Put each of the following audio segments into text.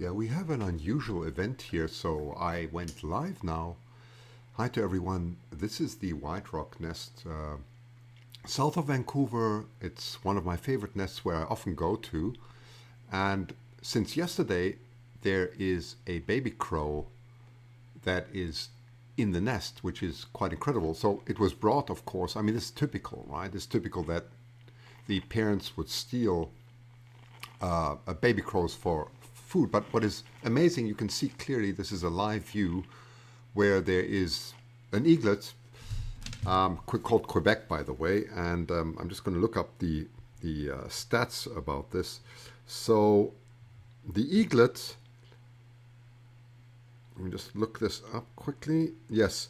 Yeah, we have an unusual event here, so I went live now. Hi to everyone. This is the White Rock Nest, south of Vancouver. It's one of my favorite nests where I often go to. And since yesterday, there is a baby crow that is in the nest, which is quite incredible. So it was brought, of course. I mean, this is typical, right? It's typical that the parents would steal baby crows for food. But what is amazing, you can see clearly this is a live view where there is an eaglet called Quebec, by the way. And I'm just going to look up the stats about this. So the eaglet, let me just look this up quickly. Yes,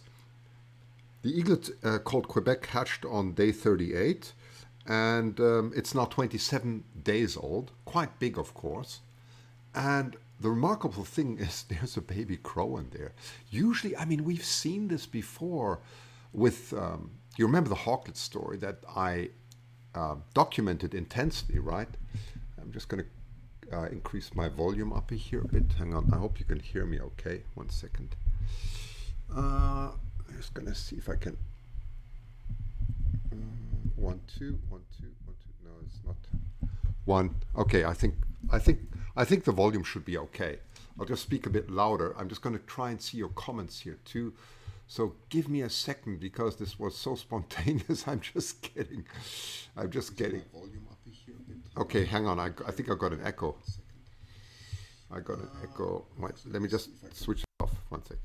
the eaglet called Quebec hatched on day 38. And it's now 27 days old, quite big, of course. And the remarkable thing is there's a baby crow in there. Usually, I mean, we've seen this before with, you remember the hawklet story that I documented intensely, right? I'm just going to increase my volume up here a bit. Hang on, I hope you can hear me okay. 1 second. I'm just going to see if I can... 1 2 1 2 1 2. No, it's not 1. Okay, I think the volume should be okay. I'll just speak a bit louder. I'm just going to try and see your comments here too. So give me a second because this was so spontaneous. I'm just getting. Volume up here a bit. Okay, hang on. I think I got an echo. I got an echo. Wait, let me just switch it off. 1 second.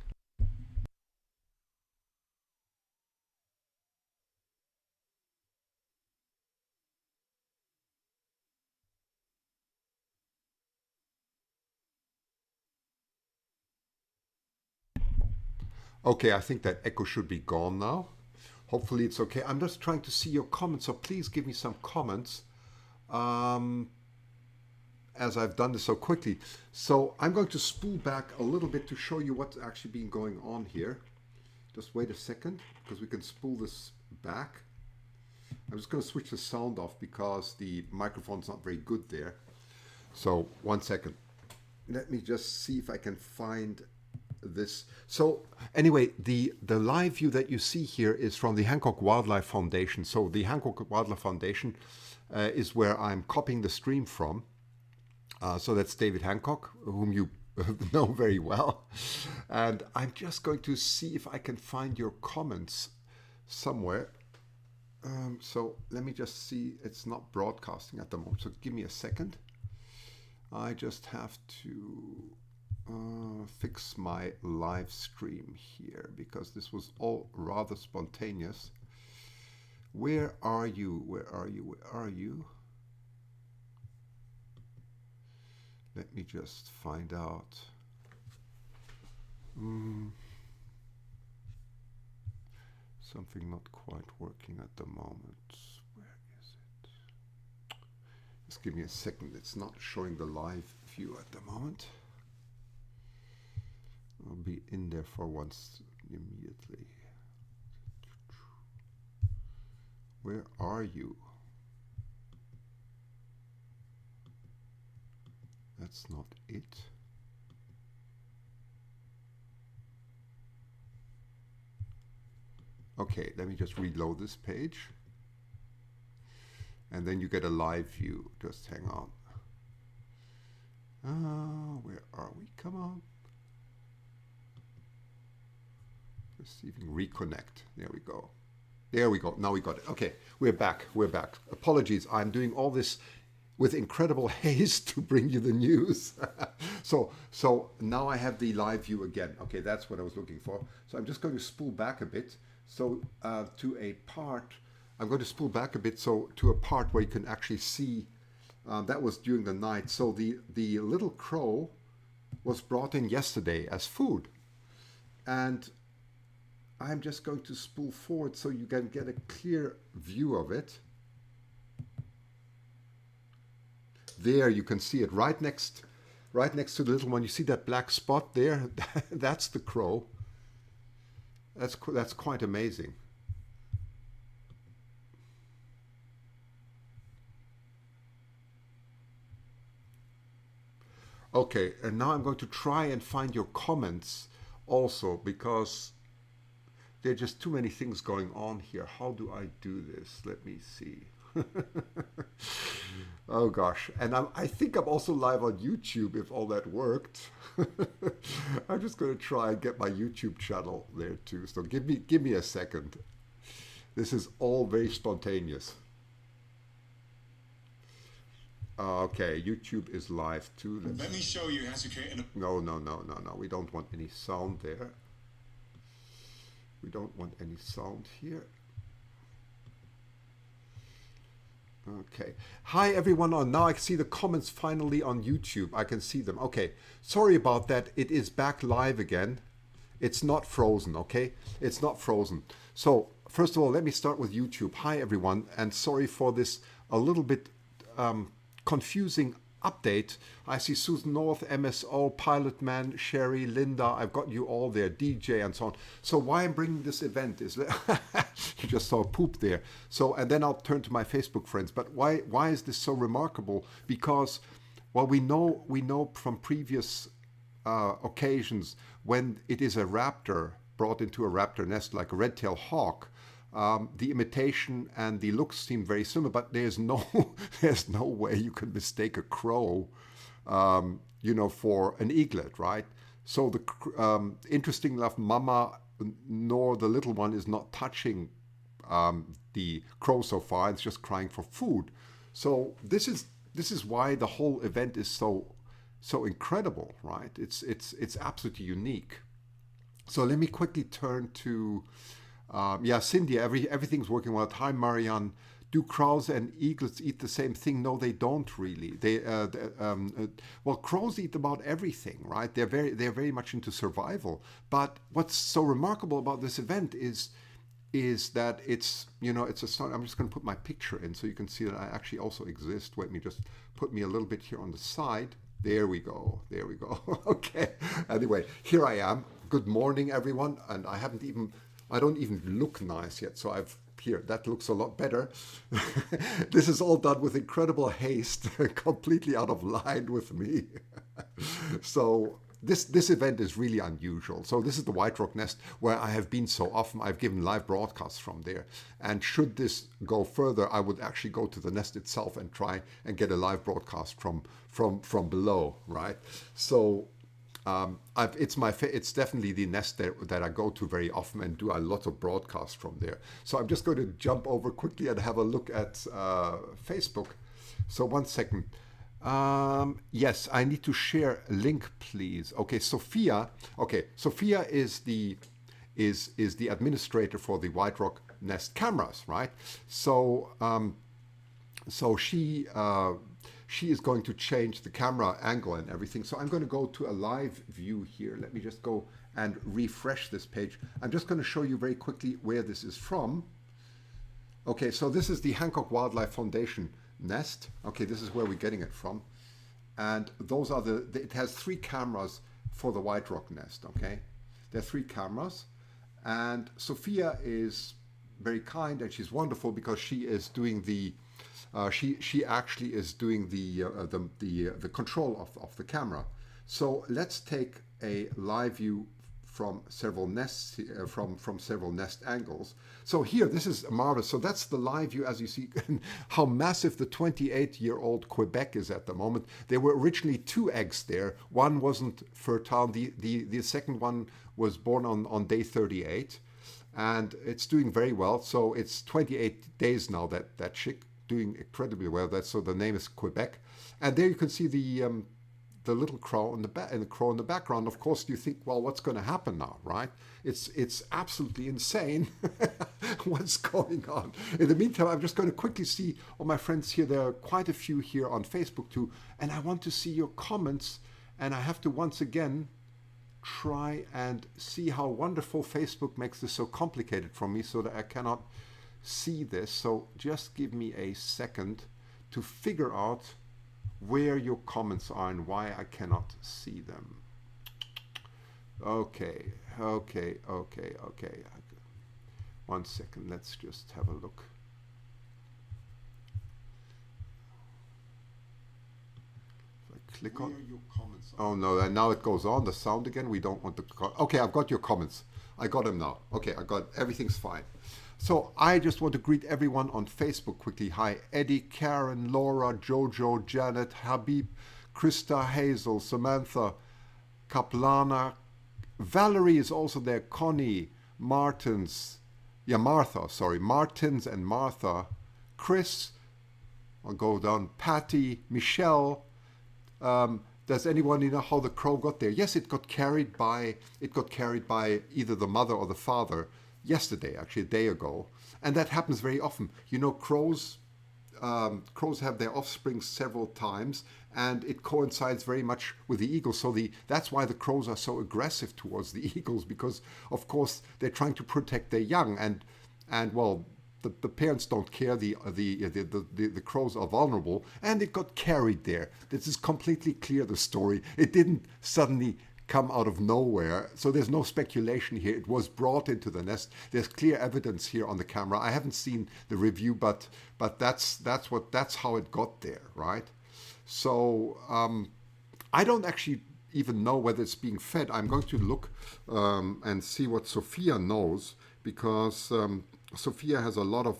Okay, I think that echo should be gone now. Hopefully it's okay. I'm just trying to see your comments, so please give me some comments as I've done this so quickly. So I'm going to spool back a little bit to show you what's actually been going on here. Just wait a second, because we can spool this back. I'm just going to switch the sound off because the microphone's not very good there. So 1 second. Let me just see if I can find this. So anyway, the live view that you see here is from the Hancock Wildlife Foundation. So the Hancock Wildlife Foundation is where I'm copying the stream from. So that's David Hancock, whom you know very well. And I'm just going to see if I can find your comments somewhere. So let me just see. It's not broadcasting at the moment, so give me a second. I just have to fix my live stream here because this was all rather spontaneous. Where are you? Where are you? Where are you? Let me just find out. Something not quite working at the moment. Where is it? Just give me a second. It's not showing the live view at the moment. I'll be in there for once immediately. Where are you? That's not it. Okay, let me just reload this page. And then you get a live view. Just hang on. Where are we? Come on. Receiving reconnect. There we go. There we go. Now we got it. Okay, we're back. We're back. Apologies. I'm doing all this with incredible haste to bring you the news. So now I have the live view again. Okay, that's what I was looking for. So I'm just going to spool back a bit. So to a part, I'm going to spool back a bit so to a part where you can actually see that was during the night. So the little crow was brought in yesterday as food. And I'm just going to spool forward so you can get a clear view of it. There you can see it right next to the little one. You see that black spot there? That's the crow. That's quite amazing. Okay, and now I'm going to try and find your comments also because there are just too many things going on here. How do I do this? Let me see. Oh gosh, and I think I'm also live on YouTube if all that worked. I'm just going to try and get my YouTube channel there too. So give me a second. This is all very spontaneous. Okay, YouTube is live too. Let me show you how to create an... No, no, no, no, no. We don't want any sound there. We don't want any sound here. Okay. Hi everyone. Now I can see the comments finally on YouTube. I can see them. Okay. Sorry about that. It is back live again. It's not frozen, okay? It's not frozen. So, first of all, let me start with YouTube. Hi everyone, and sorry for this a little bit confusing update. I see Susan North, MSO, Pilot Man, Sherry, Linda. I've got you all there, DJ, and so on. So why I'm bringing this event is you just saw a poop there. So and then I'll turn to my Facebook friends. But why is this so remarkable? Because well, we know from previous occasions when it is a raptor brought into a raptor nest like a red-tailed hawk. The imitation and the looks seem very similar, but there's no way you can mistake a crow, for an eaglet, right? So the interesting enough, Mama nor the little one is not touching the crow so far. It's just crying for food. So this is why the whole event is so incredible, right? It's absolutely unique. So let me quickly turn to. Cindy, everything's working well. Hi, Marianne. Do crows and eaglets eat the same thing? No, they don't really. Crows eat about everything, right? They're very much into survival. But what's so remarkable about this event is that it's a start. I'm just going to put my picture in so you can see that I actually also exist. Let me just put me a little bit here on the side. There we go. Okay. Anyway, here I am. Good morning, everyone. And I don't even look nice yet, so that looks a lot better. This is all done with incredible haste, completely out of line with me. So this event is really unusual. So this is the White Rock Nest where I have been so often. I've given live broadcasts from there. And should this go further, I would actually go to the nest itself and try and get a live broadcast from below, right? So it's definitely the nest that I go to very often and do a lot of broadcasts from there. So I'm just going to jump over quickly and have a look at Facebook. So 1 second. Yes, I need to share a link, please. Okay, Sophia. Okay, Sophia is the administrator for the White Rock Nest cameras, right? So she is going to change the camera angle and everything. So I'm going to go to a live view here. Let me just go and refresh this page. I'm just going to show you very quickly where this is from. Okay, so this is the Hancock Wildlife Foundation nest. Okay, this is where we're getting it from. And those are it has 3 cameras for the White Rock Nest, okay? There are 3 cameras. And Sophia is very kind and she's wonderful because she is doing she actually is doing the control of the camera. So let's take a live view from several nests from several nest angles. So here, this is marvelous. So that's the live view, as you see, how massive the 28-year-old Quebec is at the moment. There were originally 2 eggs there. One wasn't fertile. The second one was born on day 38, and it's doing very well. So it's 28 days now that chick. Doing incredibly well. So the name is Quebec, and there you can see the little crow in the crow in the background. Of course, you think, well, what's going to happen now, right? It's absolutely insane what's going on. In the meantime, I'm just going to quickly see all my friends here. There are quite a few here on Facebook too, and I want to see your comments. And I have to once again try and see how wonderful Facebook makes this so complicated for me, so that I cannot see this. So just give me a second to figure out where your comments are and why I cannot see them. Okay. 1 second, let's just have a look. If I click Where on? are your comments? Oh no, and now it goes on, the sound again. We don't want the... Okay, I've got your comments. I got them now. Okay, I got... Everything's fine. So I just want to greet everyone on Facebook quickly. Hi, Eddie, Karen, Laura, Jojo, Janet, Habib, Krista, Hazel, Samantha, Kaplana. Valerie is also there. Connie, Martins. Yeah, Martha, sorry. Martins and Martha. Chris, I'll go down. Patty, Michelle. Does anyone know how the crow got there? Yes, it got carried by either the mother or the father yesterday, actually a day ago, and that happens very often. You know, crows have their offspring several times, and it coincides very much with the eagles. So that's why the crows are so aggressive towards the eagles, because of course they're trying to protect their young, and well, the parents don't care. The crows are vulnerable, and it got carried there. This is completely clear, the story. It didn't suddenly come out of nowhere, so there's no speculation here. It was brought into the nest. There's clear evidence here on the camera. I haven't seen the review, but that's how it got there, right? So I don't actually even know whether it's being fed. I'm going to look and see what Sophia knows, because Sophia has a lot of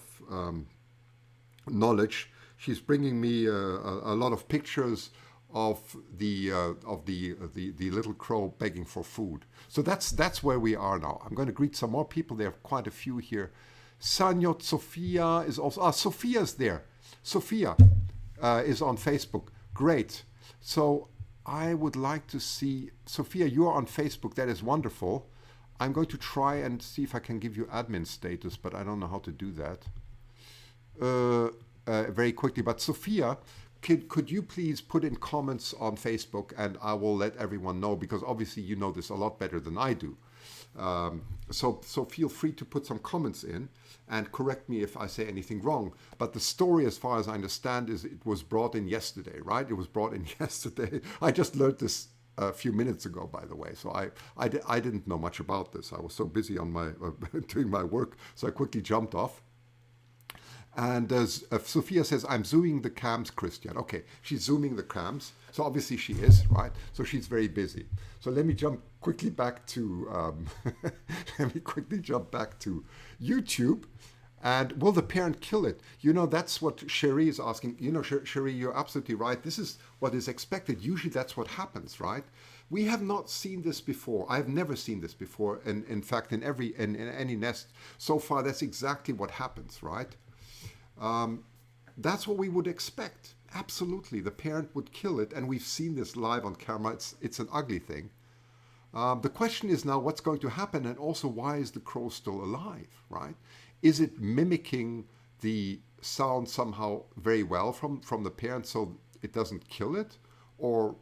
knowledge. She's bringing me a lot of pictures of the little crow begging for food. So that's where we are now. I'm going to greet some more people. There are quite a few here. Sanyot Sophia is also... Sophia's there. Sophia is on Facebook. Great. So I would like to see... Sophia, you are on Facebook. That is wonderful. I'm going to try and see if I can give you admin status, but I don't know how to do that very quickly. But Sophia, could you please put in comments on Facebook, and I will let everyone know, because obviously you know this a lot better than I do. So feel free to put some comments in and correct me if I say anything wrong. But the story, as far as I understand, is it was brought in yesterday, right? It was brought in yesterday. I just learned this a few minutes ago, by the way. So I didn't know much about this. I was so busy on my doing my work, so I quickly jumped off. And as Sophia says, I'm zooming the cams, Christian. Okay, she's zooming the cams. So obviously she is, right? So she's very busy. So let me jump quickly back to YouTube. And will the parent kill it? You know, that's what Cherie is asking. You know, Cherie, you're absolutely right. This is what is expected. Usually that's what happens, right? We have not seen this before. I've never seen this before. And in fact, in any nest so far, that's exactly what happens, right? That's what we would expect. Absolutely. The parent would kill it. And we've seen this live on camera. It's an ugly thing. The question is now what's going to happen, and also why is the crow still alive, right? Is it mimicking the sound somehow very well from the parent so it doesn't kill it? Or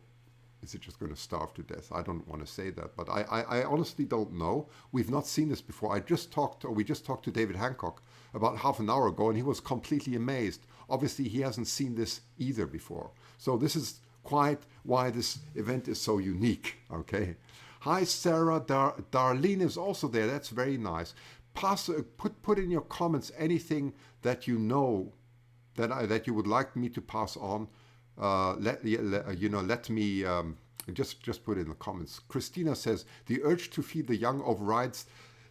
is it just going to starve to death? I don't want to say that, but I honestly don't know. We've not seen this before. We just talked to David Hancock about half an hour ago, and he was completely amazed. Obviously, he hasn't seen this either before. So this is quite why this event is so unique, okay? Hi, Sarah. Darlene is also there. That's very nice. Put in your comments anything that you know that you would like me to pass on. Let me just put it in the comments. Christina says the urge to feed the young overrides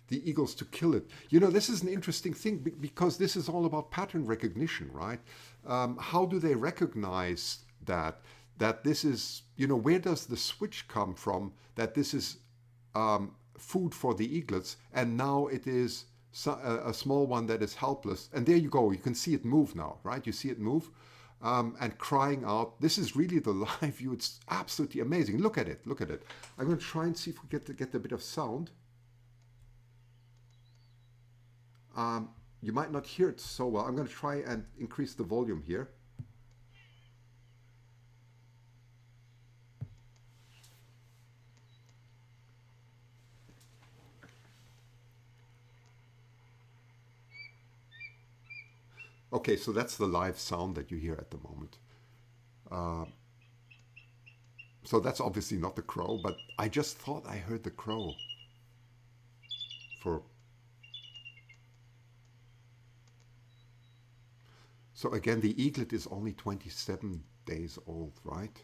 the eagles to kill it. You know, this is an interesting thing because this is all about pattern recognition, right? How do they recognize that this is, you know, where does the switch come from that this is food for the eaglets, and now it is a small one that is helpless. And there you go. You can see it move now, right? You see it move and crying out. This is really the live view. It's absolutely amazing. Look at it. Look at it. I'm going to try and see if we get a bit of sound. You might not hear it so well. I'm going to try and increase the volume here. Okay, so that's the live sound that you hear at the moment. So that's obviously not the crow, but I just thought I heard the crow. So again, the eaglet is only 27 days old, right?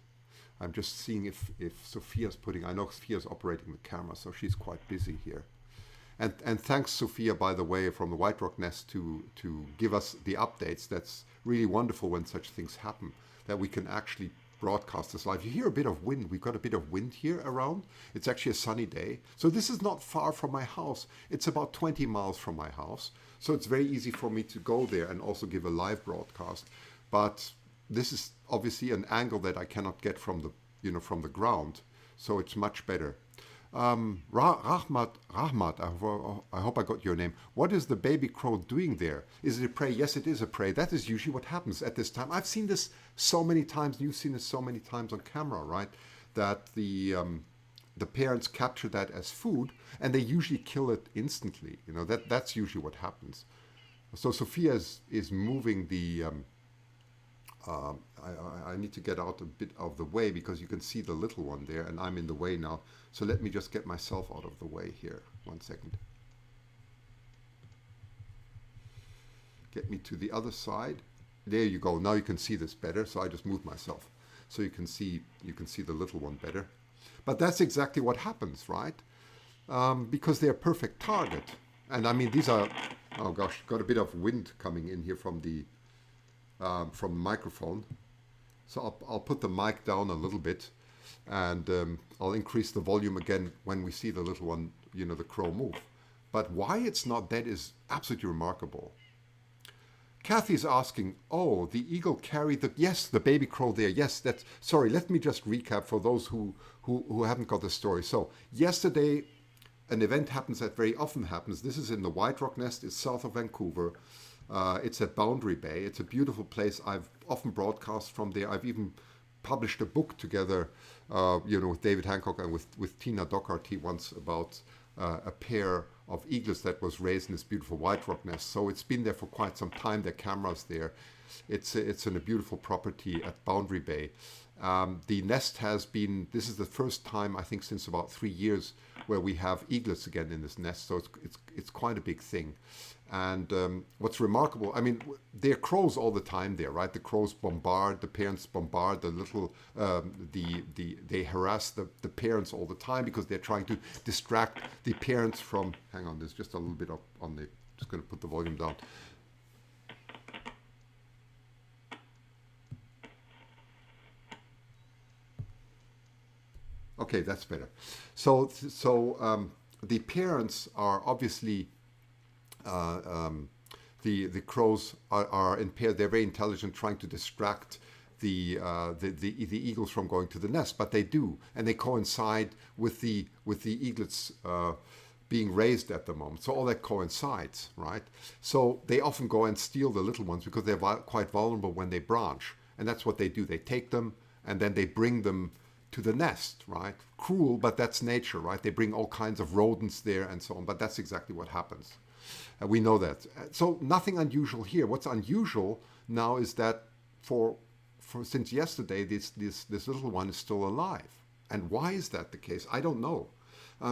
I'm just seeing if Sophia's putting, I know Sophia's operating the camera, so she's quite busy here. And thanks, Sophia, by the way, from the White Rock Nest to give us the updates. That's really wonderful when such things happen, that we can actually broadcast this live. You hear a bit of wind. We've got a bit of wind here around. It's actually a sunny day. So this is not far from my house. It's about 20 miles from my house. So it's very easy for me to go there and also give a live broadcast. But this is obviously an angle that I cannot get from the ground. So it's much better. Rahmat, I hope I got your name. What is the baby crow doing there? Is it a prey? Yes, it is a prey. That is usually what happens at this time. I've seen this so many times. You've seen this so many times on camera, right? That the parents capture that as food, and they usually kill it instantly. That's usually what happens. So Sophia is moving the. I need to get out a bit of the way because you can see the little one there, and I'm in the way now. So let me just get myself out of the way here. 1 second. Get me to the other side. There you go. Now you can see this better. So I just moved myself, so you can see the little one better. But that's exactly what happens, right? Because they're a perfect target. And I mean, these are. Oh gosh, got a bit of wind coming in here from the microphone. So I'll put the mic down a little bit, and I'll increase the volume again when we see the little one, the crow move. But why it's not dead is absolutely remarkable. Kathy's asking, oh, the eagle carried the baby crow there. Yes, sorry, let me just recap for those who haven't got the story. So yesterday, an event happens that very often happens. This is in the White Rock Nest. It's south of Vancouver. It's at Boundary Bay. It's a beautiful place. I've often broadcast from there. I've even published a book together, with David Hancock and with Tina Docherty once about a pair of eaglets that was raised in this beautiful White Rock Nest. So it's been there for quite some time. There are cameras there. It's in a beautiful property at Boundary Bay. The nest this is the first time, I think, since about 3 years where we have eaglets again in this nest. So it's quite a big thing. And what's remarkable, I mean, there are crows all the time there, right? The crows bombard, the parents bombard the little, they harass the parents all the time because they're trying to distract the parents from, hang on, there's just a little bit up on the, just going to put the volume down. Okay, that's better. So the parents are obviously, the crows are impaired. They're very intelligent, trying to distract the eagles from going to the nest, but they do, and they coincide with the eaglets being raised at the moment. So all that coincides, right? So they often go and steal the little ones because they're quite vulnerable when they branch, and that's what they do. They take them and then they bring them to the nest, right? Cruel, but that's nature, right? They bring all kinds of rodents there and so on, but that's exactly what happens. We know that. So nothing unusual here. What's unusual now is that for since yesterday, this little one is still alive. And why is that the case? I don't know.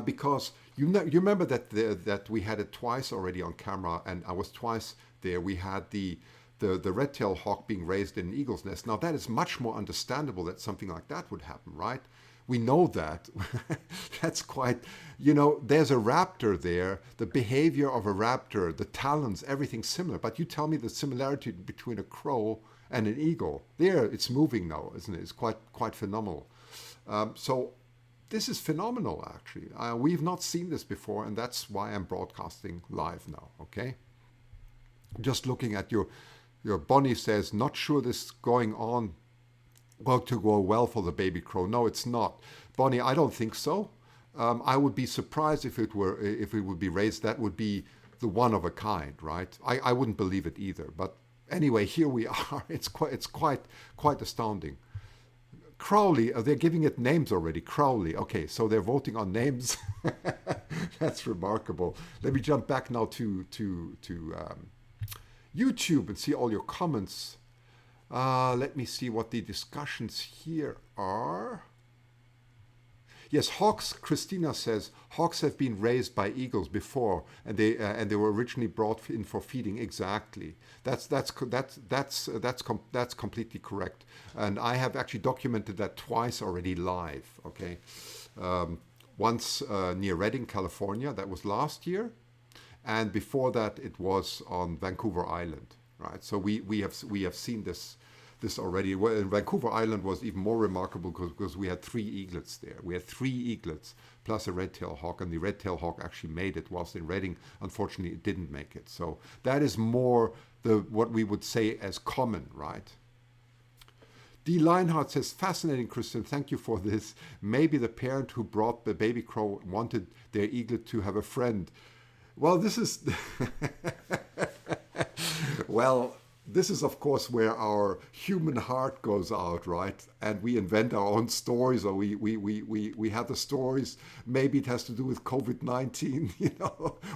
Because you remember that we had it twice already on camera, and I was twice there. We had the red-tailed hawk being raised in an eagle's nest. Now that is much more understandable that something like that would happen, right? We know that. That's quite, there's a raptor there, the behavior of a raptor, the talons, everything's similar. But you tell me the similarity between a crow and an eagle. There, it's moving now, isn't it? It's quite phenomenal. So this is phenomenal, actually. We've not seen this before, and that's why I'm broadcasting live now, okay? Just looking at your Bonnie says, not sure this is going to go well for the baby crow. No, it's not. Bonnie, I don't think so. I would be surprised if it would be raised. That would be the one of a kind, right? I wouldn't believe it either. But anyway, here we are. It's quite astounding. Crowley, they're giving it names already. Crowley. Okay, so they're voting on names. That's remarkable. Let me jump back now to YouTube and see all your comments. Let me see what the discussions here are. Yes, hawks. Christina says hawks have been raised by eagles before, and they were originally brought in for feeding. Exactly. That's completely correct. And I have actually documented that twice already live. Okay, once near Redding, California. That was last year, and before that it was on Vancouver Island. Right. So we have seen this already. Well, in Vancouver Island was even more remarkable because we had 3 eaglets there. We had 3 eaglets plus a red-tailed hawk, and the red-tailed hawk actually made it, whilst in Redding, unfortunately, it didn't make it. So that is more what we would say as common, right? D. Leinhardt says, fascinating, Christian. Thank you for this. Maybe the parent who brought the baby crow wanted their eaglet to have a friend. Well, this is... well... This is, of course, where our human heart goes out, right? And we invent our own stories, or we have the stories. Maybe it has to do with COVID-19,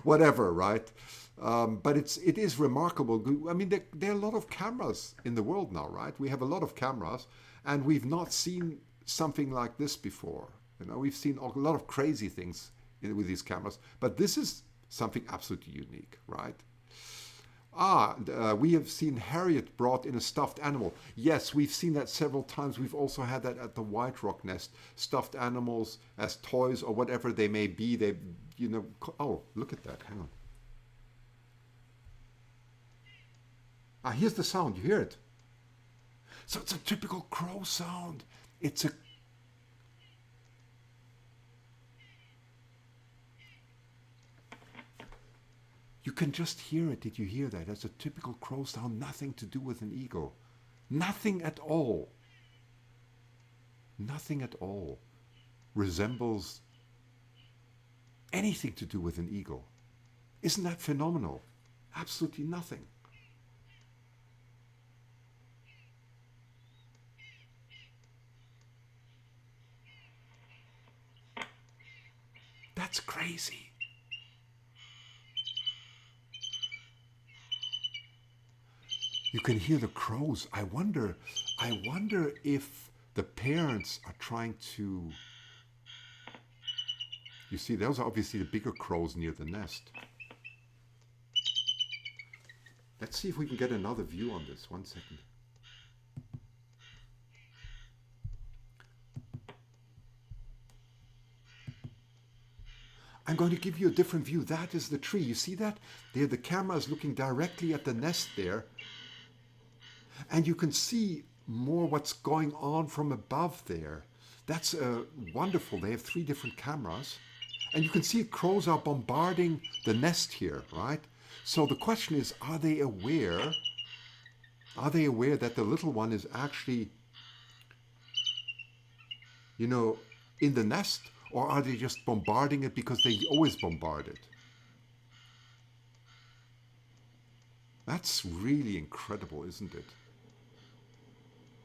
whatever, right? But it is remarkable. I mean, there are a lot of cameras in the world now, right? We have a lot of cameras, and we've not seen something like this before. We've seen a lot of crazy things with these cameras, but this is something absolutely unique, right? We have seen Harriet brought in a stuffed animal. Yes, we've seen that several times. We've also had that at the White Rock Nest. Stuffed animals as toys or whatever they may be. Oh, look at that. Hang on. Here's the sound. You hear it? So it's a typical crow sound. It's a... You can just hear it. Did you hear that? That's a typical crow sound. Nothing to do with an eagle. Nothing at all. Nothing at all resembles anything to do with an eagle. Isn't that phenomenal? Absolutely nothing. That's crazy. You can hear the crows. I wonder if the parents are trying to... You see, those are obviously the bigger crows near the nest. Let's see if we can get another view on this. 1 second. I'm going to give you a different view. That is the tree. You see that? There, the camera is looking directly at the nest there. And you can see more what's going on from above there. That's wonderful. They have 3 different cameras. And you can see crows are bombarding the nest here, right? So the question is, are they aware? Are they aware that the little one is actually, in the nest? Or are they just bombarding it because they always bombard it? That's really incredible, isn't it?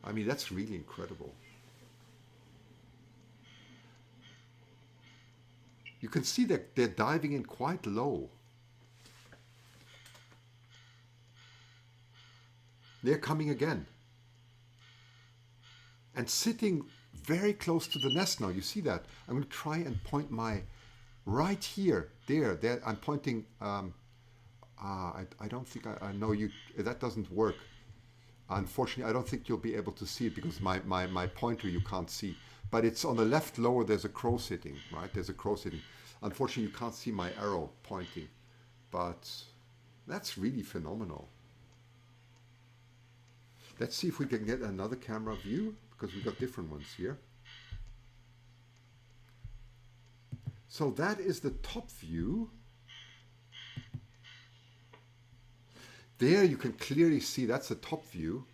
I mean, that's really incredible. You can see that they're diving in quite low. They're coming again. And sitting very close to the nest now. You see that? I'm going to try and point my... Right here. There. I'm pointing... I don't think I know you... That doesn't work. Unfortunately, I don't think you'll be able to see it because my pointer you can't see. But it's on the left lower, there's a crow sitting, right? There's a crow sitting. Unfortunately, you can't see my arrow pointing. But that's really phenomenal. Let's see if we can get another camera view, because we've got different ones here. So that is the top view. There you can clearly see that's the top view.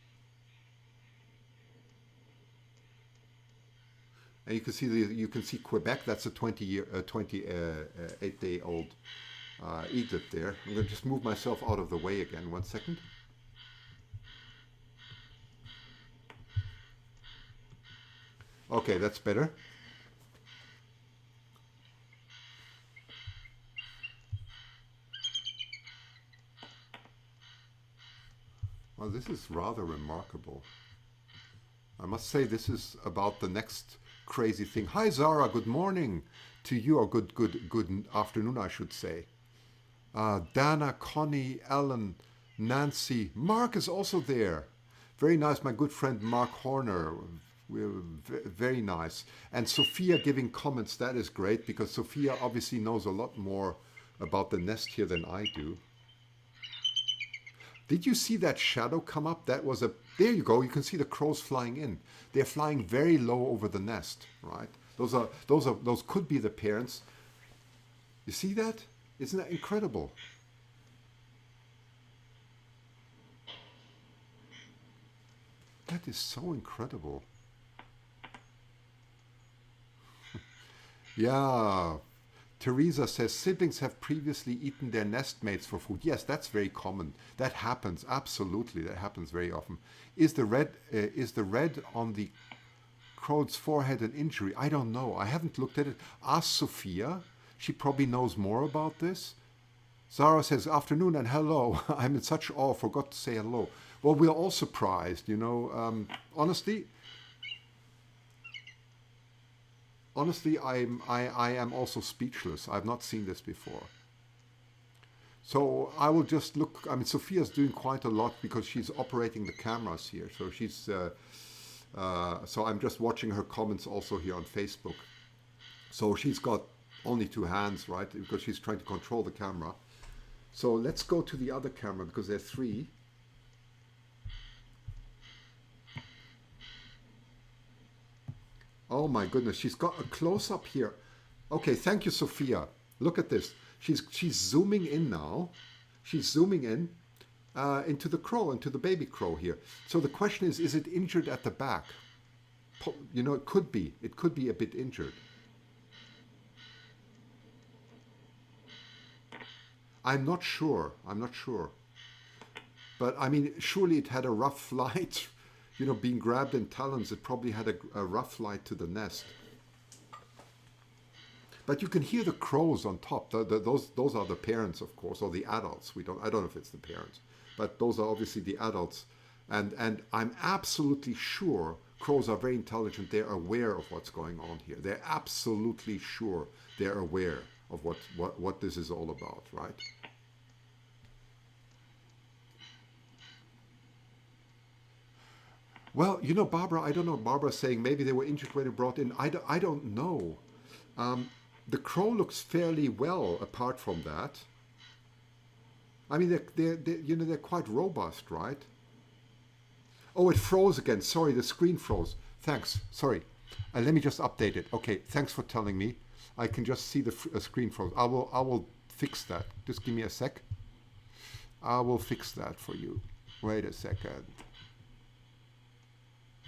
And you can see Quebec. That's a 28-day-old eaglet there. I'm going to just move myself out of the way again. 1 second. Okay, that's better. Well, this is rather remarkable. I must say this is about the next crazy thing. Hi Zara, good morning to you, or good afternoon, I should say. Dana, Connie, Ellen, Nancy, Mark is also there. Very nice, my good friend Mark Horner. Very nice. And Sophia giving comments, that is great because Sophia obviously knows a lot more about the nest here than I do. Did you see that shadow come up? That was a, there you go, you can see the crows flying in. They're flying very low over the nest, right? Those could be the parents. You see that? Isn't that incredible? That is so incredible. Yeah. Teresa says siblings have previously eaten their nestmates for food. Yes, that's very common. That happens. Absolutely, that happens very often. Is the red on the crow's forehead an injury? I don't know. I haven't looked at it. Ask Sophia. She probably knows more about this. Zara says, afternoon and hello. I'm in such awe, forgot to say hello. Well, we're all surprised, you know. Honestly, I am also speechless. I've not seen this before. So I will just look. I mean, Sophia's doing quite a lot because she's operating the cameras here. So so I'm just watching her comments also here on Facebook. So she's got only two hands, right? Because she's trying to control the camera. So let's go to the other camera because there are three. Oh my goodness, she's got a close-up here. Okay, thank you, Sophia. Look at this. She's zooming in now. She's zooming in into the crow, into the baby crow here. So the question is it injured at the back? You know, it could be. It could be a bit injured. I'm not sure. I'm not sure. But I mean, surely it had a rough flight. You know, being grabbed in talons, it probably had a rough flight to the nest. But you can hear the crows on top. Those are the parents, of course, or the adults. I don't know if it's the parents, but those are obviously the adults. And I'm absolutely sure crows are very intelligent. They're aware of what's going on here. They're absolutely sure they're aware of what this is all about, right? Well, you know, Barbara, I don't know. Barbara's saying maybe they were injured when they brought in. I don't know. The crow looks fairly well apart from that. I mean, they're quite robust, right? Oh, it froze again. Sorry, the screen froze. Thanks. Sorry. Let me just update it. Okay, thanks for telling me. I can just see the screen froze. I will fix that. Just give me a sec. I will fix that for you. Wait a second.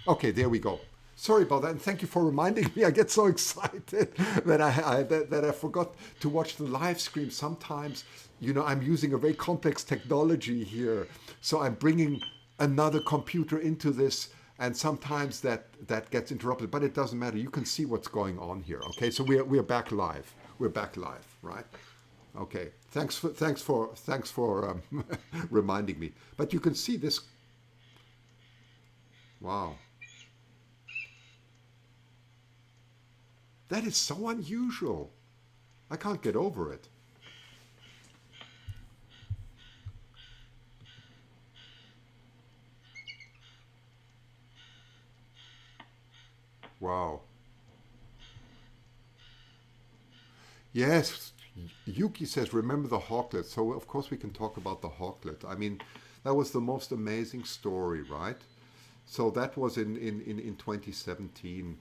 Okay, there we go. Sorry about that, and thank you for reminding me. I get so excited that I forgot to watch the live stream. Sometimes, you know, I'm using a very complex technology here, so I'm bringing another computer into this, and sometimes that gets interrupted. But it doesn't matter. You can see what's going on here. Okay, so we're back live. We're back live, right? Okay. Thanks for reminding me. But you can see this. Wow. That is so unusual. I can't get over it. Wow. Yes, Yuki says, remember the hawklet. So, of course, we can talk about the hawklet. I mean, that was the most amazing story, right? So that was in 2017.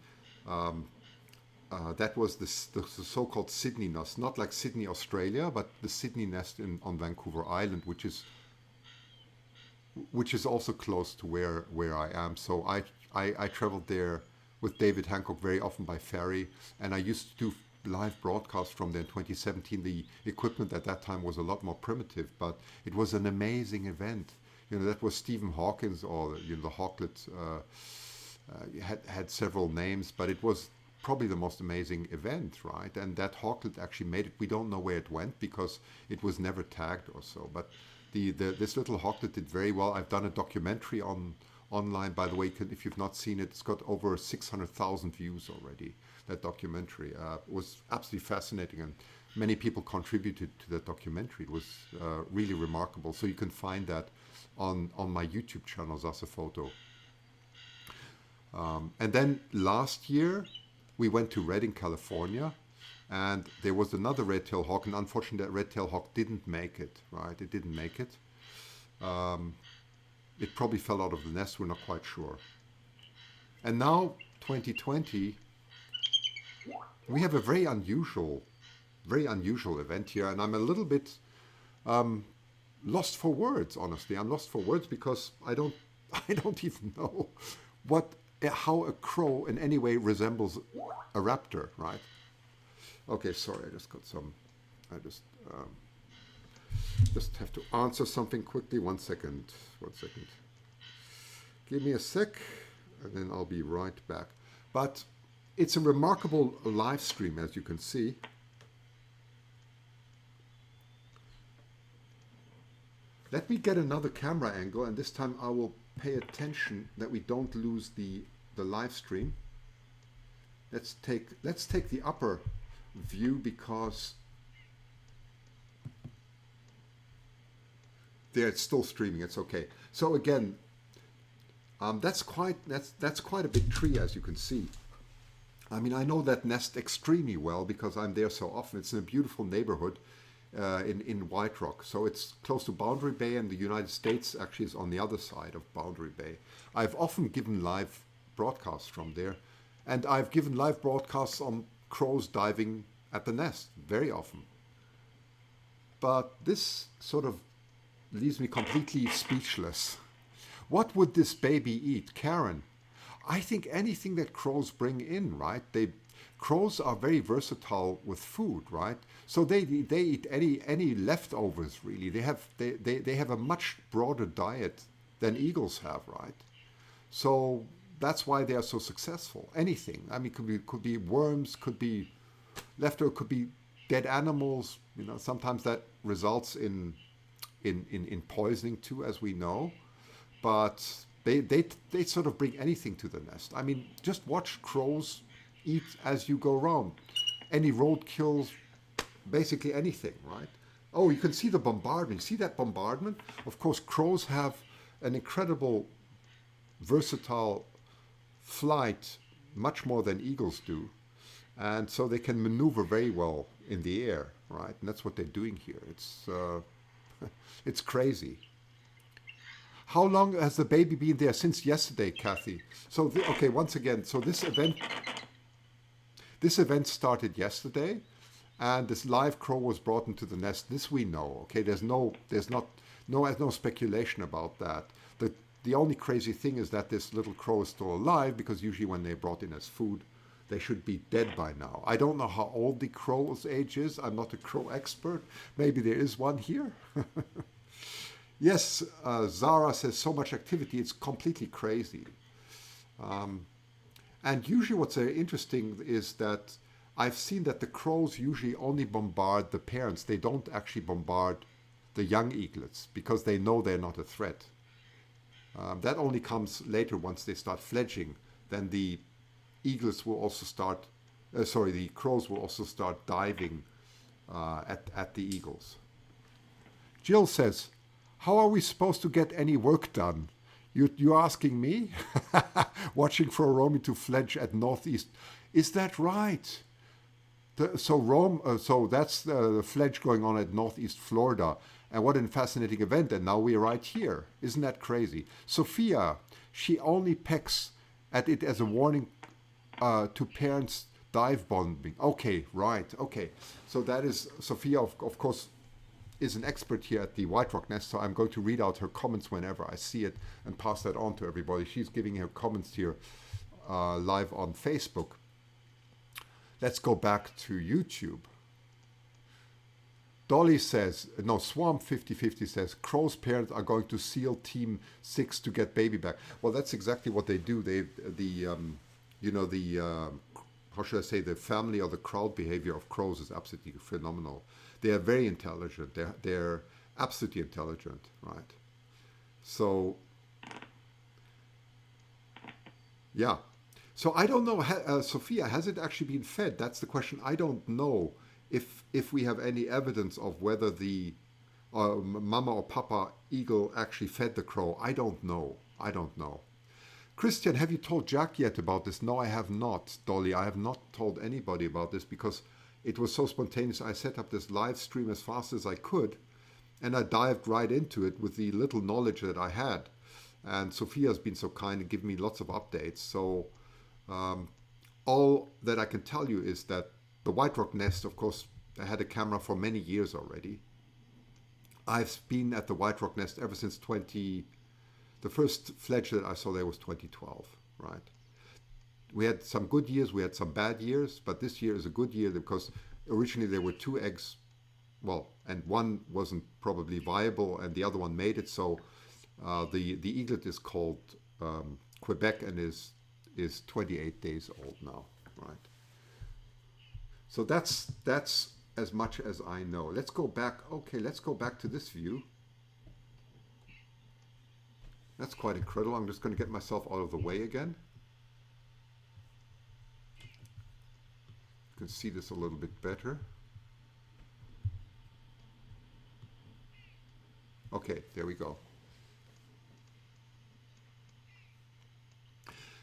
That was the so-called Sydney nest, not like Sydney, Australia, but the Sydney nest on Vancouver Island, which is also close to where I am. So I traveled there with David Hancock very often by ferry, and I used to do live broadcasts from there in 2017. The equipment at that time was a lot more primitive, but it was an amazing event. You know, that was Stephen Hawkins, or you know, the Hawklet had several names, but it was probably the most amazing event, right? And that hawklet actually made it. We don't know where it went because it was never tagged or so. But this little hawklet did very well. I've done a documentary on online. By the way, if you've not seen it, it's got over 600,000 views already. That documentary was absolutely fascinating, and many people contributed to that documentary. It was really remarkable. So you can find that on my YouTube channel, SassePhoto. And then last year, we went to Redding, California, and there was another red-tailed hawk, and unfortunately that red-tailed hawk didn't make it, right? It didn't make it. It probably fell out of the nest, we're not quite sure. And now, 2020, we have a very unusual event here, and I'm a little bit lost for words, honestly. I'm lost for words because I don't even know how a crow in any way resembles a raptor, right? Okay, sorry, I just have to answer something quickly. One second. Give me a sec, and then I'll be right back. But it's a remarkable live stream, as you can see. Let me get another camera angle, and this time I will pay attention that we don't lose the live stream. Let's take the upper view because there it's still streaming. It's okay. So again, that's quite a big tree, as you can see. I mean, I know that nest extremely well because I'm there so often. It's in a beautiful neighborhood in White Rock. So it's close to Boundary Bay, and the United States actually is on the other side of Boundary Bay. I've often given live broadcasts from there, and I've given live broadcasts on crows diving at the nest very often. But this sort of leaves me completely speechless. What would this baby eat? Karen, I think anything that crows bring in, right? Crows are very versatile with food, right? So they eat any leftovers, really. They have a much broader diet than eagles have, right? So that's why they are so successful. Anything. I mean, could be worms, could be leftover, could be dead animals. You know, sometimes that results in poisoning too, as we know. But they sort of bring anything to the nest. I mean, just watch crows eat as you go around. Any roadkills, basically anything, right? Oh, you can see the bombardment. See that bombardment? Of course, crows have an incredible versatile flight, much more than eagles do. And so they can maneuver very well in the air, right? And that's what they're doing here. It's crazy. How long has the baby been there? Since yesterday, Kathy. So, okay, once again, so this event started yesterday, and this live crow was brought into the nest. This we know, okay? There's no speculation about that. The only crazy thing is that this little crow is still alive, because usually when they're brought in as food, they should be dead by now. I don't know how old the crow's age is. I'm not a crow expert. Maybe there is one here. Yes, Zara says so much activity, it's completely crazy. And usually what's very interesting is that I've seen that the crows usually only bombard the parents. They don't actually bombard the young eaglets because they know they're not a threat. That only comes later once they start fledging. Then the eaglets will also start, the crows will also start diving at the eagles. Jill says, how are we supposed to get any work done? You're asking me? Watching for a Romy to fledge at Northeast. Is that right? So that's the fledge going on at Northeast Florida. And what a fascinating event. And now we're right here. Isn't that crazy? Sophia, she only pecks at it as a warning to parents dive bombing. Okay, right. Okay. So that is, Sophia, of course, is an expert here at the White Rock Nest, so I'm going to read out her comments whenever I see it and pass that on to everybody. She's giving her comments here live on Facebook. Let's go back to YouTube. Dolly says, no, Swamp 5050 says, crow's parents are going to SEAL Team 6 to get baby back. Well, that's exactly what they do. How should I say, the family or the crowd behavior of crows is absolutely phenomenal. They are very intelligent. They're absolutely intelligent, right? So Yeah. So I don't know, Sophia, has it actually been fed? That's the question. I don't know if we have any evidence of whether the mama or papa eagle actually fed the crow. I don't know. I don't know. Christian, have you told Jack yet about this? No, I have not, Dolly. I have not told anybody about this because it was so spontaneous. I set up this live stream as fast as I could, and I dived right into it with the little knowledge that I had. And Sophia's been so kind and given me lots of updates. So um, all that I can tell you is that the White Rock Nest, of course, I had a camera for many years already. I've been at the White Rock Nest ever since the first fledge that I saw there was 2012, right? We had some good years, we had some bad years, but this year is a good year because originally there were two eggs, well, and one wasn't probably viable and the other one made it. So the eaglet is called Quebec and is 28 days old now, right? So that's as much as I know. Let's go back. Okay, let's go back to this view. That's quite incredible. I'm just going to get myself out of the way again. You can see this a little bit better. Okay, there we go.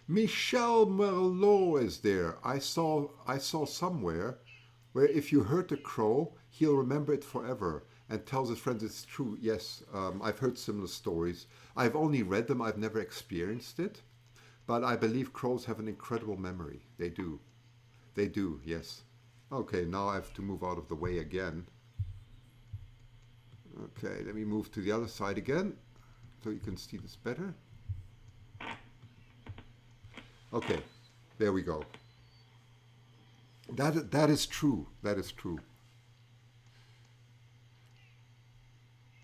Michel Merlot is there. I saw somewhere where if you hurt a crow, he'll remember it forever and tells his friends it's true. Yes, I've heard similar stories. I've only read them. I've never experienced it. But I believe crows have an incredible memory. They do. They do, yes. Okay, now I have to move out of the way again. Okay, let me move to the other side again so you can see this better. Okay, there we go. That is true. That is true.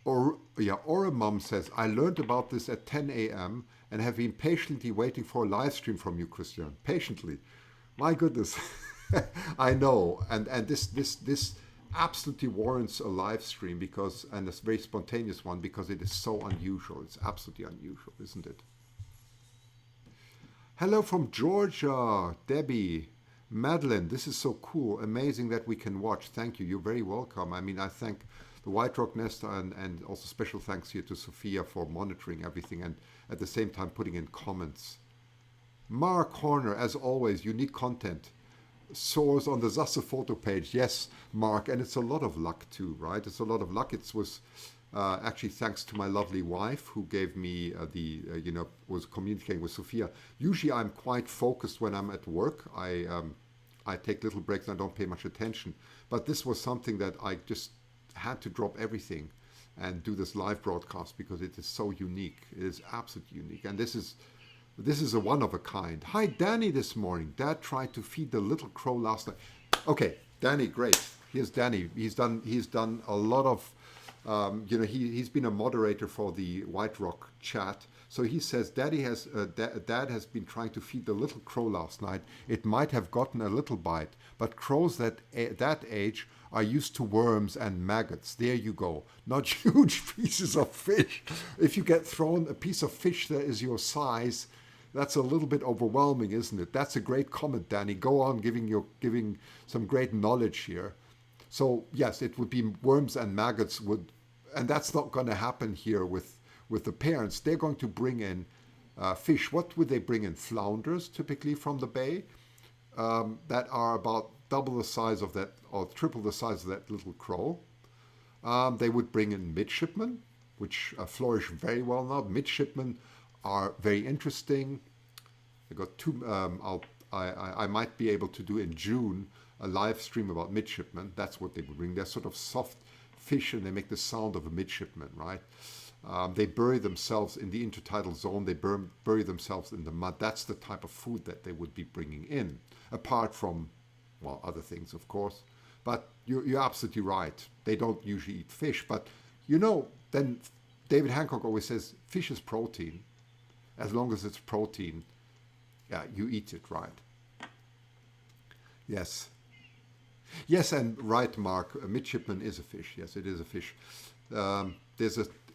Or yeah, Oramum says, I learned about this at 10 a.m. and have been patiently waiting for a live stream from you, Christian. Patiently. My goodness. I know. And this absolutely warrants a live stream because, and a very spontaneous one, because it is so unusual. It's absolutely unusual, isn't it? Hello from Georgia, Debbie. Madeline, this is so cool. Amazing that we can watch. Thank you. You're very welcome. I mean, I thank the White Rock Nest and also special thanks here to Sophia for monitoring everything and at the same time putting in comments. Mark Horner, as always, unique content. Source on the SassePhoto page. Yes, Mark, and it's a lot of luck too, right? It's a lot of luck. It was actually thanks to my lovely wife who gave me was communicating with Sophia. Usually I'm quite focused when I'm at work. I take little breaks and I don't pay much attention. But this was something that I just had to drop everything and do this live broadcast because it is so unique. It is absolutely unique. And this is a one of a kind. Hi, Danny, this morning. Dad tried to feed the little crow last night. Okay, Danny, great. Here's Danny. He's done a lot of he's been a moderator for the White Rock chat. So he says, Dad has been trying to feed the little crow last night. It might have gotten a little bite, but crows that age are used to worms and maggots. There you go. Not huge pieces of fish. If you get thrown a piece of fish that is your size, that's a little bit overwhelming, isn't it? That's a great comment, Danny. Go on giving some great knowledge here. So yes, it would be worms and maggots and that's not going to happen here with the parents. They're going to bring in fish. What would they bring in? Flounders, typically from the bay, that are about double the size of that or triple the size of that little crow. They would bring in midshipmen, which flourish very well now. Midshipmen are very interesting. I got two. I might be able to do in June a live stream about midshipmen. That's what they would bring. They're sort of soft fish and they make the sound of a midshipman, right? They bury themselves in the intertidal zone. They bury themselves in the mud. That's the type of food that they would be bringing in, apart from, well, other things, of course. But you're absolutely right. They don't usually eat fish. But, then David Hancock always says, fish is protein. As long as it's protein, yeah, you eat it, right? Yes. Yes, and right, Mark, a midshipman is a fish. Yes, it is a fish.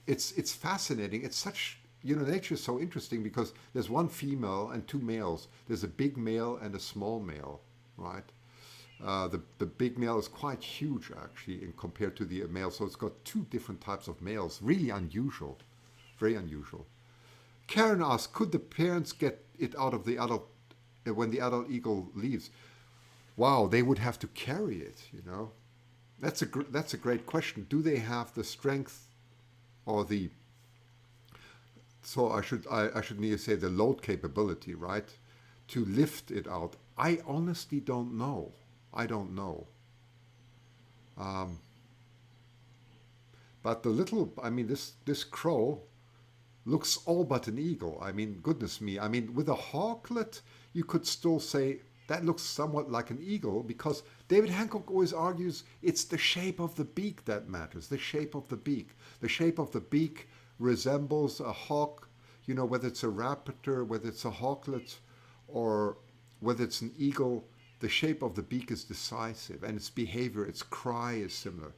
It's fascinating. It's such you know, nature is so interesting because there's one female and two males. There's a big male and a small male, right? The big male is quite huge actually in compared to the male, so it's got two different types of males. Really unusual, very unusual. Karen asks, could the parents get it out of the adult when the adult eagle leaves? Wow, they would have to carry it, you know. That's a great question. Do they have the strength or the so I should need to say the load capability, right, to lift it out? I honestly don't know. I don't know. Um, but the little, I mean, this crow looks all but an eagle. I mean, goodness me. I mean, with a hawklet, you could still say that looks somewhat like an eagle because David Hancock always argues it's the shape of the beak that matters. The shape of the beak. The shape of the beak resembles a hawk, you know, whether it's a raptor, whether it's a hawklet, or whether it's an eagle. The shape of the beak is decisive, and its behavior, its cry is similar.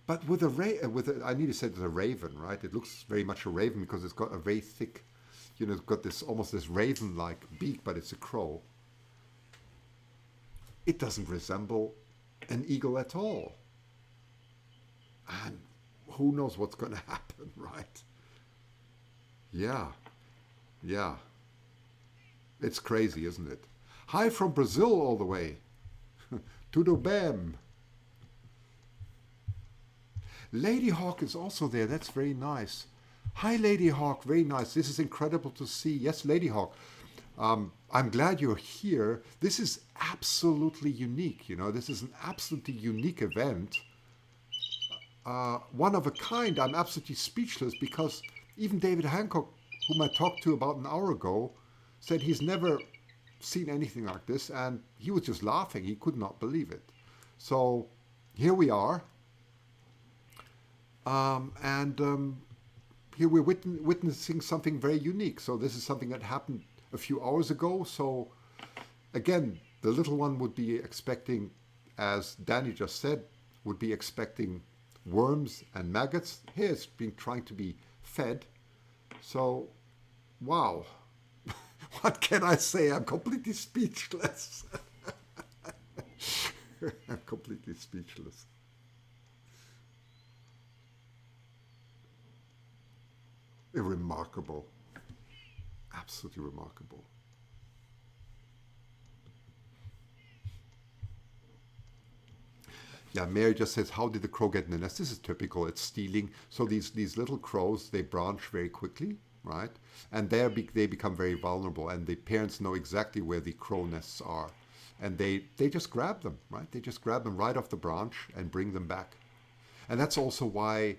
But with I need to say it's a raven, right? It looks very much a raven because it's got a very thick, you know, it's got this almost this raven-like beak, but it's a crow. It doesn't resemble an eagle at all. And who knows what's going to happen, right? Yeah, yeah. It's crazy, isn't it? Hi from Brazil all the way. Tudo bem. Lady Hawk is also there. That's very nice. Hi, Lady Hawk. Very nice. This is incredible to see. Yes, Lady Hawk. I'm glad you're here. This is absolutely unique. You know, this is an absolutely unique event. One of a kind. I'm absolutely speechless because even David Hancock, whom I talked to about an hour ago, said he's never seen anything like this, and he was just laughing. He could not believe it. So here we are. And here we're witnessing something very unique. So this is something that happened a few hours ago. So again, the little one would be expecting, as Danny just said, would be expecting worms and maggots. Here it's been trying to be fed. So, wow. What can I say? I'm completely speechless. I'm completely speechless. Remarkable. Absolutely remarkable. Yeah, Mary just says, how did the crow get in the nest? This is typical. It's stealing. So these little crows, they branch very quickly, right? And they become very vulnerable. And the parents know exactly where the crow nests are. And they just grab them, right? They just grab them right off the branch and bring them back. And that's also why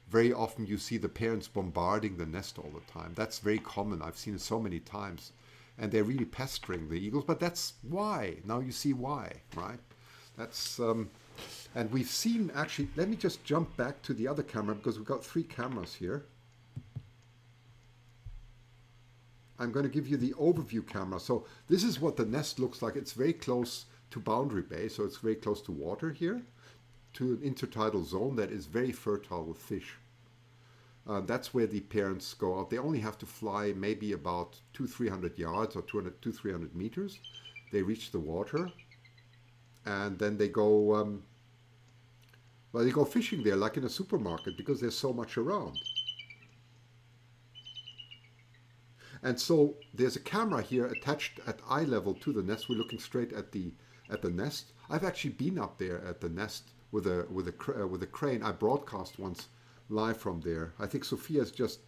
very often you see the parents bombarding the nest all the time. That's very common. I've seen it so many times. And they're really pestering the eagles. But that's why. Now you see why, right? That's... and we've seen, actually, let me just jump back to the other camera because we've got 3 cameras here. I'm going to give you the overview camera. So this is what the nest looks like. It's very close to Boundary Bay, so it's very close to water here, to an intertidal zone that is very fertile with fish. That's where the parents go out. They only have to fly maybe about 200-300 yards or 200-300 meters. They reach the water. And then they go, well, they go fishing there like in a supermarket because there's so much around. And so there's a camera here attached at eye level to the nest. We're looking straight at the nest. I've actually been up there at the nest with a crane. I broadcast once live from there. I think Sophia's just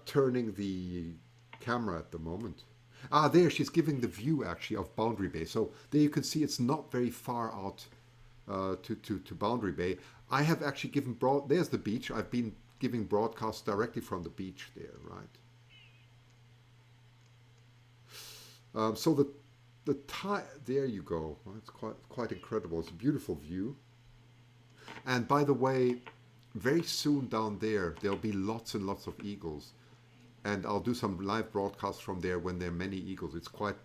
turning the camera at the moment. Ah, there, she's giving the view, actually, of Boundary Bay. So there you can see it's not very far out to Boundary Bay. I have actually given there's the beach. I've been giving broadcasts directly from the beach there, right? So there you go. Well, it's quite incredible. It's a beautiful view. And by the way, very soon down there, there'll be lots and lots of eagles. And I'll do some live broadcasts from there when there are many eagles. It's quite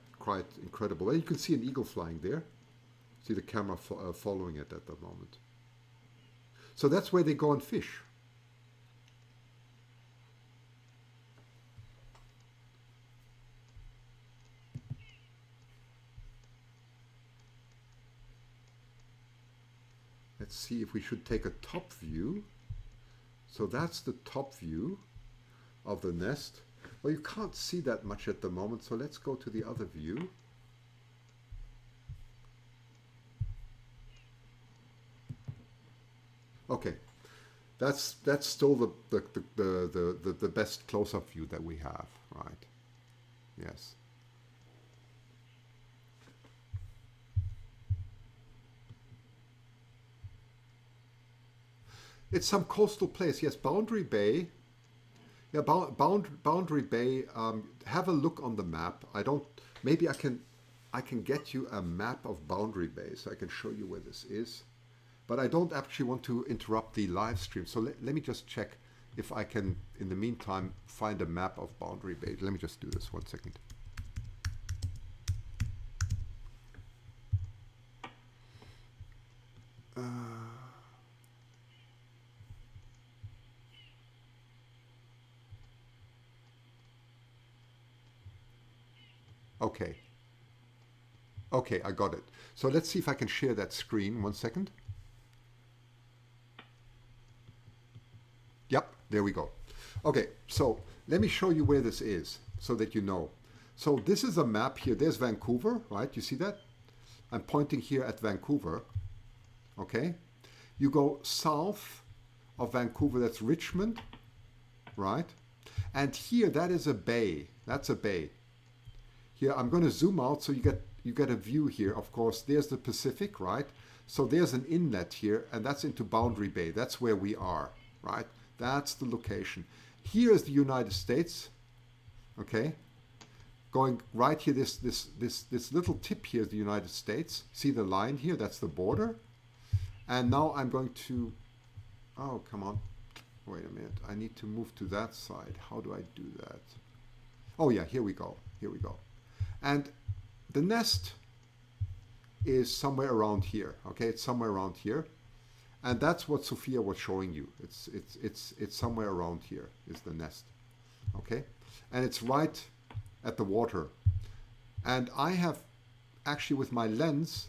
incredible. And you can see an eagle flying there. See the camera following it at the moment. So that's where they go and fish. Let's see if we should take a top view. So that's the top view of the nest. Well, you can't see that much at the moment, so let's go to the other view. Okay, that's still the best close-up view that we have, right? Yes. It's some coastal place. Yes, Boundary Bay. Yeah, Boundary Bay. Have a look on the map. I don't. Maybe I can get you a map of Boundary Bay, so I can show you where this is. But I don't actually want to interrupt the live stream. So let me just check if I can, in the meantime, find a map of Boundary Bay. Let me just do this 1 second. Okay. Okay, I got it. So let's see if I can share that screen. 1 second. Yep, there we go. Okay, so let me show you where this is so that you know. So this is a map here. There's Vancouver, right? You see that? I'm pointing here at Vancouver. Okay. You go south of Vancouver, that's Richmond, right? And here, that is a bay. That's a bay. Here, I'm going to zoom out so you get a view here. Of course, there's the Pacific, right? So there's an inlet here, and that's into Boundary Bay. That's where we are, right? That's the location. Here is the United States, okay? Going right here, this little tip here is the United States. See the line here? That's the border. And now I'm going to, oh, come on. Wait a minute. I need to move to that side. How do I do that? Oh, yeah, here we go. Here we go. And the nest is somewhere around here, okay? It's somewhere around here. And that's what Sophia was showing you. It's somewhere around here is the nest, okay? And it's right at the water. And I have actually, with my lens,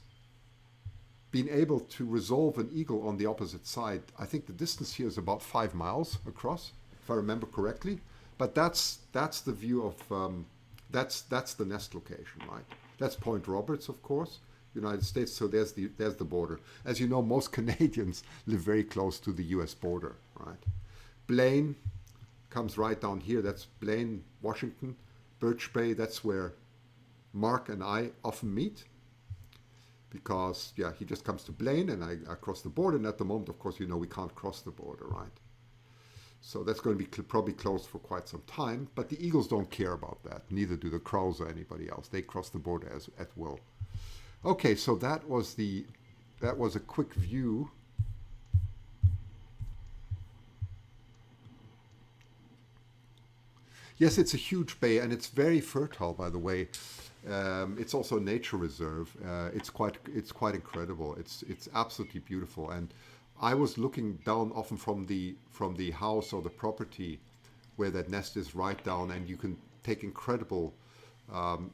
been able to resolve an eagle on the opposite side. I think the distance here is about 5 miles across, if I remember correctly. But that's the view of, that's the nest location, right? That's Point Roberts, of course, United States. So there's the border. As you know, most Canadians live very close to the US border, right? Blaine comes right down here. That's Blaine, Washington. Birch Bay, that's where Mark and I often meet. Because, yeah, he just comes to Blaine and I cross the border. And at the moment, of course, you know, we can't cross the border, right? So that's going to be probably closed for quite some time. But the eagles don't care about that. Neither do the crows or anybody else. They cross the border at will. Okay, so that was a quick view. Yes, it's a huge bay and it's very fertile, by the way. It's also a nature reserve. It's quite incredible. It's absolutely beautiful. And I was looking down often from the house or the property where that nest is right down, and you can take incredible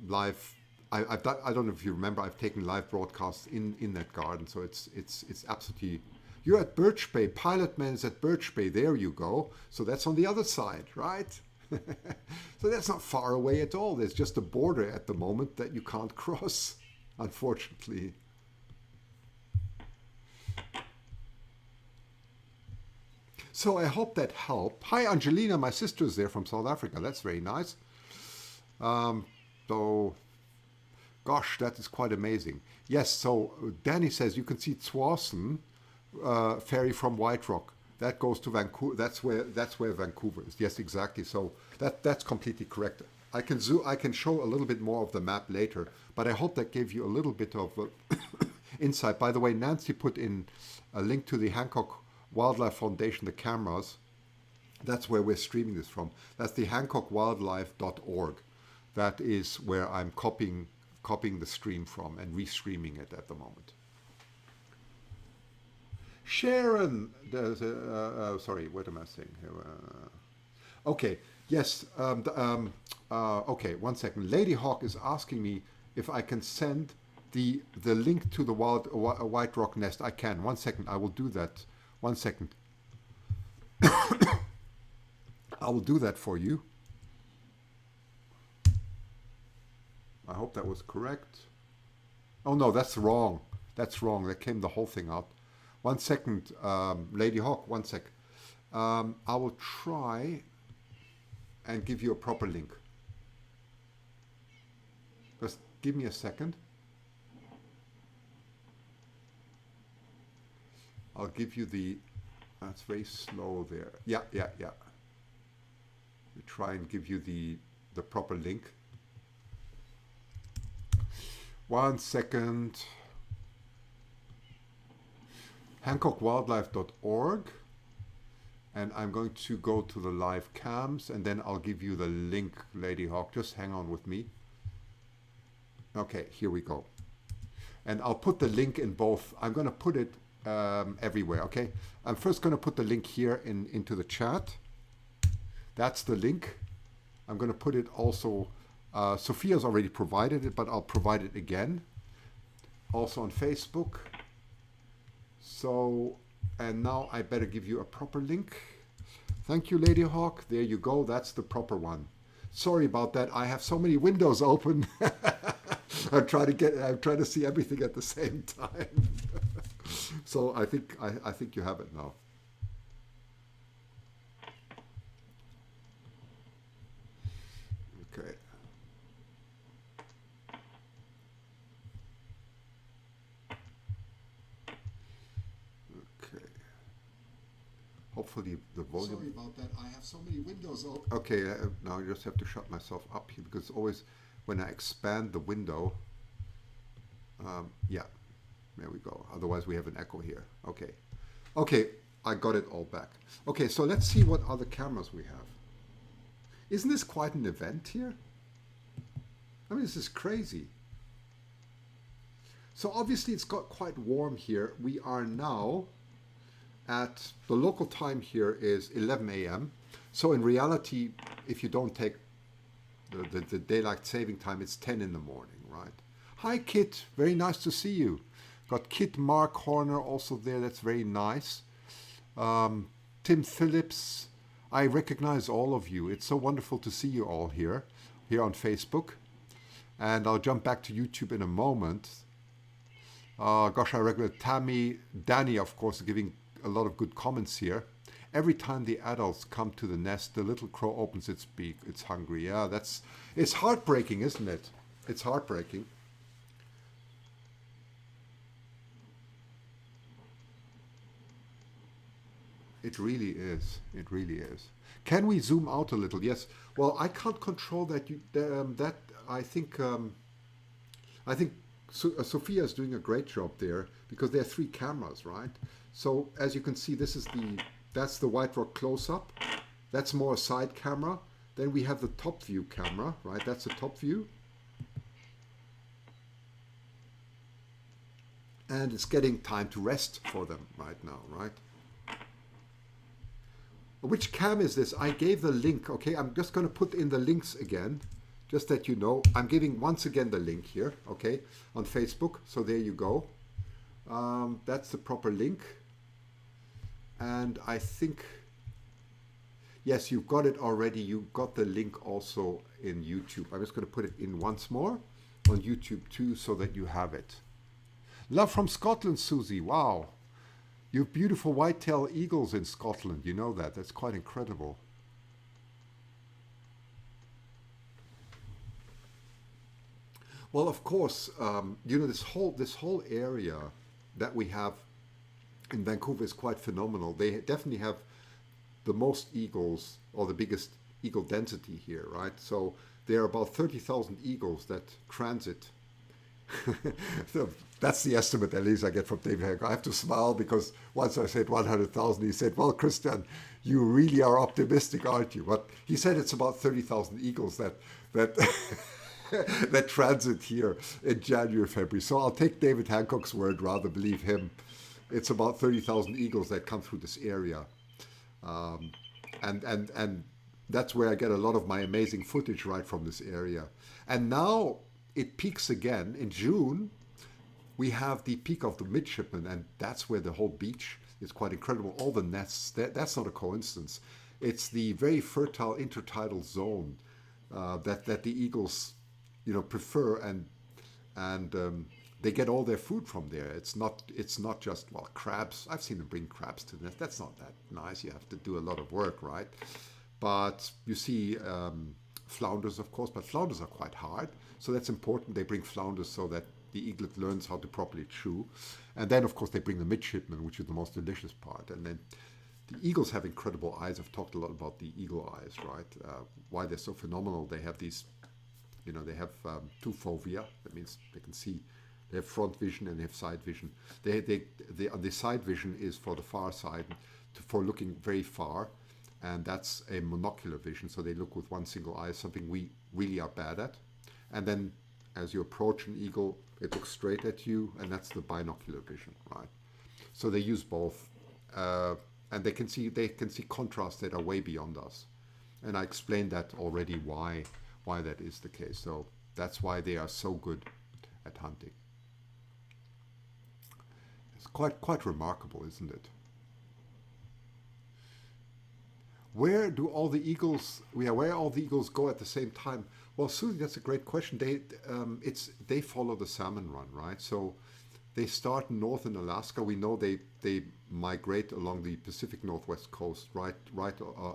live. I've done, I don't know if you remember. I've taken live broadcasts in that garden. So it's absolutely. You're at Birch Bay. Pilot Man is at Birch Bay. There you go. So that's on the other side, right? So that's not far away at all. There's just a border at the moment that you can't cross, unfortunately. So I hope that helped. Hi, Angelina, my sister is there from South Africa. That's very nice. So, gosh, that is quite amazing. Yes, so Danny says you can see Tswassen ferry from White Rock. That goes to Vancouver. That's where Vancouver is. Yes, exactly. So that's completely correct. I can show a little bit more of the map later, but I hope that gave you a little bit of insight. By the way, Nancy put in a link to the Hancock Wildlife Foundation, the cameras. That's where we're streaming this from. That's the hancockwildlife.org. That is where I'm copying the stream from and restreaming it at the moment. Sharon, sorry, what am I saying here? Okay, yes. Okay, 1 second. Lady Hawk is asking me if I can send the link to the white rock nest. I can. 1 second. I will do that. 1 second. I will do that for you. I hope that was correct. Oh no, that's wrong. That's wrong. That came the whole thing out. 1 second, Lady Hawk. 1 sec. I will try and give you a proper link. Just give me a second. I'll give you the. That's very slow there. Yeah. We try and give you the proper link. 1 second. HancockWildlife.org, and I'm going to go to the live cams, and then I'll give you the link, Lady Hawk. Just hang on with me. Okay, here we go. And I'll put the link in both. I'm going to put it everywhere, okay? I'm first going to put the link here into the chat. That's the link. I'm going to put it also, Sophia's already provided it, but I'll provide it again. Also on Facebook. So, and now I better give you a proper link. Thank you, Lady Hawk. There you go. That's the proper one. Sorry about that. I have so many windows open. I'm trying to see everything at the same time. So I think you have it now. Okay. Hopefully the volume. Sorry about that. I have so many windows open. Okay, now I just have to shut myself up here because always when I expand the window, yeah, there we go. Otherwise we have an echo here. Okay, I got it all back. Okay, so let's see what other cameras we have. Isn't this quite an event here? I mean, this is crazy. So obviously it's got quite warm here. We are now at the local time here is 11 a.m. So in reality, if you don't take the daylight saving time, it's 10 in the morning, right? Hi, Kit. Very nice to see you. Got Kit Mark Horner also there. That's very nice. Tim Phillips. I recognize all of you. It's so wonderful to see you all here on Facebook. And I'll jump back to YouTube in a moment. Gosh, I recognize Tammy, Danny, of course, giving a lot of good comments here. Every time the adults come to the nest, the little crow opens its beak. It's hungry. Yeah, it's heartbreaking, isn't it? It's heartbreaking. It really is. It really is. Can we zoom out a little? Yes. Well, I can't control that. I think Sophia is doing a great job there because there are 3 cameras, right? So as you can see, that's the White Rock close-up. That's more a side camera. Then we have the top view camera, right? That's the top view. And it's getting time to rest for them right now, right? Which cam is this? I gave the link, okay? I'm just going to put in the links again, just that you know. I'm giving once again the link here, okay, on Facebook. So there you go. That's the proper link. And I think, yes, you've got it already. You got the link also in YouTube. I'm just going to put it in once more on YouTube too so that you have it. Love from Scotland, Susie. Wow. You have beautiful white-tailed eagles in Scotland. You know that. That's quite incredible. Well, of course, you know, this whole area that we have in Vancouver is quite phenomenal. They definitely have the most eagles, or the biggest eagle density here, right? So there are about 30,000 eagles that transit. So that's the estimate, at least, I get from David Hancock. I have to smile because once I said 100,000, he said, well, Christian, you really are optimistic, aren't you? But he said it's about 30,000 eagles that that transit here in January, February. So I'll take David Hancock's word, rather believe him. It's about 30,000 eagles that come through this area. And that's where I get a lot of my amazing footage right from this area. And now it peaks again in June. We have the peak of the midshipman, and that's where the whole beach is quite incredible. All the nests, that's not a coincidence. It's the very fertile intertidal zone that the eagles, prefer, and they get all their food from there. It's not just, well, crabs. I've seen them bring crabs to the nest. That's not that nice. You have to do a lot of work, right? But you see flounders, of course, but flounders are quite hard. So that's important. They bring flounders so that the eaglet learns how to properly chew. And then, of course, they bring the midshipman, which is the most delicious part. And then the eagles have incredible eyes. I've talked a lot about the eagle eyes, right? Why they're so phenomenal. They have these, they have two fovea. That means they can see. They have front vision and they have side vision. The side vision is for the far side, for looking very far. And that's a monocular vision. So they look with one single eye, something we really are bad at. And then as you approach an eagle, it looks straight at you, and that's the binocular vision, right? So they use both, and they can see contrasts that are way beyond us. And I explained that already why that is the case. So that's why they are so good at hunting. It's quite remarkable, isn't it? Where all the eagles go at the same time? Well, Susie, that's a great question. They follow the salmon run, right? So they start north in Alaska. We know they migrate along the Pacific Northwest coast, right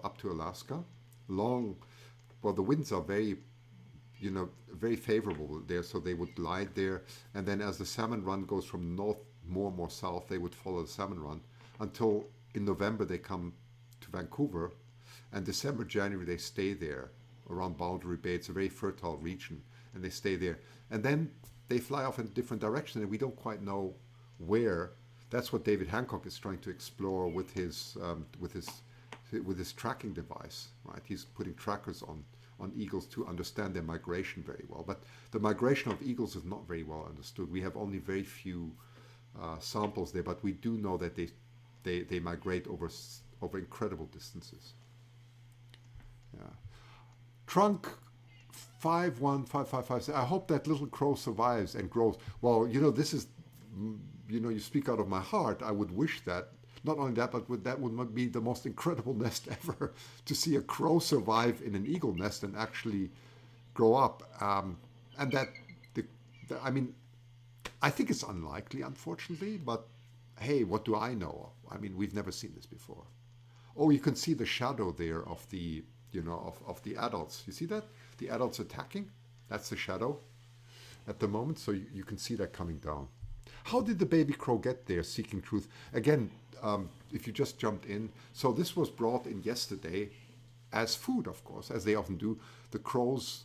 up to Alaska. The winds are very favorable there, so they would glide there. And then as the salmon run goes from north more and more south, they would follow the salmon run until in November they come to Vancouver. And December, January, they stay there around Boundary Bay. It's a very fertile region, and they stay there. And then they fly off in different directions, and we don't quite know where. That's what David Hancock is trying to explore with his tracking device, right? He's putting trackers on eagles to understand their migration very well. But the migration of eagles is not very well understood. We have only very few samples there, but we do know that they migrate over incredible distances. Yeah. Trunk 51555. I hope that little crow survives and grows. Well, this is, you speak out of my heart. I would wish that. Not only that, but that would be the most incredible nest ever, to see a crow survive in an eagle nest and actually grow up. And I think it's unlikely, unfortunately, but hey, what do I know? We've never seen this before. Oh, you can see the shadow there of the adults. You see that? The adults attacking? That's the shadow at the moment. So you can see that coming down. How did the baby crow get there, seeking truth? Again, if you just jumped in. So this was brought in yesterday as food, of course, as they often do. The crows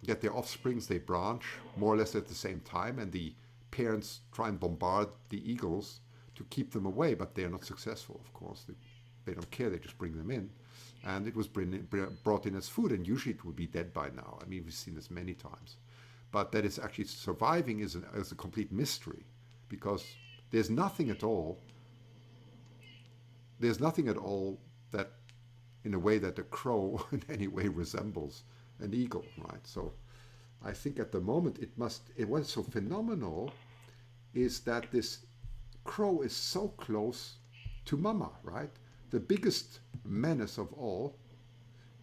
get their offsprings, they branch more or less at the same time, and the parents try and bombard the eagles to keep them away, but they're not successful, of course. They don't care, they just bring them in. And it was brought in as food, and usually it would be dead by now. We've seen this many times. But that it's actually surviving is a complete mystery, because there's nothing at all that, in a way, that a crow in any way resembles an eagle, right? So I think at the moment what's so phenomenal is that this crow is so close to mama, right? The biggest menace of all,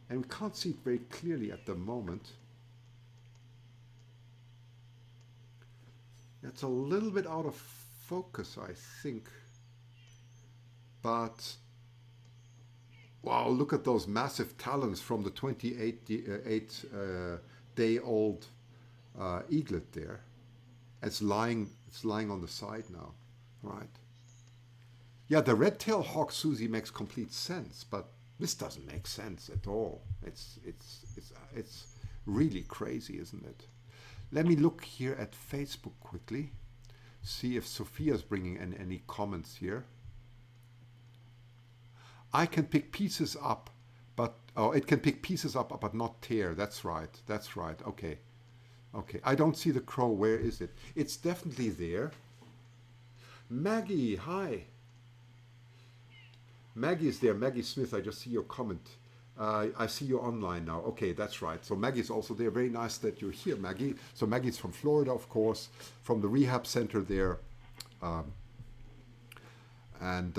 and we can't see it very clearly at the moment. It's a little bit out of focus, I think. But wow, look at those massive talons from the 28-day-old eaglet there. It's lying on the side now, right? Yeah, the red-tailed hawk, Susie, makes complete sense, but this doesn't make sense at all. It's really crazy, isn't it? Let me look here at Facebook quickly, see if Sophia's bringing in any comments here. I can pick pieces up, it can pick pieces up, but not tear. That's right. Okay. I don't see the crow. Where is it? It's definitely there. Maggie, hi. Maggie is there. Maggie Smith, I just see your comment. I see you online now. Okay, that's right. So Maggie's also there. Very nice that you're here, Maggie. So Maggie's from Florida, of course, from the rehab center there. Um, and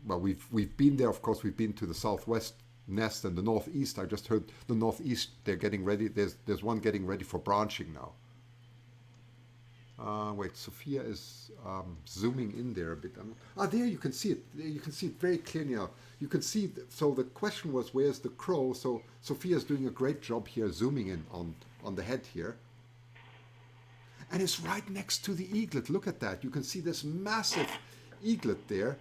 well, we've been there. Of course, we've been to the Southwest Nest and the Northeast. I just heard the Northeast. They're getting ready. There's one getting ready for branching now. Wait, Sophia is zooming in there a bit. There you can see it. There you can see it very clearly now. You can see, so the question was, where's the crow? So Sophia's doing a great job here, zooming in on the head here. And it's right next to the eaglet. Look at that. You can see this massive eaglet there.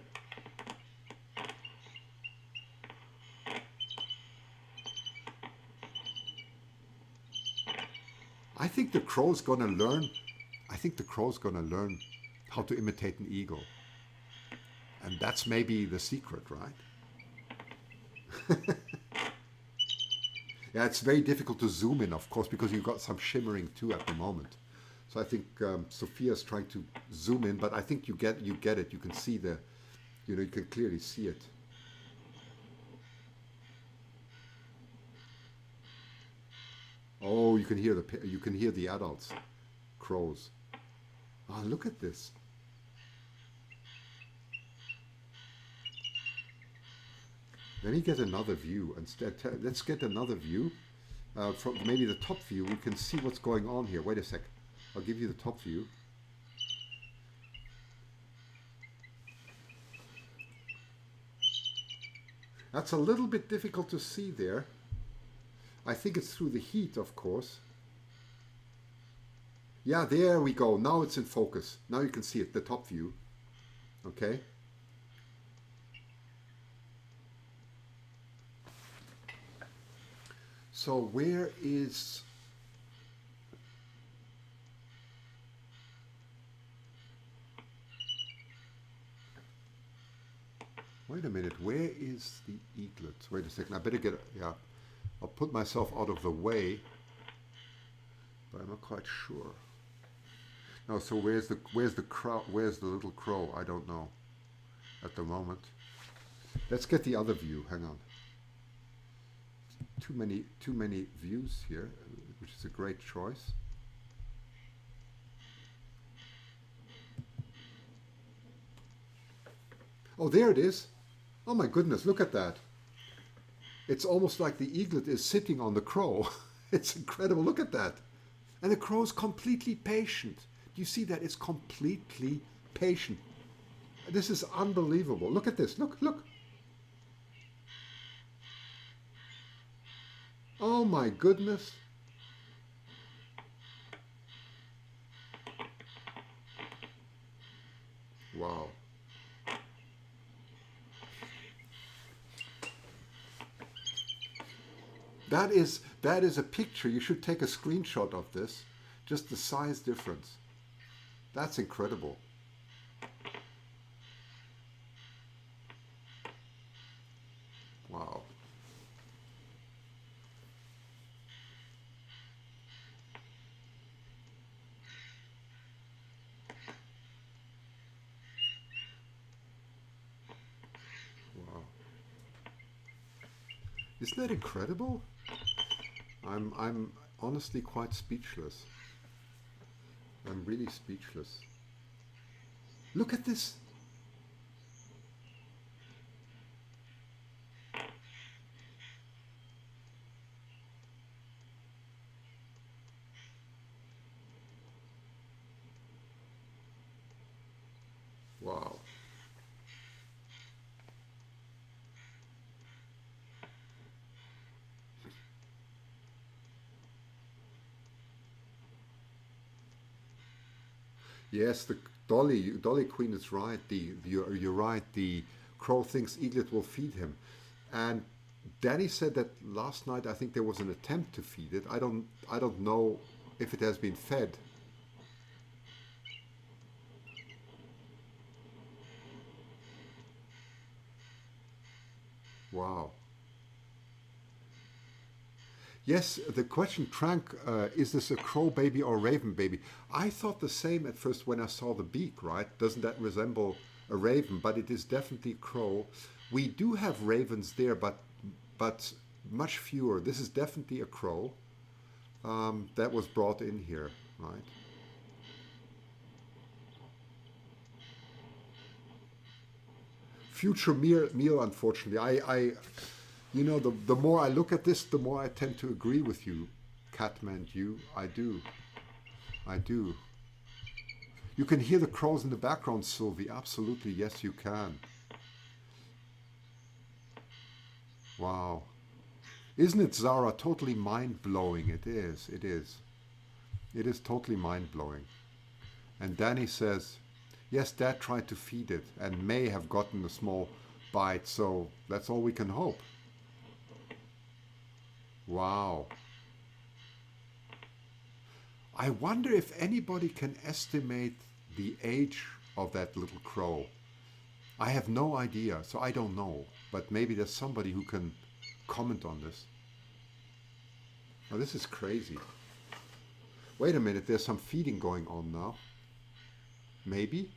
I think the crow's going to learn. I think the crow's going to learn how to imitate an eagle. And that's maybe the secret, right? Yeah, it's very difficult to zoom in, of course, because you've got some shimmering too at the moment. So I think Sophia's trying to zoom in, but I think you get it. You can see you can clearly see it. Oh, you can hear the adults, crows. Oh, look at this. Let me get another view. Instead, let's get another view. From maybe the top view, we can see what's going on here. Wait a sec. I'll give you the top view. That's a little bit difficult to see there. I think it's through the heat, of course. Yeah, there we go. Now it's in focus. Now you can see it, the top view. Okay. So where is... Wait a minute, where is the eaglet? Wait a second, I better get... Yeah, I'll put myself out of the way. But I'm not quite sure. No, so where's the crow? Where's the little crow? I don't know at the moment. Let's get the other view. Hang on. Too many views here, which is a great choice. Oh, there it is. Oh my goodness, look at that. It's almost like the eaglet is sitting on the crow. It's incredible. Look at that. And the crow is completely patient. Do you see that? It's completely patient. This is unbelievable. Look at this. Look, look. Oh my goodness. Wow. That is a picture. You should take a screenshot of this. Just the size difference. That's incredible. Wow. Wow. Isn't that incredible? I'm honestly quite speechless. I'm really speechless. Look at this. Wow. Yes, the Dolly Queen is right. You're right. The crow thinks eaglet will feed him, and Danny said that last night. I think there was an attempt to feed it. I don't know if it has been fed. Wow. Yes, the question, Trank, is this a crow baby or a raven baby? I thought the same at first when I saw the beak, right? Doesn't that resemble a raven? But it is definitely crow. We do have ravens there, but much fewer. This is definitely a crow that was brought in here, right? Future meal, unfortunately. You know, the more I look at this, the more I tend to agree with you, Catman. You, I do. I do. You can hear the crows in the background, Sylvie. Absolutely, yes, you can. Wow. Isn't it, Zara, totally mind-blowing? It is, it is. It is totally mind-blowing. And Danny says, yes, Dad tried to feed it and may have gotten a small bite, so that's all we can hope. Wow. I wonder if anybody can estimate the age of that little crow. I have no idea, so I don't know. But maybe there's somebody who can comment on this. Oh, this is crazy. Wait a minute, there's some feeding going on now. Maybe?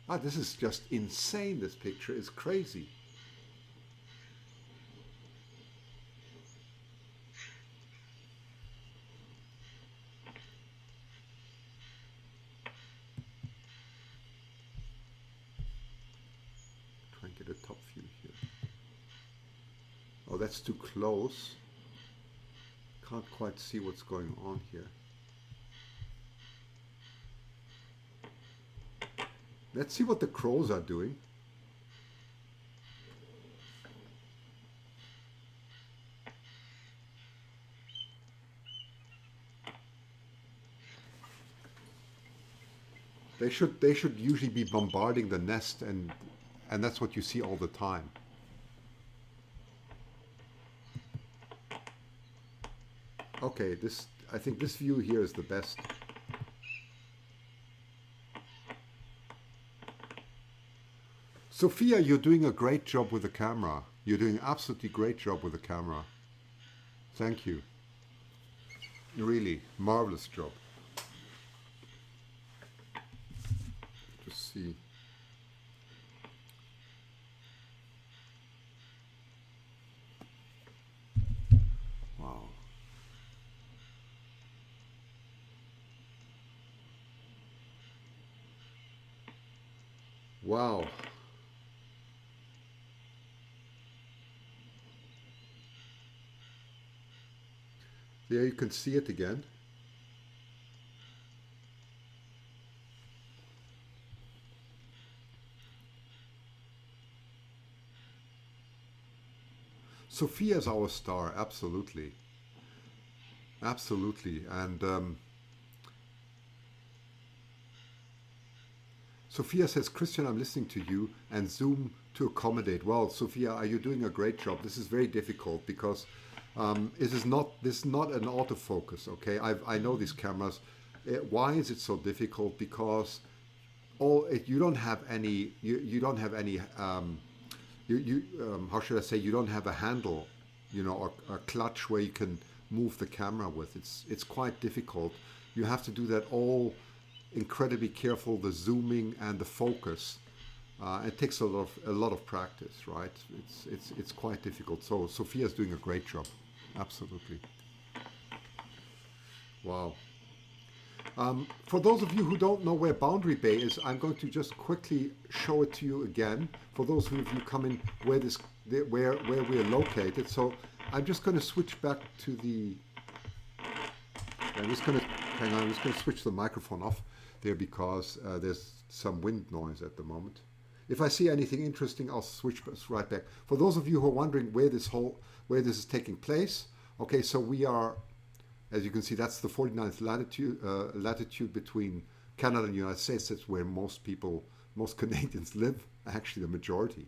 Ah, this is just insane. This picture is crazy. Try and get a top view here. Oh, that's too close. Can't quite see what's going on here. Let's see what the crows are doing. They should usually be bombarding the nest, and that's what you see all the time. Okay, I think this view here is the best. Sophia, you're doing a great job with the camera. You're doing an absolutely great job with the camera. Thank you. Really, marvelous job. Just see. Wow. Wow. There you can see it again. Sophia's our star, absolutely. Absolutely. And Sophia says, Christian, I'm listening to you and zoom to accommodate. Well, Sophia, are you doing a great job? This is very difficult because this is not an autofocus, okay? I know these cameras. Why is it so difficult? Because you don't have any, you don't have any, how should I say, you don't have a handle, you know, or a clutch where you can move the camera with. It's quite difficult. You have to do that all incredibly careful, the zooming and the focus. It takes a lot of practice, right? It's quite difficult. So Sophia's doing a great job, absolutely. Wow. For those of you who don't know where Boundary Bay is, I'm going to just quickly show it to you again. For those of you coming where we're located, so I'm just going to switch back to the. I'm just going to hang on. I'm just going to switch the microphone off there because there's some wind noise at the moment. If I see anything interesting, I'll switch right back. For those of you who are wondering where this is taking place, okay, so we are, as you can see, that's the 49th latitude between Canada and the United States. That's where most Canadians live, actually the majority.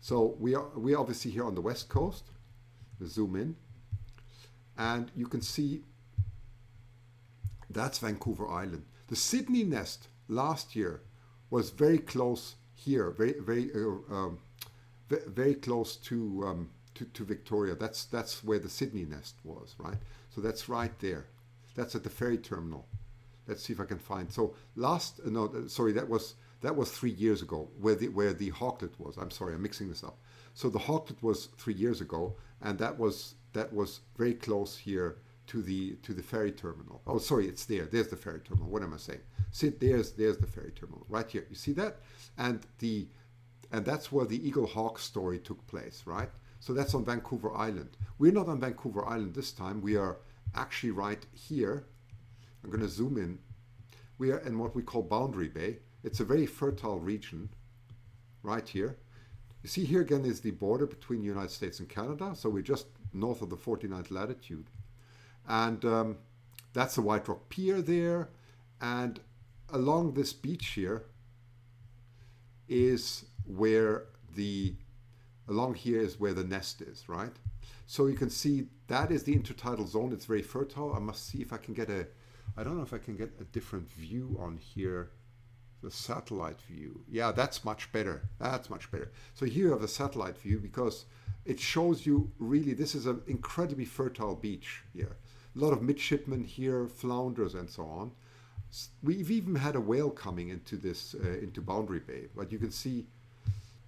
So we are obviously here on the west coast. We zoom in, and you can see that's Vancouver Island. The Sydney nest last year was very close here, very close to Victoria. That's where the Sydney nest was, right? So that's right there. That's at the ferry terminal. Let's see if I can find. So that was 3 years ago where the Hawklet was. I'm sorry, I'm mixing this up. So the hawklet was 3 years ago, and that was very close here to the ferry terminal. Oh, sorry, it's there. There's the ferry terminal. What am I saying? See, there's the ferry terminal right here. You see that? And that's where the Eagle Hawk story took place, right? So that's on Vancouver Island. We're not on Vancouver Island this time. We are actually right here. I'm going to zoom in. We are in what we call Boundary Bay. It's a very fertile region right here. You see here again is the border between the United States and Canada. So we're just north of the 49th latitude. And that's the White Rock Pier there. And along this beach here is where along here is where the nest is, right? So you can see that is the intertidal zone. It's very fertile. I must see if I can get I don't know if I can get a different view on here. The satellite view. Yeah, that's much better. That's much better. So here you have the satellite view because it shows you really, this is an incredibly fertile beach here. A lot of midshipmen here, flounders and so on. We've even had a whale coming into this, into Boundary Bay, but you can see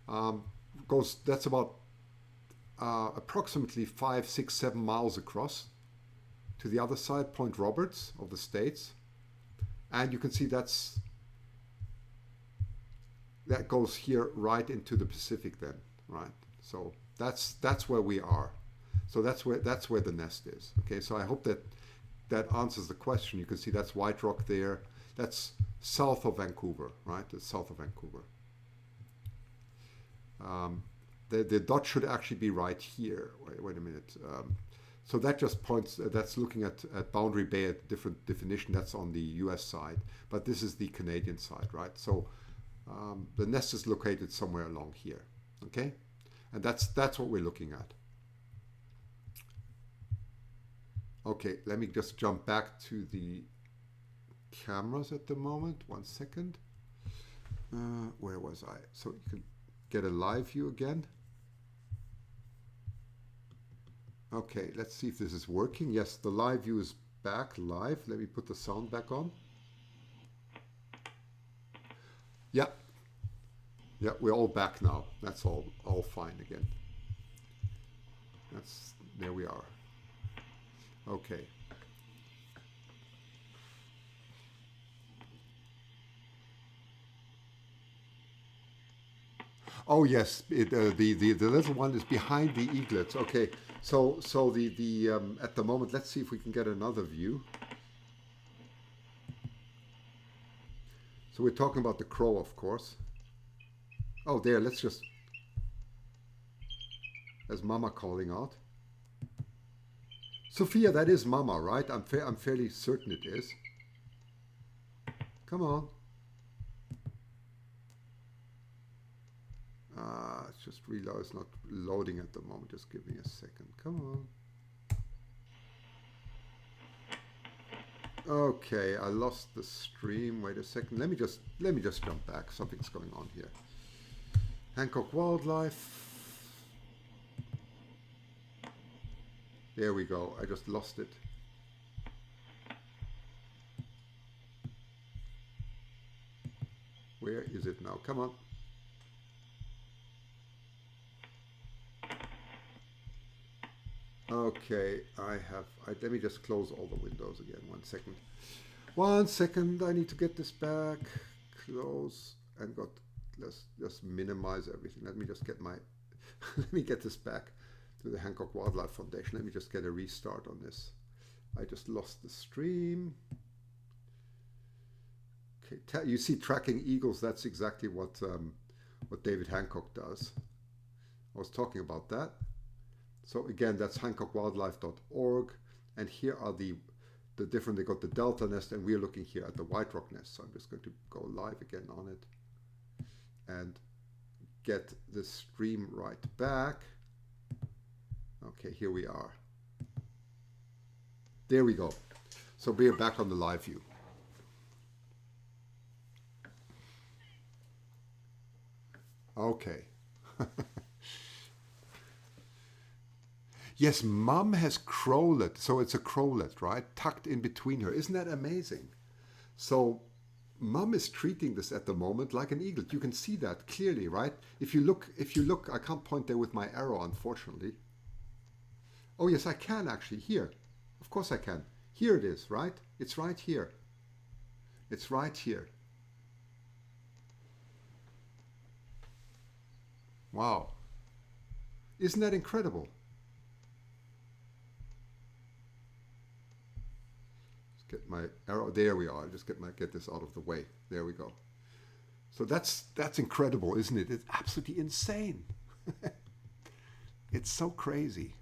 that's about approximately 5, 6, 7 miles across to the other side, Point Roberts of the States. And you can see that goes here right into the Pacific then, right? So that's where we are. So that's where the nest is. Okay, so I hope that answers the question. You can see that's White Rock there. That's south of Vancouver, right? It's south of Vancouver. The dot should actually be right here. Wait a minute. So that just points, that's looking at Boundary Bay at different definition. That's on the US side, but this is the Canadian side, right? So the nest is located somewhere along here, okay? And that's what we're looking at. Okay, let me just jump back to the cameras at the moment. 1 second. Where was I? So you can get a live view again. Okay, let's see if this is working. Yes, the live view is back live. Let me put the sound back on. Yeah. Yeah, we're all back now. That's all fine again. There we are. Okay. Oh yes, the little one is behind the eaglets. Okay, so the at the moment, let's see if we can get another view. So we're talking about the crow, of course. Oh, there. Let's just. There's Mama calling out. Sophia, that is Mama, right? I'm fairly certain it is. Come on. It's just reload. It's not loading at the moment. Just give me a second. Come on. Okay, I lost the stream. Wait a second. Let me just jump back. Something's going on here. Hancock Wildlife. There we go. I just lost it. Where is it now? Come on. Okay, let me just close all the windows again. 1 second. 1 second. I need to get this back. Close and let's just minimize everything. Let me just get let me get this back to the Hancock Wildlife Foundation. Let me just get a restart on this. I just lost the stream. Okay, you see tracking eagles. That's exactly what David Hancock does. I was talking about that. So again, that's hancockwildlife.org, and here are the different. They got the delta nest, and we're looking here at the White Rock nest. So I'm just going to go live again on it and get the stream right back. Okay, here we are. There we go. So we are back on the live view. Okay. Yes, Mom has crowlet. So it's a crowlet, right? Tucked in between her. Isn't that amazing? So Mom is treating this at the moment like an eaglet. You can see that clearly, right? If you look, I can't point there with my arrow, unfortunately. Oh yes, I can actually. Here. Of course I can. Here it is, right? It's right here. It's right here. Wow. Isn't that incredible? Let's get my arrow. There we are. Just get this out of the way. There we go. So that's incredible, isn't it? It's absolutely insane. It's so crazy.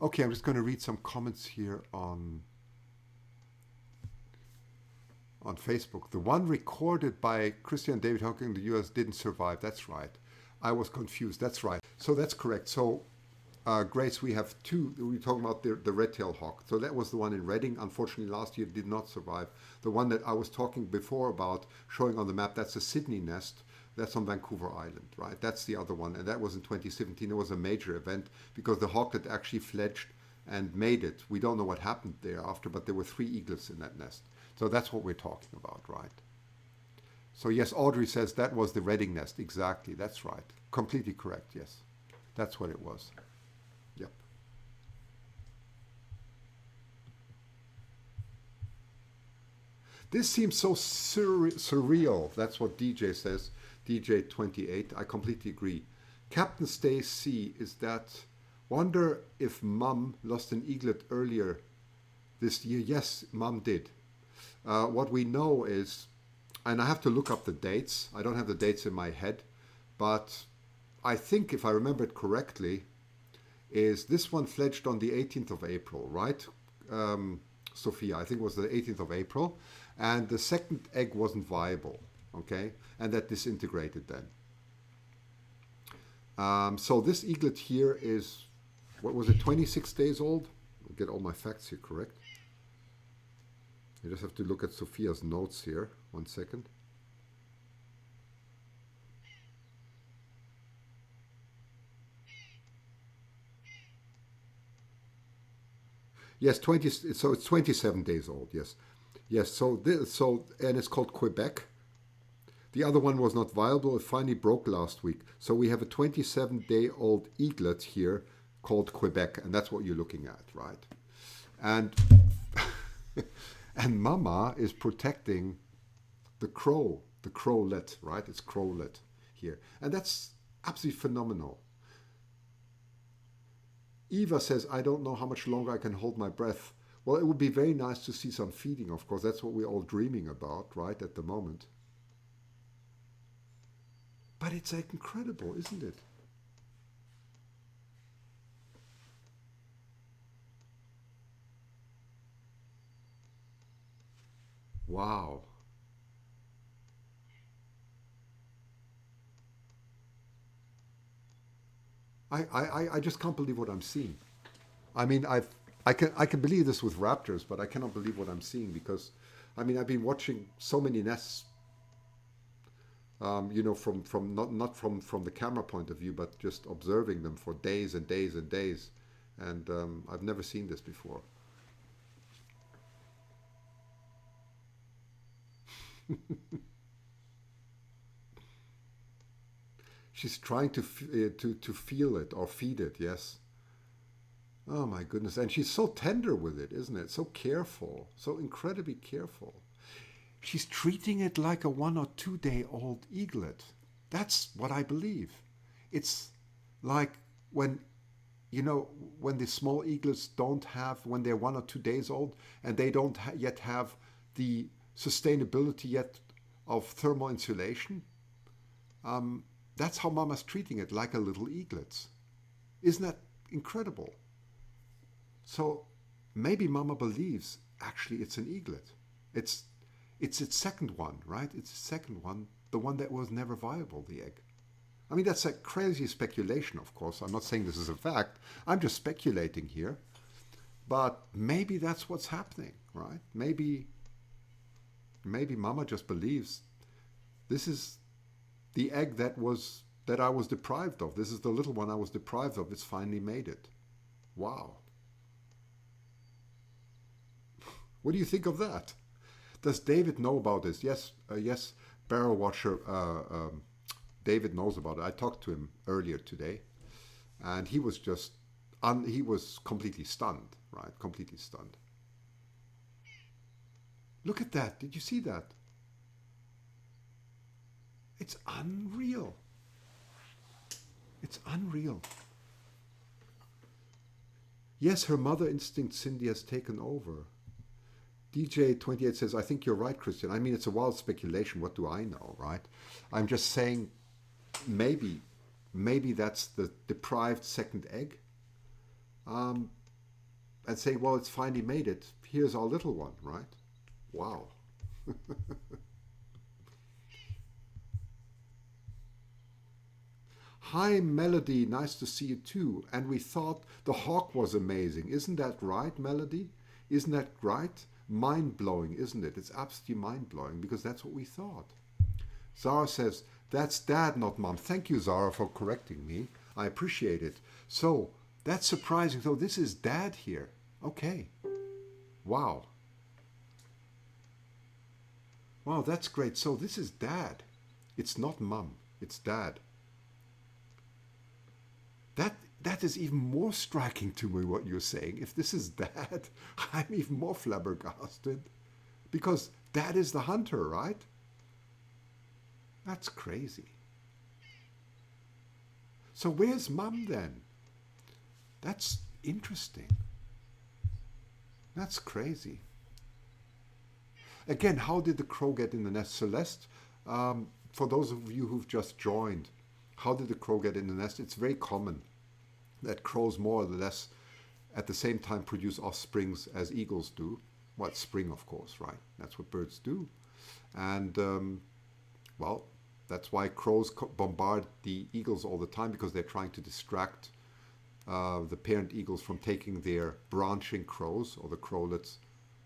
Okay, I'm just going to read some comments here on Facebook. The one recorded by Christian and David Hawking in the US didn't survive. That's right. I was confused. That's right. So that's correct. So, Grace, we have two. We're talking about the red-tailed hawk. So that was the one in Reading. Unfortunately, last year did not survive. The one that I was talking before about, showing on the map, that's a Sydney nest. That's on Vancouver Island, right? That's the other one. And that was in 2017. It was a major event because the hawk had actually fledged and made it. We don't know what happened thereafter, but there were 3 eaglets in that nest. So that's what we're talking about, right? So yes, Audrey says that was the Reading nest. Exactly, that's right. Completely correct, yes. That's what it was. Yep. This seems so surreal. That's what DJ says. DJ28. I completely agree. Captain Stay C is that. Wonder if Mum lost an eaglet earlier this year. Yes, Mum did. What we know is, and I have to look up the dates. I don't have the dates in my head, but I think if I remember it correctly, is this one fledged on the 18th of April, right? Sophia, I think it was the 18th of April. And the second egg wasn't viable, okay? And that disintegrated then. So this eaglet here is, what was it, 26 days old? I'll get all my facts here correct. I just have to look at Sophia's notes here. 1 second. Yes, 20. So it's 27 days old. Yes, yes. So and it's called Quebec. The other one was not viable. It finally broke last week. So we have a 27-day-old eaglet here called Quebec, and that's what you're looking at, right? And and Mama is protecting the crowlet, right? It's crowlet here, and that's absolutely phenomenal. Eva says, I don't know how much longer I can hold my breath. Well, it would be very nice to see some feeding, of course. That's what we're all dreaming about, right, at the moment. But it's incredible, isn't it? Wow. I just can't believe what I'm seeing. I mean, I can believe this with raptors, but I cannot believe what I'm seeing because, I mean, I've been watching so many nests, you know, from not from the camera point of view, but just observing them for days and days and days, and I've never seen this before. She's trying to feel it or feed it. Yes. Oh my goodness. And she's so tender with it, isn't it? So careful, so incredibly careful. She's treating it like a 1 or 2 day old eaglet. That's what I believe. It's like when, you know, when the small eaglets don't have, when they're 1 or 2 days old and they don't yet have the sustainability yet of thermal insulation. That's how Mama's treating it, like a little eaglet. Isn't that incredible? So maybe Mama believes actually it's an eaglet. It's its second one, right? It's the second one, the one that was never viable, the egg. I mean, that's a crazy speculation, of course. I'm not saying this is a fact. I'm just speculating here. But maybe that's what's happening, right? Maybe Mama just believes this is the egg that I was deprived of. This is the little one I was deprived of. It's finally made it. Wow. What do you think of that? Does David know about this? Yes, yes. Barrel Watcher David knows about it. I talked to him earlier today, and he was just he was completely stunned, right? Completely stunned. Look at that. Did you see that? It's unreal. It's unreal. Yes, her mother instinct, Cindy, has taken over. DJ28 says, I think you're right, Christian. I mean, it's a wild speculation. What do I know, right? I'm just saying maybe, maybe that's the deprived second egg. And say, well, it's finally made it. Here's our little one, right? Wow. Hi, Melody. Nice to see you too. And we thought the hawk was amazing. Isn't that right, Melody? Isn't that right? Mind-blowing, isn't it? It's absolutely mind-blowing because that's what we thought. Zara says, that's dad, not mom. Thank you, Zara, for correcting me. I appreciate it. So, that's surprising. So this is dad here. Okay. Wow. Wow, that's great. So this is dad. It's not mom. It's dad. That is even more striking to me, what you're saying. If this is dad, I'm even more flabbergasted. Because dad is the hunter, right? That's crazy. So where's mom then? That's interesting. That's crazy. Again, how did the crow get in the nest? Celeste, for those of you who've just joined, how did the crow get in the nest? It's very common that crows more or less at the same time produce offsprings as eagles do. Well, spring, of course, right? That's what birds do. And, well, that's why crows bombard the eagles all the time, because they're trying to distract the parent eagles from taking their branching crows or the crowlets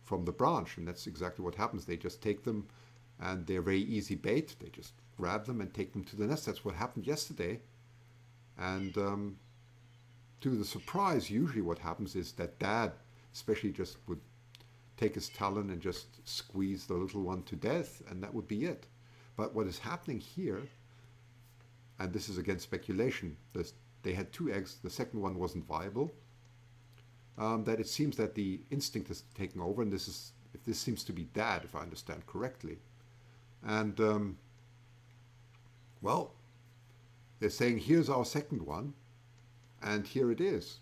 from the branch. And that's exactly what happens. They just take them, and they're very easy bait. They just grab them and take them to the nest. That's what happened yesterday. And to the surprise, usually what happens is that dad especially just would take his talon and just squeeze the little one to death, and that would be it. But what is happening here, and this is again speculation, they had 2 eggs, the second one wasn't viable, that it seems that the instinct is taking over, and this seems to be dad, if I understand correctly. And, well, they're saying, here's our second one, and here it is.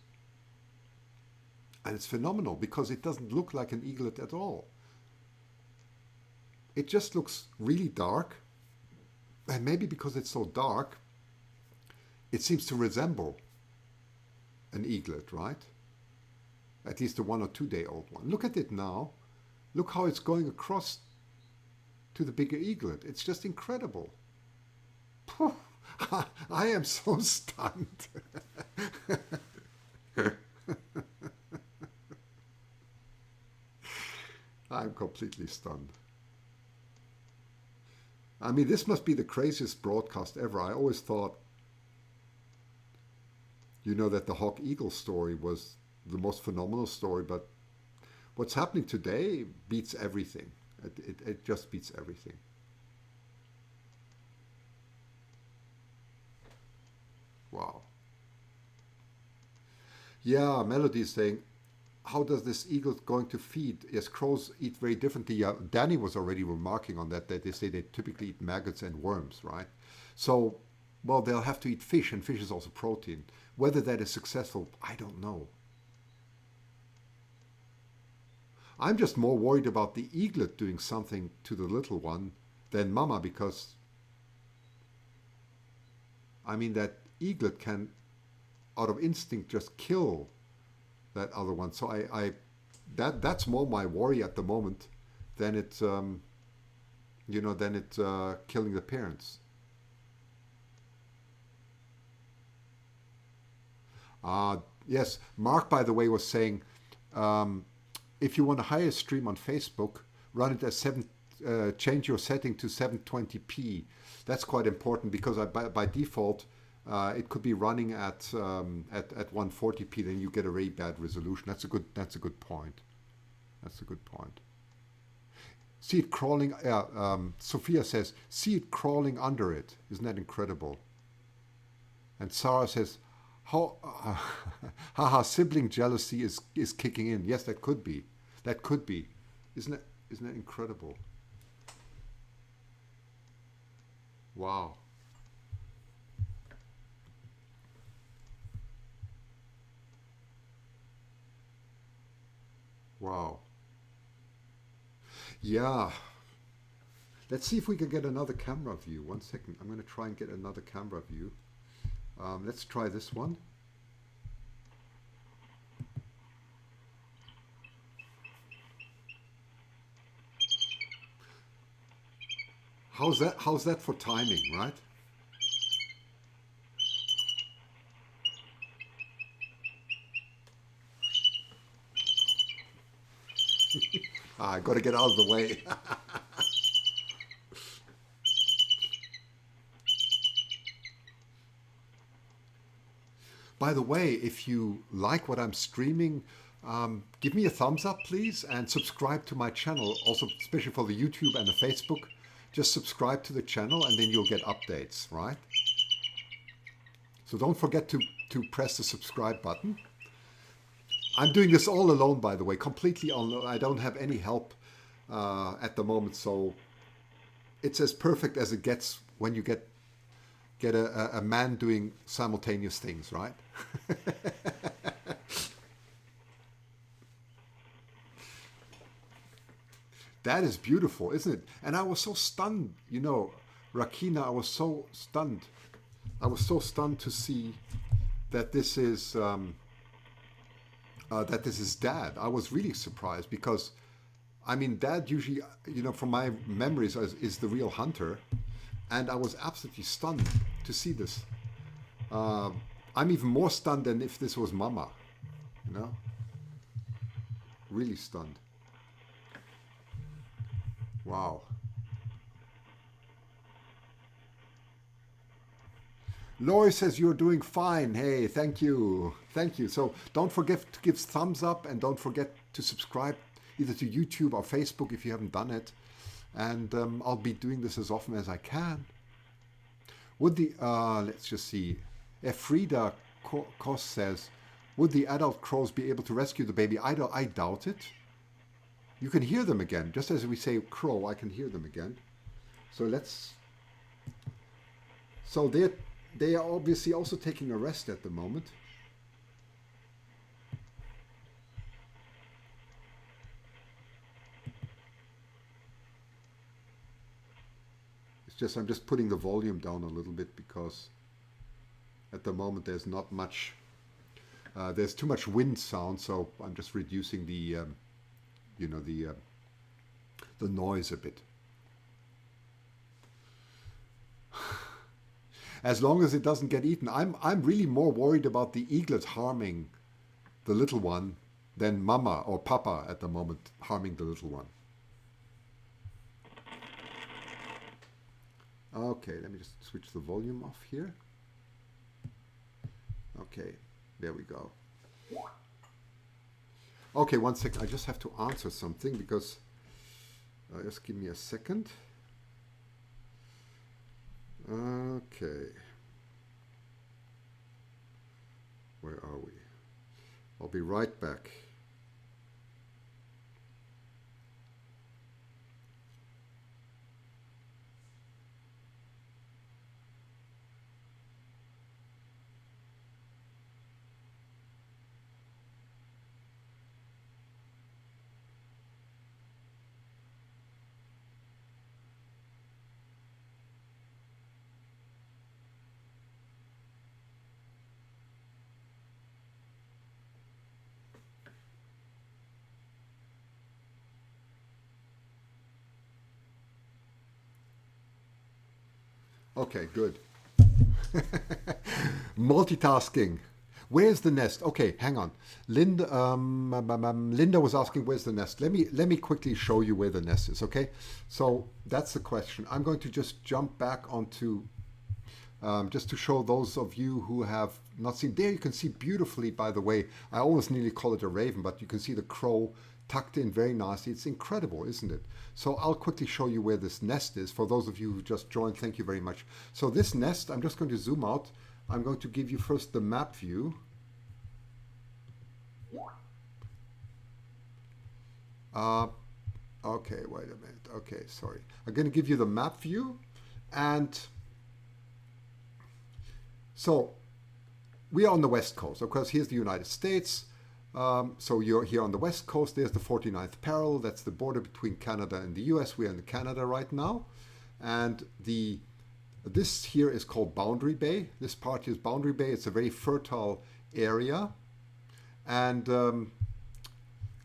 And it's phenomenal, because it doesn't look like an eaglet at all. It just looks really dark, and maybe because it's so dark, it seems to resemble an eaglet, right? At least a 1 or 2 day old one. Look at it now. Look how it's going across to the bigger eaglet. It's just incredible. Phew, I am so stunned. I'm completely stunned. I mean, this must be the craziest broadcast ever. I always thought, that the Hawk Eagle story was the most phenomenal story, but what's happening today beats everything. It just beats everything. Wow. Yeah, Melody is saying, how does this eagle going to feed? Yes, crows eat very differently. Danny was already remarking on that they say they typically eat maggots and worms, right? So, well, they'll have to eat fish, and fish is also protein. Whether that is successful, I don't know. I'm just more worried about the eaglet doing something to the little one than mama, because, I mean, that eaglet can, out of instinct, just kill that other one. So that's more my worry at the moment than it, killing the parents. Yes, Mark, by the way, was saying, if you want a higher stream on Facebook, run it as change your setting to 720p. That's quite important, because by default, it could be running at 140p. Then you get a very bad resolution. That's a good point. That's a good point. See it crawling. Sophia says, see it crawling under it. Isn't that incredible? And Sarah says, how, haha, sibling jealousy is kicking in. Yes, that could be. That could be. Isn't that incredible? Wow. Wow. Yeah. Let's see if we can get another camera view. One second. I'm going to try and get another camera view. Let's try this one. How's that for timing, right? I got to get out of the way. By the way, if you like what I'm streaming, give me a thumbs up, please, and subscribe to my channel, also especially for the YouTube and the Facebook. Just subscribe to the channel and then you'll get updates, right? So don't forget to press the subscribe button. I'm doing this all alone, by the way, completely alone. I don't have any help at the moment, so it's as perfect as it gets when you get a man doing simultaneous things, right? That is beautiful, isn't it? And I was so stunned, you know, Rakina, I was so stunned. I was so stunned to see that this is Dad. I was really surprised because, I mean, Dad usually, you know, from my memories, is the real hunter. And I was absolutely stunned to see this. I'm even more stunned than if this was Mama, you know? Really stunned. Wow. Lori says you're doing fine. Hey, thank you. Thank you. So don't forget to give thumbs up and don't forget to subscribe either to YouTube or Facebook if you haven't done it. And I'll be doing this as often as I can. Would the, let's just see. Frida Kos says, would the adult crows be able to rescue the baby? I doubt it. You can hear them again. Just as we say crow, I can hear them again. So let's... So they are obviously also taking a rest at the moment. It's just, I'm just putting the volume down a little bit because at the moment there's not much, there's too much wind sound, so I'm just reducing the, you know, the noise a bit. As long as it doesn't get eaten. I'm really more worried about the eaglet harming the little one than Mama or Papa at the moment harming the little one. Okay, let me just switch the volume off here. Okay, there we go. Okay, one second. I just have to answer something because just give me a second. Okay. Where are we? I'll be right back. Okay, good. Multitasking. Where's the nest? Okay, hang on. Linda, Linda was asking where's the nest. Let me quickly show you where the nest is. Okay, so that's the question. I'm going to just jump back onto just to show those of you who have not seen. There you can see beautifully, by the way, I almost nearly call it a raven, but you can see the crow tucked in very nicely. It's incredible, isn't it? So I'll quickly show you where this nest is. For those of you who just joined, thank you very much. So this nest, I'm just going to zoom out. I'm going to give you first the map view. Okay, wait a minute. Okay, sorry. I'm going to give you the map view. And so we are on the West Coast. Of course, here's the United States. So you're here on the West Coast. There's the 49th parallel. That's the border between Canada and the US. We're in Canada right now. And this here is called Boundary Bay. This part is Boundary Bay. It's a very fertile area. And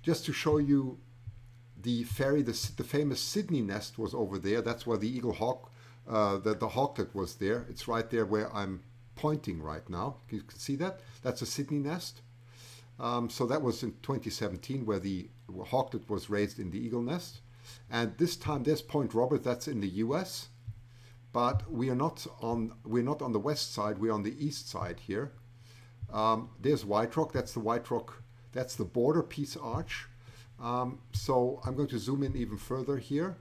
just to show you the ferry, the famous Sydney nest was over there. That's where the eagle hawk, the hawklet was there. It's right there where I'm pointing right now. You can see that. That's a Sydney nest. So that was in 2017 where the hawklet was raised in the eagle nest. And this time there's Point Robert. That's in the US. But we're not on the west side. We're on the east side here. There's White Rock. That's the White Rock. That's the border Peace Arch. So I'm going to zoom in even further here.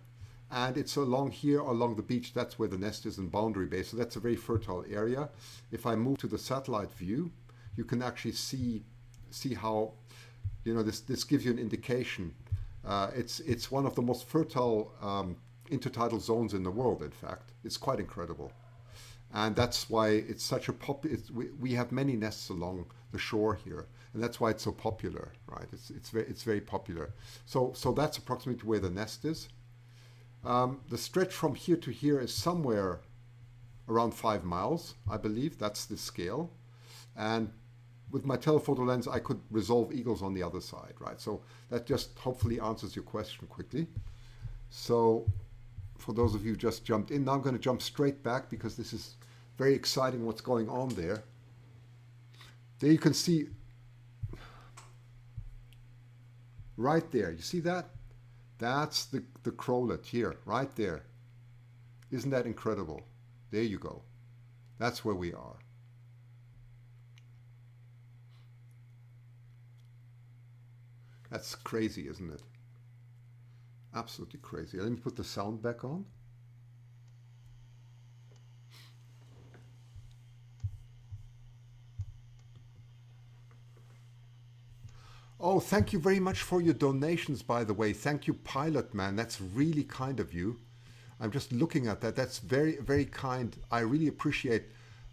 And it's along here, along the beach. That's where the nest is in Boundary Bay. So that's a very fertile area. If I move to the satellite view, you can actually see how, this gives you an indication. It's one of the most fertile intertidal zones in the world, in fact. It's quite incredible. And that's why it's such a we have many nests along the shore here. And that's why it's so popular, right? It's very popular. So that's approximately where the nest is. The stretch from here to here is somewhere around 5 miles, I believe. That's the scale. And with my telephoto lens, I could resolve eagles on the other side, right? So that just hopefully answers your question quickly. So for those of you who just jumped in, now I'm going to jump straight back because this is very exciting what's going on there. There you can see, right there, you see that? That's the crowlet here, right there. Isn't that incredible? There you go. That's where we are. That's crazy, isn't it? Absolutely crazy. Let me put the sound back on. Oh, thank you very much for your donations, by the way. Thank you, Pilot Man. That's really kind of you. I'm just looking at that. That's very, very kind. I really appreciate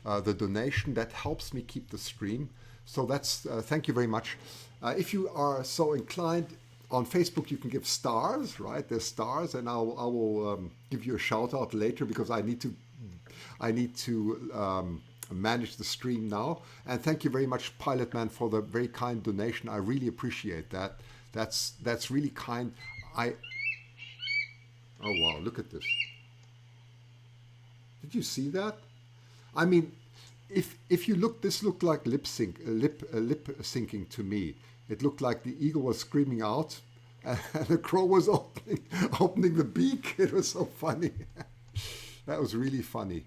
the donation. That helps me keep the stream. So that's thank you very much. If you are so inclined, on Facebook you can give stars, right? There's stars, and I will give you a shout out later because I need to manage the stream now. And thank you very much, Pilot Man, for the very kind donation. I really appreciate that. That's really kind. Oh wow, look at this. Did you see that? I mean, if you look, this looked like lip syncing to me. It looked like the eagle was screaming out and the crow was opening the beak. It was so funny. That was really funny.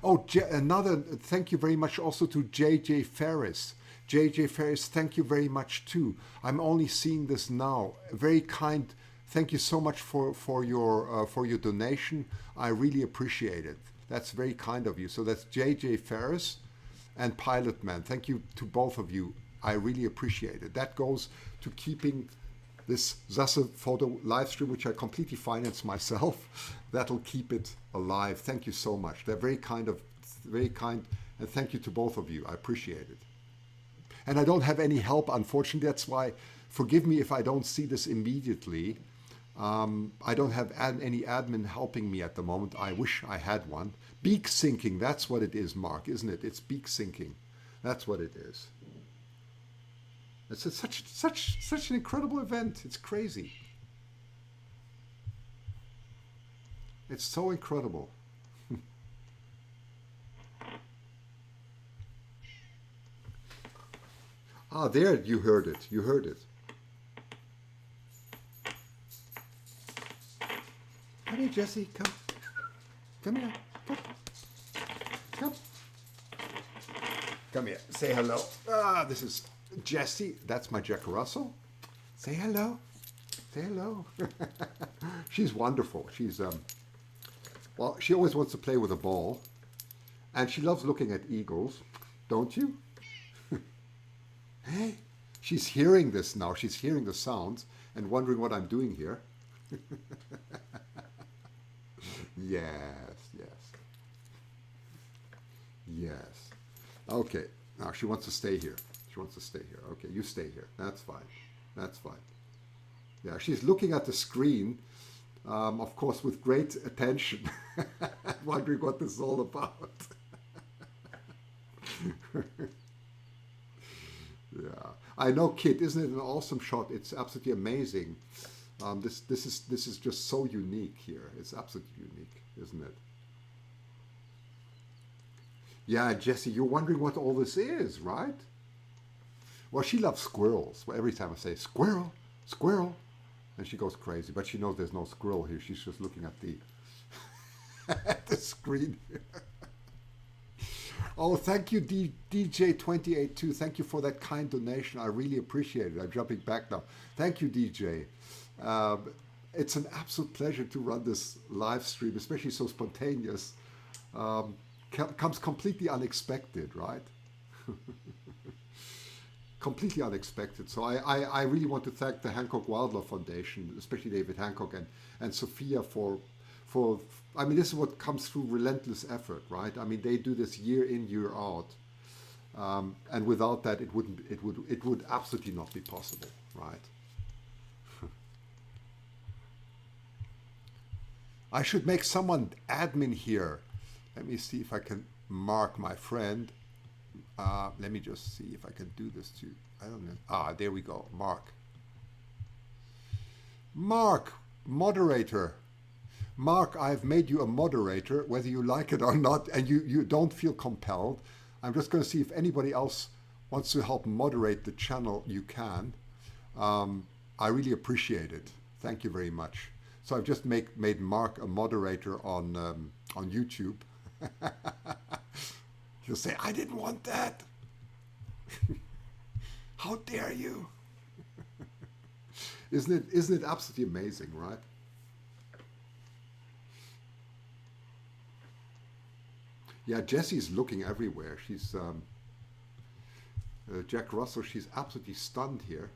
Oh, another thank you very much also to JJ Ferris. JJ Ferris, thank you very much too. I'm only seeing this now. Very kind. Thank you so much for your donation. I really appreciate it. That's very kind of you. So that's JJ Ferris and Pilot Man. Thank you to both of you. I really appreciate it. That goes to keeping this SassePhoto live stream, which I completely finance myself. That'll keep it alive. Thank you so much. They're very kind, and thank you to both of you. I appreciate it. And I don't have any help, unfortunately. That's why, forgive me if I don't see this immediately. I don't have any admin helping me at the moment. I wish I had one. Beak syncing, that's what it is, Mark, isn't it? It's beak syncing. That's what it is. It's such an incredible event. It's crazy. It's so incredible. Ah, there you heard it. You heard it. Come here, Jesse. Come. Come here. Come. Come. Come here. Say hello. Ah, this is Jessie. That's my Jack Russell. Say hello. Say hello. She's wonderful. She's well, she always wants to play with a ball, and she loves looking at eagles, don't you? Hey, she's hearing this now. She's hearing the sounds and wondering what I'm doing here. Yes, yes, yes. Okay, now she wants to stay here. She wants to stay here. Okay, you stay here. That's fine. That's fine. Yeah, she's looking at the screen, of course, with great attention, wondering what this is all about. Yeah, I know, Kit. Isn't it an awesome shot? It's absolutely amazing. This is just so unique here. It's absolutely unique, isn't it? Yeah, Jesse, you're wondering what all this is, right? Well, she loves squirrels. Well, every time I say squirrel, squirrel, and she goes crazy. But she knows there's no squirrel here. She's just looking at the at the screen. Oh, thank you, DJ282. Thank you for that kind donation. I really appreciate it. I'm jumping back now. Thank you, DJ. It's an absolute pleasure to run this live stream, especially so spontaneous. Comes completely unexpected, right? Completely unexpected. So I really want to thank the Hancock Wildlife Foundation, especially David Hancock and Sophia for I mean, this is what comes through relentless effort, right? I mean, they do this year in, year out, and without that, it would absolutely not be possible, right? I should make someone admin here. Let me see if I can mark my friend. Let me just see if I can do this too. I don't know. Ah, there we go. Mark. Mark, moderator. Mark, I've made you a moderator, whether you like it or not, and you don't feel compelled. I'm just going to see if anybody else wants to help moderate the channel. You can. I really appreciate it. Thank you very much. So I've just made Mark a moderator on YouTube. He'll say, I didn't want that. How dare you? Isn't it absolutely amazing, right? Yeah, Jessie's looking everywhere. She's Jack Russell. She's absolutely stunned here,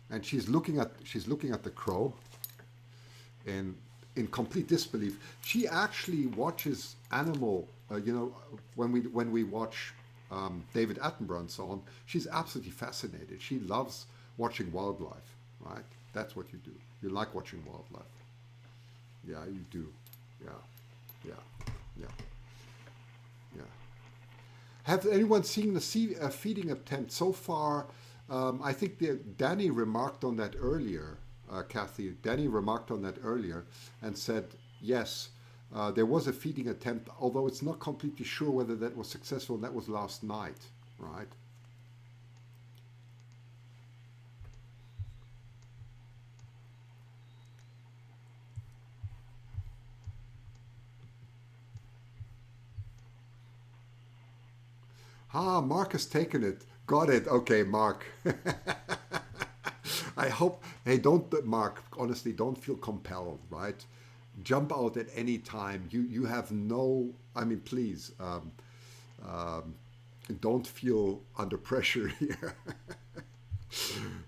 and she's looking at the crow in complete disbelief. She actually watches animal. When we watch David Attenborough and so on, she's absolutely fascinated. She loves watching wildlife. Right? That's what you do. You like watching wildlife. Yeah, you do. Yeah, yeah, yeah. Yeah. Have anyone seen the feeding attempt so far? I think Danny remarked on that earlier, Kathy. Danny remarked on that earlier and said, yes, there was a feeding attempt, although it's not completely sure whether that was successful. That was last night, right? Ah, Mark has taken it. Got it. Okay, Mark. I hope, hey, don't, Mark, honestly, don't feel compelled, right? Jump out at any time. You have no, I mean, please, don't feel under pressure here.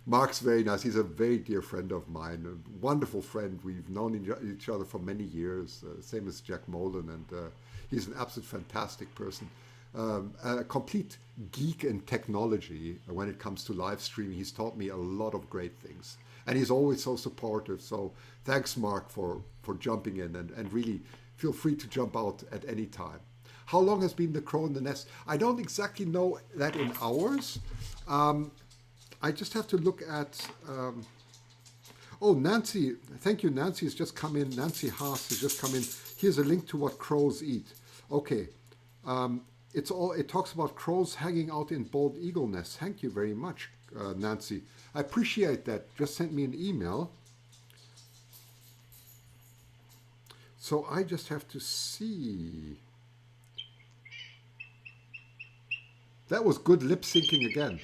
Mark's very nice. He's a very dear friend of mine, a wonderful friend. We've known each other for many years, same as Jack Molan, and he's an absolute fantastic person. A complete geek in technology when it comes to live streaming. He's taught me a lot of great things. And he's always so supportive. So thanks, Mark, for jumping in. And really feel free to jump out at any time. How long has been the crow in the nest? I don't exactly know that in hours. I just have to look at... oh, Nancy. Thank you. Nancy has just come in. Nancy Haas has just come in. Here's a link to what crows eat. Okay. It talks about crows hanging out in bald eagle nests. Thank you very much, Nancy. I appreciate that. Just sent me an email. So I just have to see. That was good lip syncing again.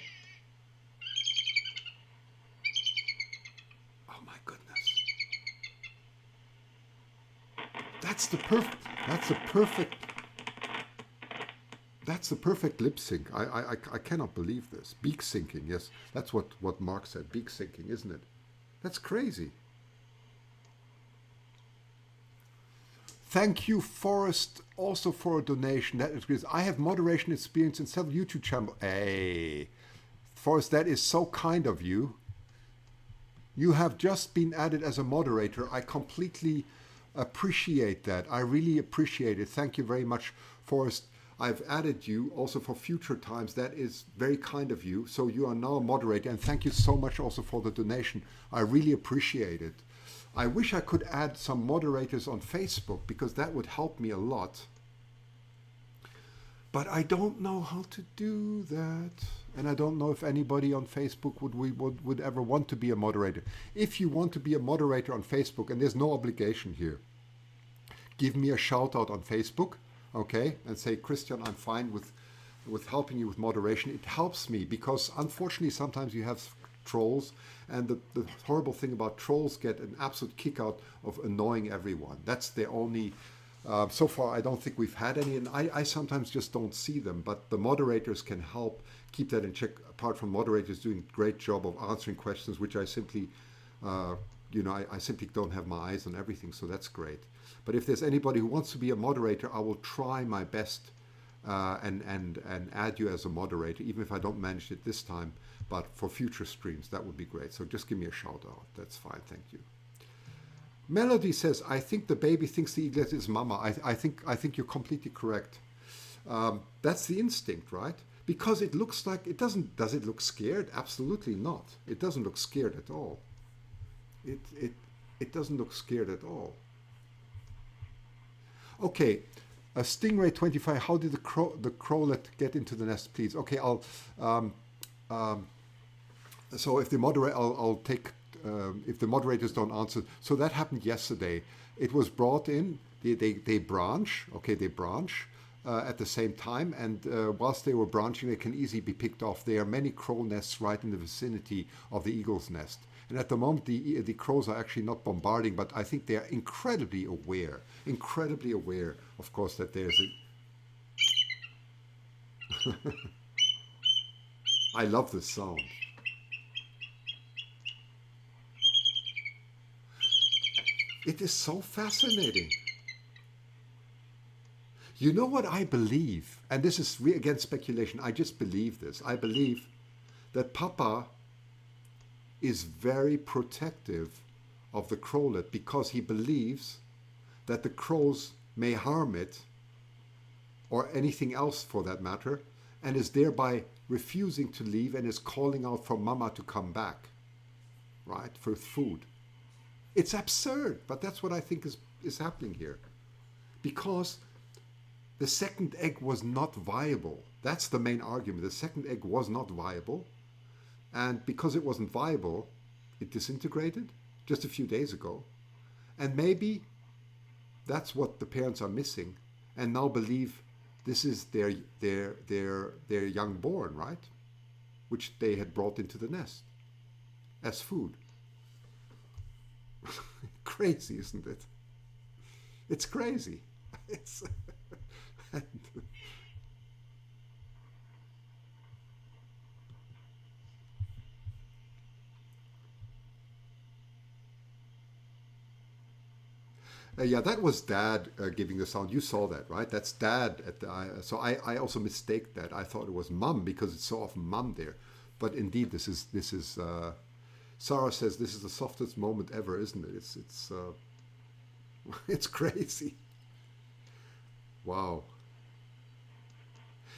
Oh my goodness. That's the perfect. That's the perfect. That's the perfect lip sync. I cannot believe this. Beak syncing. Yes, that's what Mark said. Beak syncing, isn't it? That's crazy. Thank you, Forrest, also for a donation. That is great. I have moderation experience in several YouTube channels. Hey, Forrest, that is so kind of you. You have just been added as a moderator. I completely appreciate that. I really appreciate it. Thank you very much, Forrest. I've added you also for future times. That is very kind of you. So you are now a moderator, and thank you so much also for the donation. I really appreciate it. I wish I could add some moderators on Facebook because that would help me a lot. But I don't know how to do that. And I don't know if anybody on Facebook would ever want to be a moderator. If you want to be a moderator on Facebook, and there's no obligation here, give me a shout out on Facebook, okay? And say, Christian, I'm fine with helping you with moderation. It helps me because unfortunately sometimes you have trolls, and the horrible thing about trolls get an absolute kick out of annoying everyone. That's their only so far I don't think we've had any, and I sometimes just don't see them, but the moderators can help keep that in check. Apart from moderators doing a great job of answering questions, which I simply I simply don't have my eyes on everything, so that's great. But if there's anybody who wants to be a moderator, I will try my best and add you as a moderator, even if I don't manage it this time. But for future streams, that would be great. So just give me a shout out. That's fine. Thank you. Melody says, I think the baby thinks the eaglet is mama. I think you're completely correct. That's the instinct, right? Because it looks like it doesn't. Does it look scared? Absolutely not. It doesn't look scared at all. It doesn't look scared at all. Okay, Stingray 25. How did the crowlet get into the nest, please? Okay, I'll. So if the moderator, I'll take. If the moderators don't answer, so that happened yesterday. It was brought in. They branch. Okay, they branch at the same time, and whilst they were branching, they can easily be picked off. There are many crow nests right in the vicinity of the eagle's nest, and at the moment the crows are actually not bombarding, but I think they are incredibly aware, of course, that there's a. I love this sound. It is so fascinating. You know what I believe? And this is, again, speculation. I just believe this. I believe that Papa is very protective of the crowlet because he believes that the crows may harm it, or anything else for that matter, and is thereby refusing to leave and is calling out for Mama to come back, right, for food. It's absurd, but that's what I think is happening here. Because the second egg was not viable. That's the main argument. The second egg was not viable. And because it wasn't viable, it disintegrated just a few days ago. And maybe that's what the parents are missing and now believe this is their young born, right? Which they had brought into the nest as food. Crazy, isn't it? It's crazy. It's yeah, that was Dad giving the sound. You saw that, right? That's Dad. So I also mistake that. I thought it was Mum because it's so often Mum there. But indeed, this is. Sarah says this is the softest moment ever, isn't it? It's it's crazy. Wow.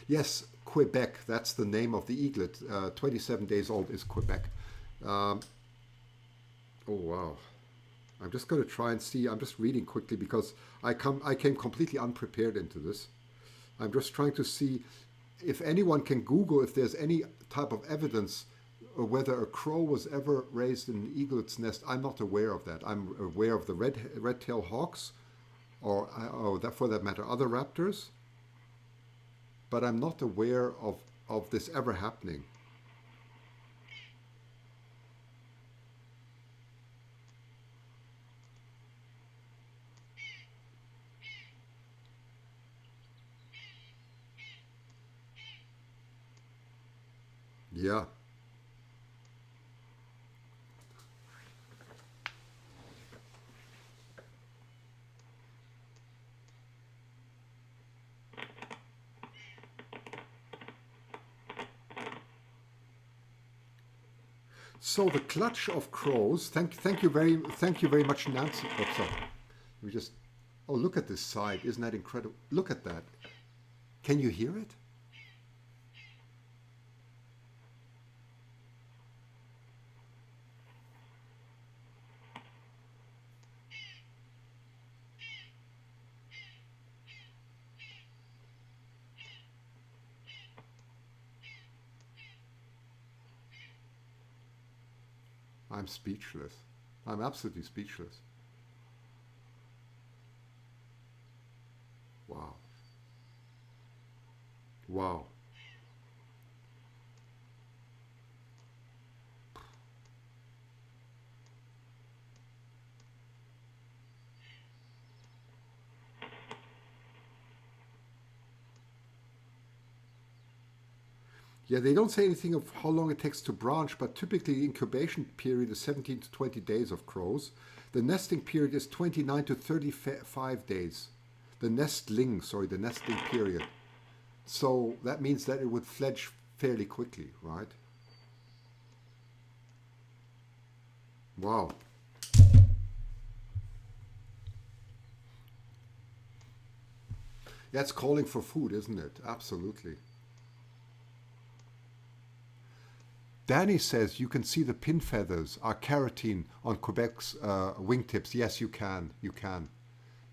Yes, Quebec. That's the name of the eaglet. 27 days old is Quebec. Oh wow. I'm just going to try and see. I'm just reading quickly because I came completely unprepared into this. I'm just trying to see if anyone can Google if there's any type of evidence whether a crow was ever raised in an eaglet's nest. I'm not aware of that. I'm aware of the red-tailed hawks, or that, for that matter, other raptors. But I'm not aware of of this ever happening. Yeah. So the clutch of crows. Thank you very much, Nancy. Oh, sorry. We just. Oh, look at this side. Isn't that incredible? Look at that. Can you hear it? I'm speechless. I'm absolutely speechless. Wow. Wow. Yeah, they don't say anything of how long it takes to branch, but typically the incubation period is 17 to 20 days of crows. The nesting period is 29 to 35 days. The nesting period. So that means that it would fledge fairly quickly, right? Wow. Yeah, it's calling for food, isn't it? Absolutely. Danny says you can see the pin feathers are keratin on Quebec's wingtips. Yes, you can. You can.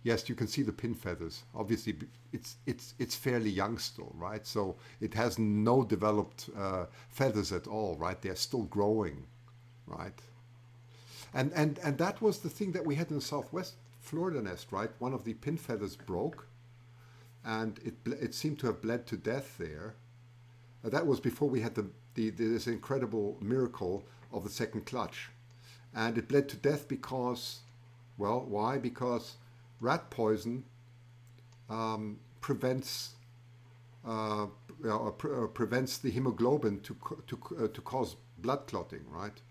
Yes, you can see the pin feathers. Obviously, it's fairly young still, right? So it has no developed feathers at all, right? They're still growing, right? And that was the thing that we had in the Southwest Florida nest, right? One of the pin feathers broke, and it seemed to have bled to death there. That was before we had this incredible miracle of the second clutch, and it bled to death because, well, why? Because rat poison prevents prevents the hemoglobin to cause blood clotting, right?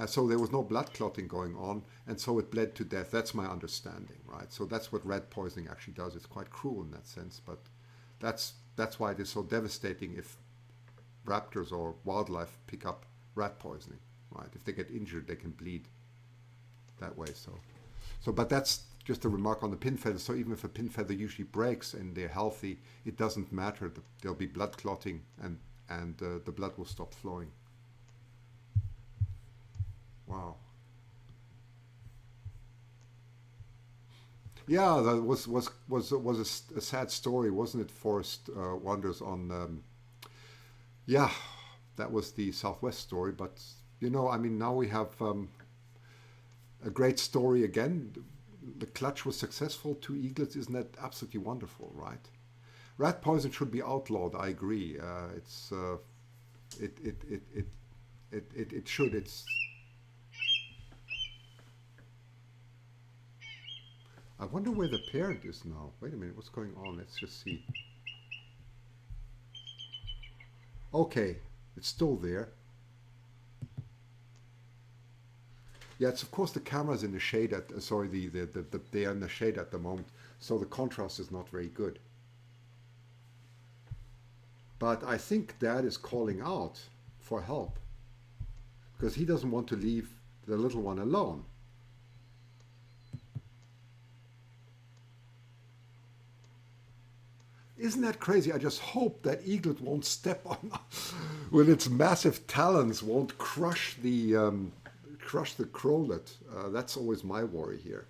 So there was no blood clotting going on, and so it bled to death. That's my understanding, right? So that's what rat poisoning actually does. It's quite cruel in that sense, but that's why it is so devastating if raptors or wildlife pick up rat poisoning, right? If they get injured, they can bleed that way. But that's just a remark on the pin feather. So even if a pin feather usually breaks and they're healthy, it doesn't matter. There'll be blood clotting, and the blood will stop flowing. Wow. Yeah, that was a sad story, wasn't it? Forest Wonders on yeah, that was the Southwest story. But I mean, now we have a great story again. The clutch was successful. 2 eaglets. Isn't that absolutely wonderful, right? Rat poison should be outlawed. I agree. It's it it it it it should. It's. I wonder where the parent is now. Wait a minute. What's going on? Let's just see. Okay, it's still there. Yeah, it's of course the camera's in the shade sorry, they are in the shade at the moment, so the contrast is not very good. But I think Dad is calling out for help because he doesn't want to leave the little one alone. Isn't that crazy? I just hope that eaglet won't step on with its massive talons, won't crush the crowlet. That's always my worry here.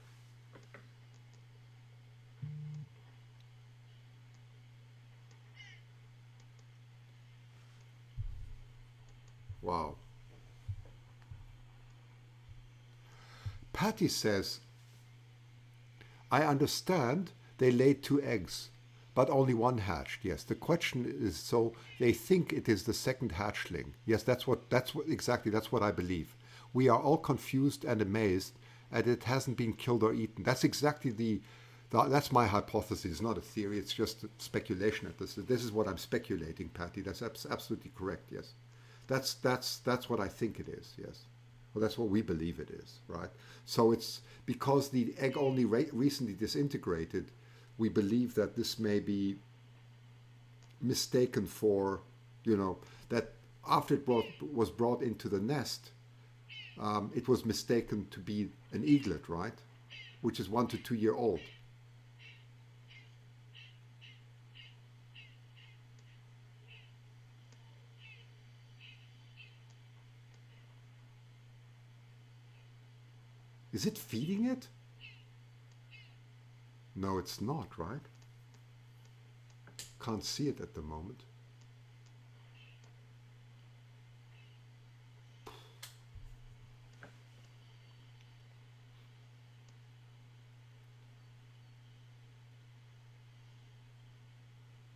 Wow. Patty says, I understand they laid 2 eggs, but only one hatched. Yes, the question is, so they think it is the second hatchling. Yes, that's what exactly, that's what I believe. We are all confused and amazed, and it hasn't been killed or eaten. That's exactly that's my hypothesis. It's not a theory. It's just speculation at this. This is what I'm speculating, Patty. That's absolutely correct. Yes, that's what I think it is. Yes, well, that's what we believe it is. Right. So it's because the egg only recently disintegrated. We believe that this may be mistaken for, that after it was brought into the nest, it was mistaken to be an eaglet, right? Which is 1 to 2 year old. Is it feeding it? No, it's not, right? Can't see it at the moment.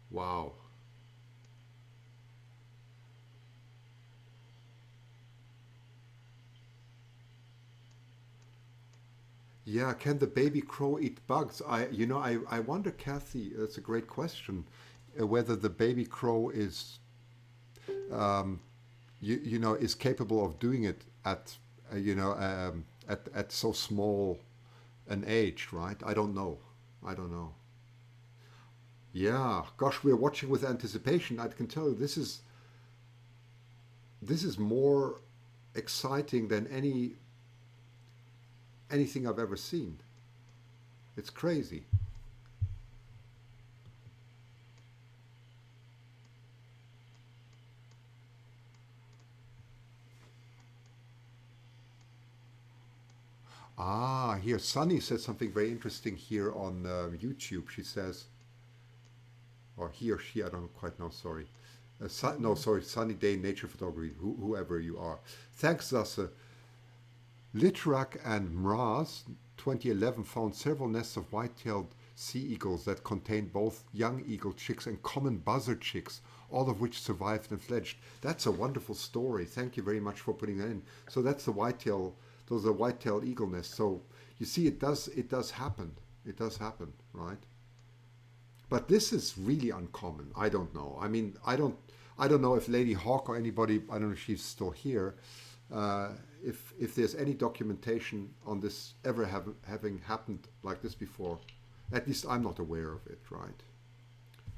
Wow. Yeah, can the baby crow eat bugs? I wonder, Kathy, that's a great question, whether the baby crow is, um, is capable of doing it at, at so small an age, right? I don't know. I don't know. Yeah, gosh, we're watching with anticipation. I can tell you this is more exciting than anything I've ever seen. It's crazy. Ah, here, Sunny said something very interesting here on YouTube. She says, or he or she, I don't quite know, sorry. No, sorry, Sunny Day Nature Photography, whoever you are. Thanks, Zasse. Litrak and Mraz 2011 found several nests of white-tailed sea eagles that contained both young eagle chicks and common buzzard chicks, all of which survived and fledged. That's a wonderful story. Thank you very much for putting that in. So that's the whitetail, those are white-tailed eagle nests. So you see, it does happen. It does happen, right? But this is really uncommon. I don't know. I mean, I don't know if Lady Hawk or anybody, I don't know if she's still here, uh, if there's any documentation on this ever having happened like this before. At least I'm not aware of it, right?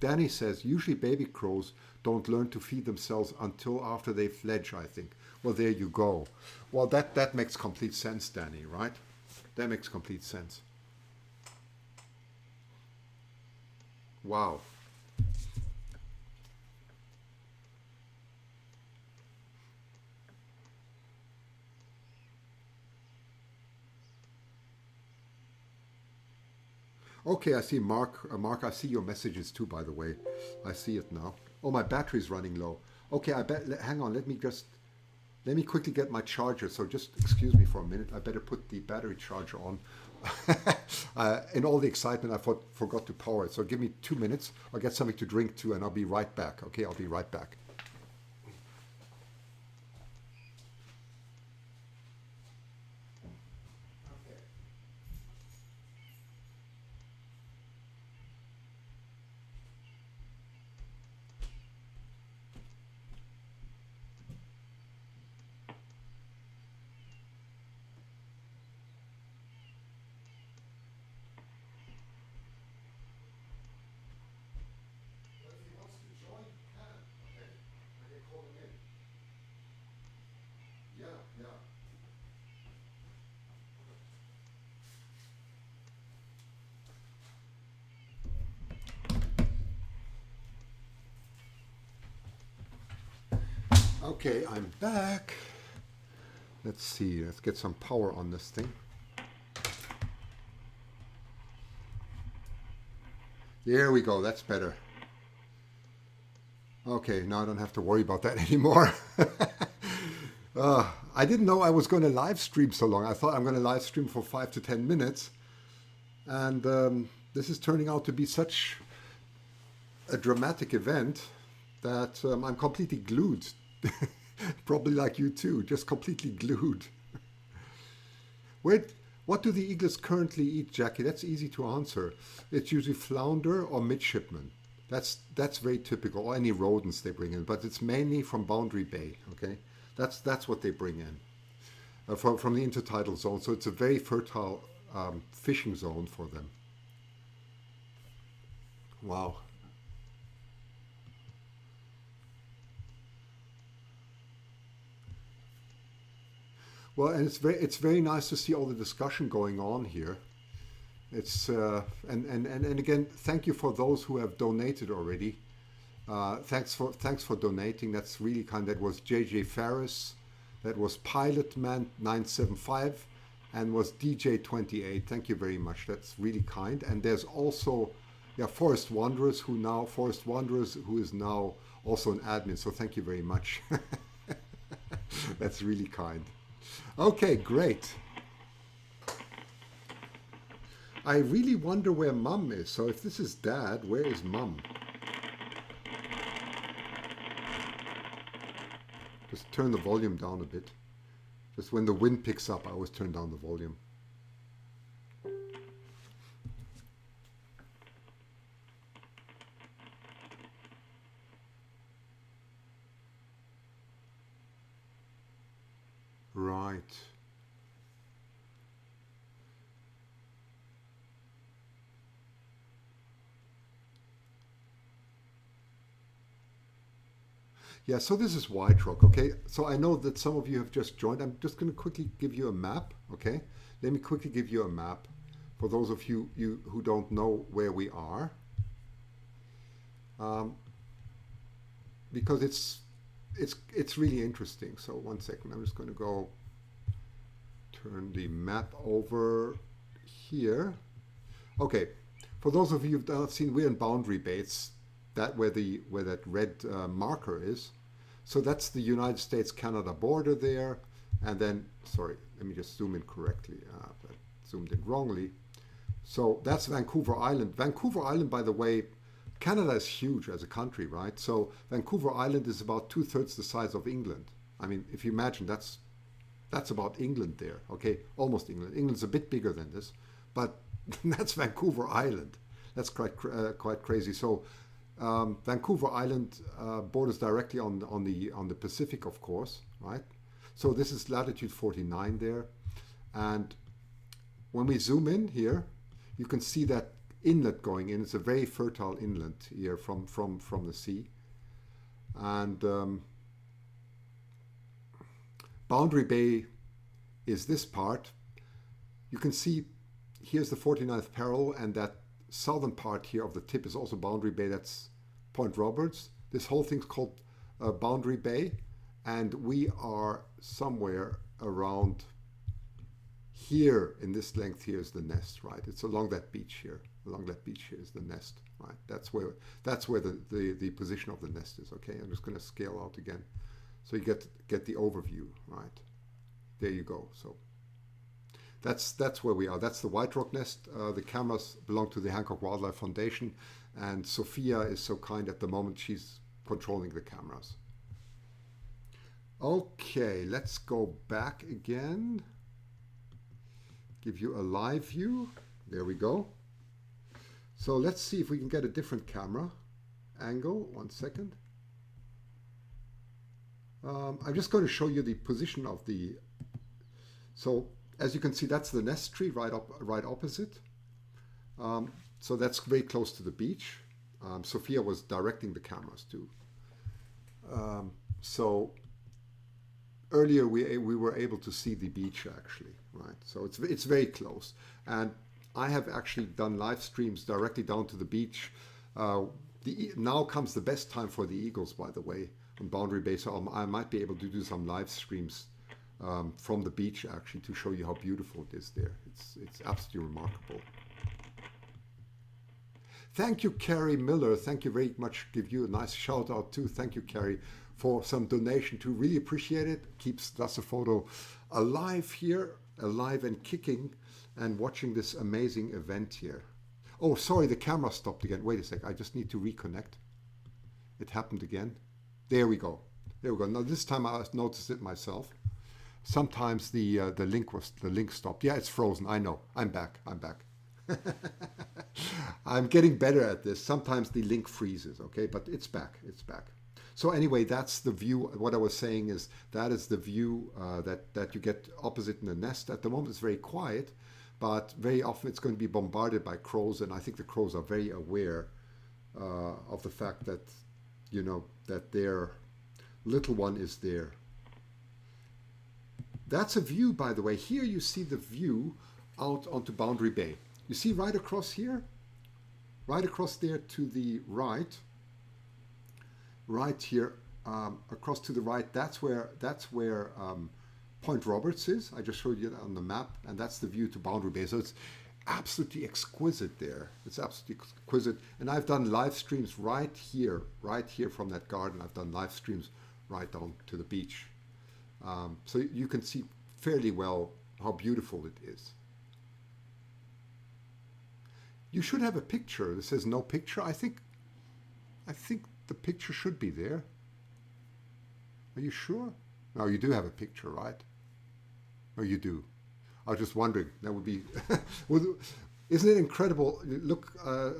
Danny says, usually baby crows don't learn to feed themselves until after they fledge, I think. Well, there you go. Well, that makes complete sense, Danny, right? That makes complete sense. Wow. Okay, I see Mark. Mark, I see your messages too, by the way. I see it now. Oh, my battery's running low. Okay, hang on. Let me quickly get my charger. So just excuse me for a minute. I better put the battery charger on. In all the excitement, forgot to power it. So give me 2 minutes. I'll get something to drink too, and I'll be right back. Okay, I'll be right back. But if he wants to join, he can. Okay, I can call him in. Yeah, yeah. Okay, I'm back. Let's see. Let's get some power on this thing. There we go. That's better. Okay, now I don't have to worry about that anymore. I didn't know I was going to live stream so long. I thought I'm going to live stream for 5 to 10 minutes. And this is turning out to be such a dramatic event that I'm completely glued. Probably like you too, just completely glued. Wait, what do the eagles currently eat, Jackie? That's easy to answer. It's usually flounder or midshipman. That's very typical, or any rodents they bring in, but it's mainly from Boundary Bay. Okay, that's what they bring in from the intertidal zone. So it's a very fertile fishing zone for them. Wow. Well, and it's very nice to see all the discussion going on here. It's and again, thank you for those who have donated already. Thanks for donating. That's really kind. That was JJ Ferris, that was Pilotman 975, and was DJ 28. Thank you very much. That's really kind. And there's also Forest Wanderers who is now also an admin. So thank you very much. That's really kind. Okay, great. I really wonder where Mum is. So if this is Dad, where is Mum? Just turn the volume down a bit. Just when the wind picks up, I always turn down the volume. Right. Yeah, so this is White Rock, okay? So I know that some of you have just joined. I'm just going to quickly give you a map, okay? Let me quickly give you a map for those of you who don't know where we are. Because it's really interesting. So one second, I'm just going to go turn the map over here. Okay, for those of you who've not seen, we're in Boundary Bay. It's that where that red marker is. So that's the United States-Canada border there. And then, sorry, let me just zoom in correctly. I zoomed in wrongly. So that's Vancouver Island. Vancouver Island, by the way, Canada is huge as a country, right? So Vancouver Island is about 2/3 the size of England. I mean, if you imagine, that's about England there, okay? Almost England. England's a bit bigger than this, but that's Vancouver Island. That's quite crazy. So Vancouver Island borders directly on the Pacific, of course, right? So this is latitude 49 there, and when we zoom in here, you can see that inlet going in. It's a very fertile inlet here from the sea, and Boundary Bay is this part. You can see here's the 49th parallel, and that southern part here of the tip is also Boundary Bay. That's Point Roberts. This whole thing's called Boundary Bay, and we are somewhere around here in this length. Here is the nest, right? It's along that beach here. Along that beach here is the nest, right? That's where the position of the nest is. Okay, I'm just going to scale out again, so you get the overview, right? There you go. So that's where we are. That's the White Rock nest. The cameras belong to the Hancock Wildlife Foundation, and Sophia is so kind at the moment. She's controlling the cameras. Okay, let's go back again. Give you a live view. There we go. So let's see if we can get a different camera angle. 1 second. I'm just going to show you the position of the. So as you can see, that's the nest tree right opposite. So that's very close to the beach. Sophia was directing the cameras too. So earlier we were able to see the beach actually, right? So it's very close, and I have actually done live streams directly down to the beach. Now comes the best time for the eagles, by the way, on Boundary Bay. So I might be able to do some live streams from the beach actually to show you how beautiful it is there. It's absolutely remarkable. Thank you, Carrie Miller. Thank you very much. Give you a nice shout out too. Thank you, Carrie, for some donation too. Really appreciate it. Keeps SassePhoto alive here, alive and kicking, and watching this amazing event here. Oh, sorry, the camera stopped again. Wait a sec. I just need to reconnect. It happened again. There we go. There we go. Now this time I noticed it myself. Sometimes the link stopped. Yeah, it's frozen. I know. I'm back. I'm back. I'm getting better at this. Sometimes the link freezes. Okay, but it's back. It's back. So anyway, that's the view. What I was saying is that is the view that you get opposite in the nest. At the moment, it's very quiet, but very often it's going to be bombarded by crows, and I think the crows are very aware of the fact that that their little one is there. That's a view, by the way. Here you see the view out onto Boundary Bay. You see right across here, right across there to the right. Right here, across to the right, that's where Point Roberts is. I just showed you that on the map, and that's the view to Boundary Bay. So it's absolutely exquisite there. It's absolutely exquisite. And I've done live streams right here from that garden. I've done live streams right down to the beach. So you can see fairly well how beautiful it is. You should have a picture. It says no picture. I think the picture should be there. Are you sure? No, you do have a picture, right? Oh, you do. I was just wondering. That would be. Isn't it incredible? Look,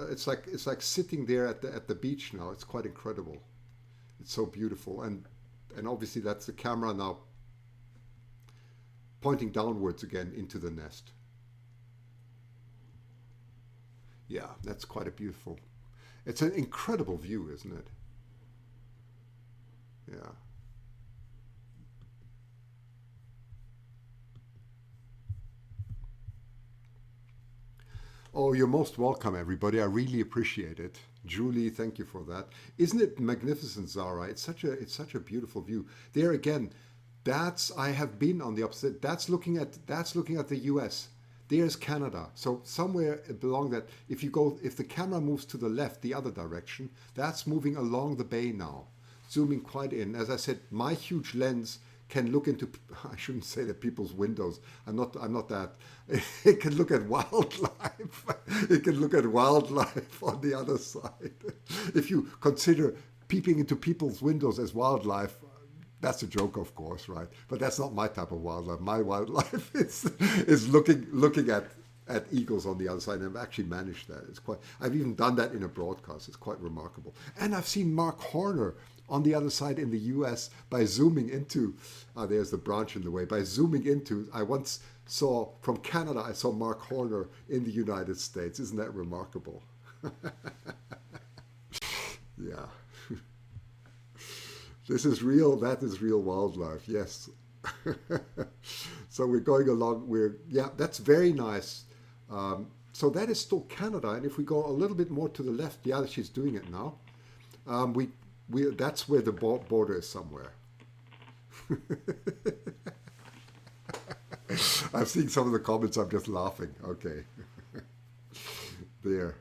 it's like sitting there at the beach now. It's quite incredible. It's so beautiful, and obviously that's the camera now pointing downwards again into the nest. Yeah, that's quite a beautiful. It's an incredible view, isn't it? Yeah. Oh, you're most welcome, everybody. I really appreciate it. Julie, thank you for that. Isn't it magnificent, Zara? It's such a beautiful view. There again, I have been on the opposite. That's looking at the US. There's Canada. So somewhere along that, if the camera moves to the left, the other direction, that's moving along the bay now, zooming quite in. As I said, my huge lens can look into, I shouldn't say that people's windows. I'm not that. It can look at wildlife. It can look at wildlife on the other side. If you consider peeping into people's windows as wildlife, that's a joke, of course, right? But that's not my type of wildlife. My wildlife is looking at eagles on the other side, and I've actually managed that. I've even done that in a broadcast. It's quite remarkable. And I've seen Mark Horner on the other side in the US by zooming into, there's the branch in the way, by zooming into, I once saw, from Canada, I saw Mark Horner in the United States. Isn't that remarkable? Yeah. This is real, that is real wildlife, yes. So we're going along, that's very nice. So that is still Canada, and if we go a little bit more to the left, yeah, she's doing it now. That's where the border is somewhere. I've seen some of the comments, I'm just laughing. Okay. There.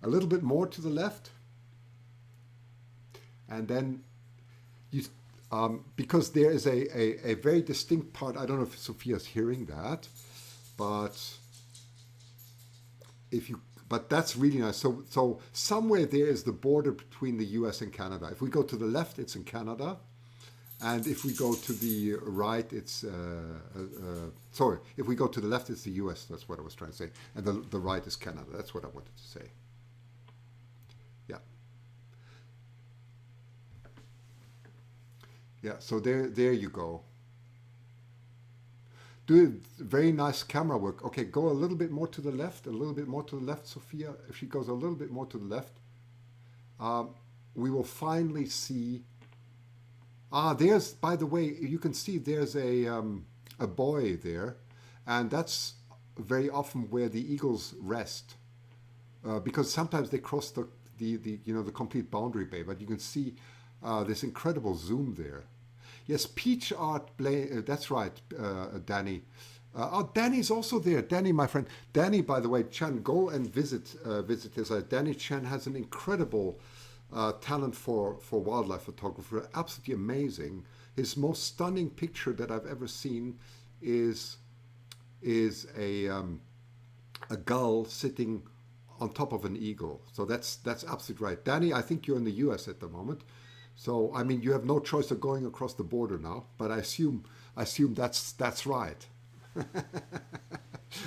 A little bit more to the left. And then because there is a very distinct part, I don't know if Sophia's hearing that, but that's really nice. So somewhere there is the border between the US and Canada. If we go to the left, it's in Canada. And if we go to the right, it's, sorry, if we go to the left, it's the US. That's what I was trying to say. And the right is Canada. That's what I wanted to say. Yeah. Yeah, so there you go. Do very nice camera work. Okay, go a little bit more to the left, Sophia. If she goes a little bit more to the left, we will finally see. There's, by the way, you can see there's a buoy there, and that's very often where the eagles rest, because sometimes they cross the complete Boundary Bay. But you can see this incredible zoom there. Yes, Peach Art, that's right, Danny. Danny's also there. Danny, my friend. Danny, by the way, Chan, go and visit his. Danny Chan has an incredible talent for wildlife photography. Absolutely amazing. His most stunning picture that I've ever seen is a gull sitting on top of an eagle. So that's absolutely right. Danny, I think you're in the US at the moment. So I mean you have no choice of going across the border now, but I assume that's right.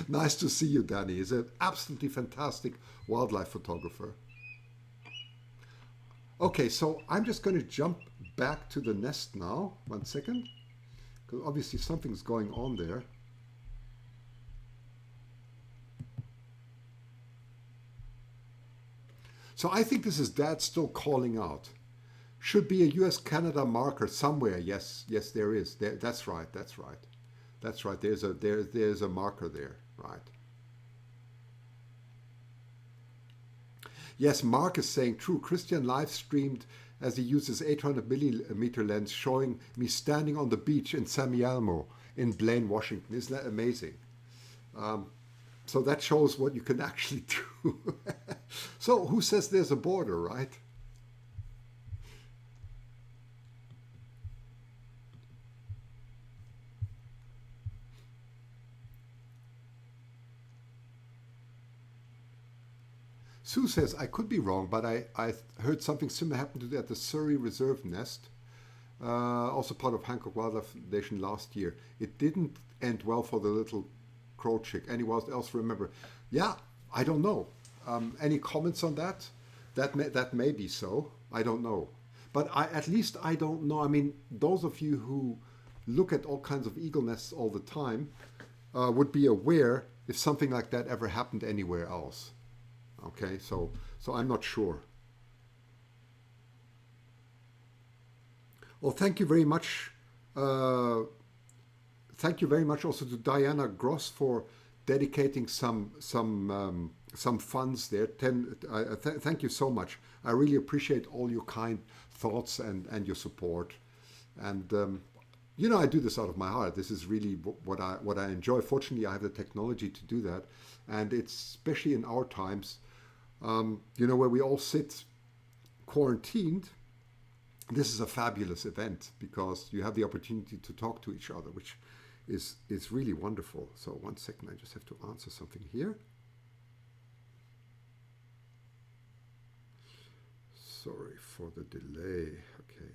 Nice to see you, Danny. He's an absolutely fantastic wildlife photographer. Okay, so I'm just going to jump back to the nest now. 1 second, because obviously something's going on there. So I think this is Dad still calling out. Should be a US-Canada marker somewhere. Yes, yes, there is. That's right. That's right. That's right. There's a marker there. Right. Yes, Mark is saying true. Christian live streamed as he uses 800 millimeter lens, showing me standing on the beach in San Elmo in Blaine, Washington. Isn't that amazing? So that shows what you can actually do. So who says there's a border, right? Sue says, I could be wrong, but I heard something similar happened at the Surrey Reserve Nest, also part of Hancock Wildlife Foundation last year. It didn't end well for the little crow chick. Anyone else remember? Yeah, I don't know. Any comments on that? That may be so. I don't know. But at least I don't know. I mean, those of you who look at all kinds of eagle nests all the time would be aware if something like that ever happened anywhere else. Okay, so I'm not sure. Well, thank you very much. Thank you very much also to Diana Gross for dedicating some funds there. Thank you so much. I really appreciate all your kind thoughts and your support. And I do this out of my heart. This is really what I enjoy. Fortunately, I have the technology to do that, and it's especially in our times. Where we all sit quarantined, this is a fabulous event because you have the opportunity to talk to each other, which is really wonderful. So 1 second, I just have to answer something here. Sorry for the delay. Okay.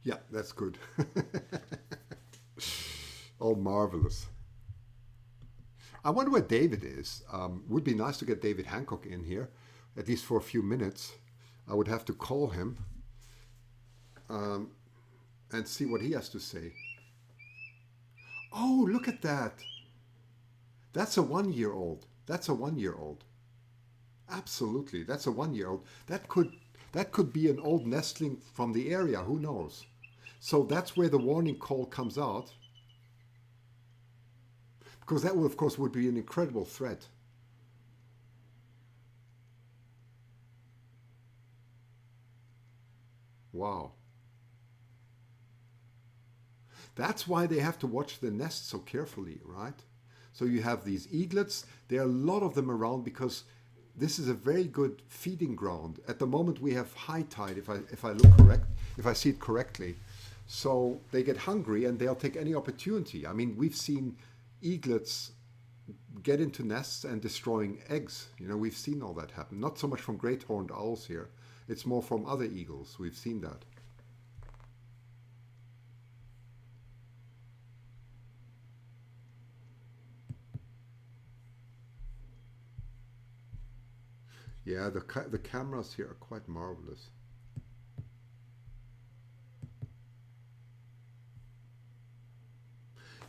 Yeah, that's good. Oh, marvelous. I wonder where David is. Would be nice to get David Hancock in here, at least for a few minutes. I would have to call him and see what he has to say. Oh, look at that. That's a 1-year-old. That's a 1-year-old. Absolutely, that's a 1-year-old. That could be an old nestling from the area. Who knows? So that's where the warning call comes out, because that would, of course, would be an incredible threat. Wow. That's why they have to watch the nest so carefully, right? So you have these eaglets. There are a lot of them around because this is a very good feeding ground. At the moment we have high tide, if I see it correctly. So they get hungry and they'll take any opportunity. I mean, we've seen eaglets get into nests and destroying eggs. We've seen all that happen. Not so much from great horned owls here. It's more from other eagles. We've seen that. Yeah, the cameras here are quite marvelous.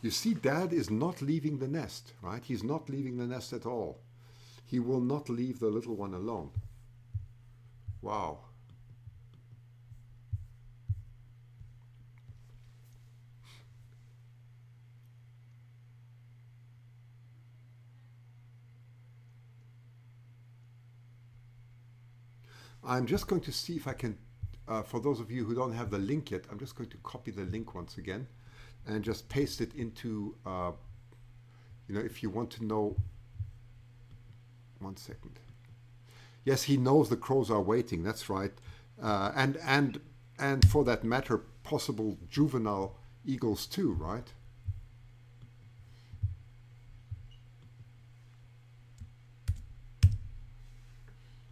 You see, Dad is not leaving the nest, right? He's not leaving the nest at all. He will not leave the little one alone. Wow. I'm just going to see if I can, for those of you who don't have the link yet, I'm just going to copy the link once again and just paste it into, if you want to know, 1 second. Yes, he knows the crows are waiting. That's right, and for that matter, possible juvenile eagles too, right?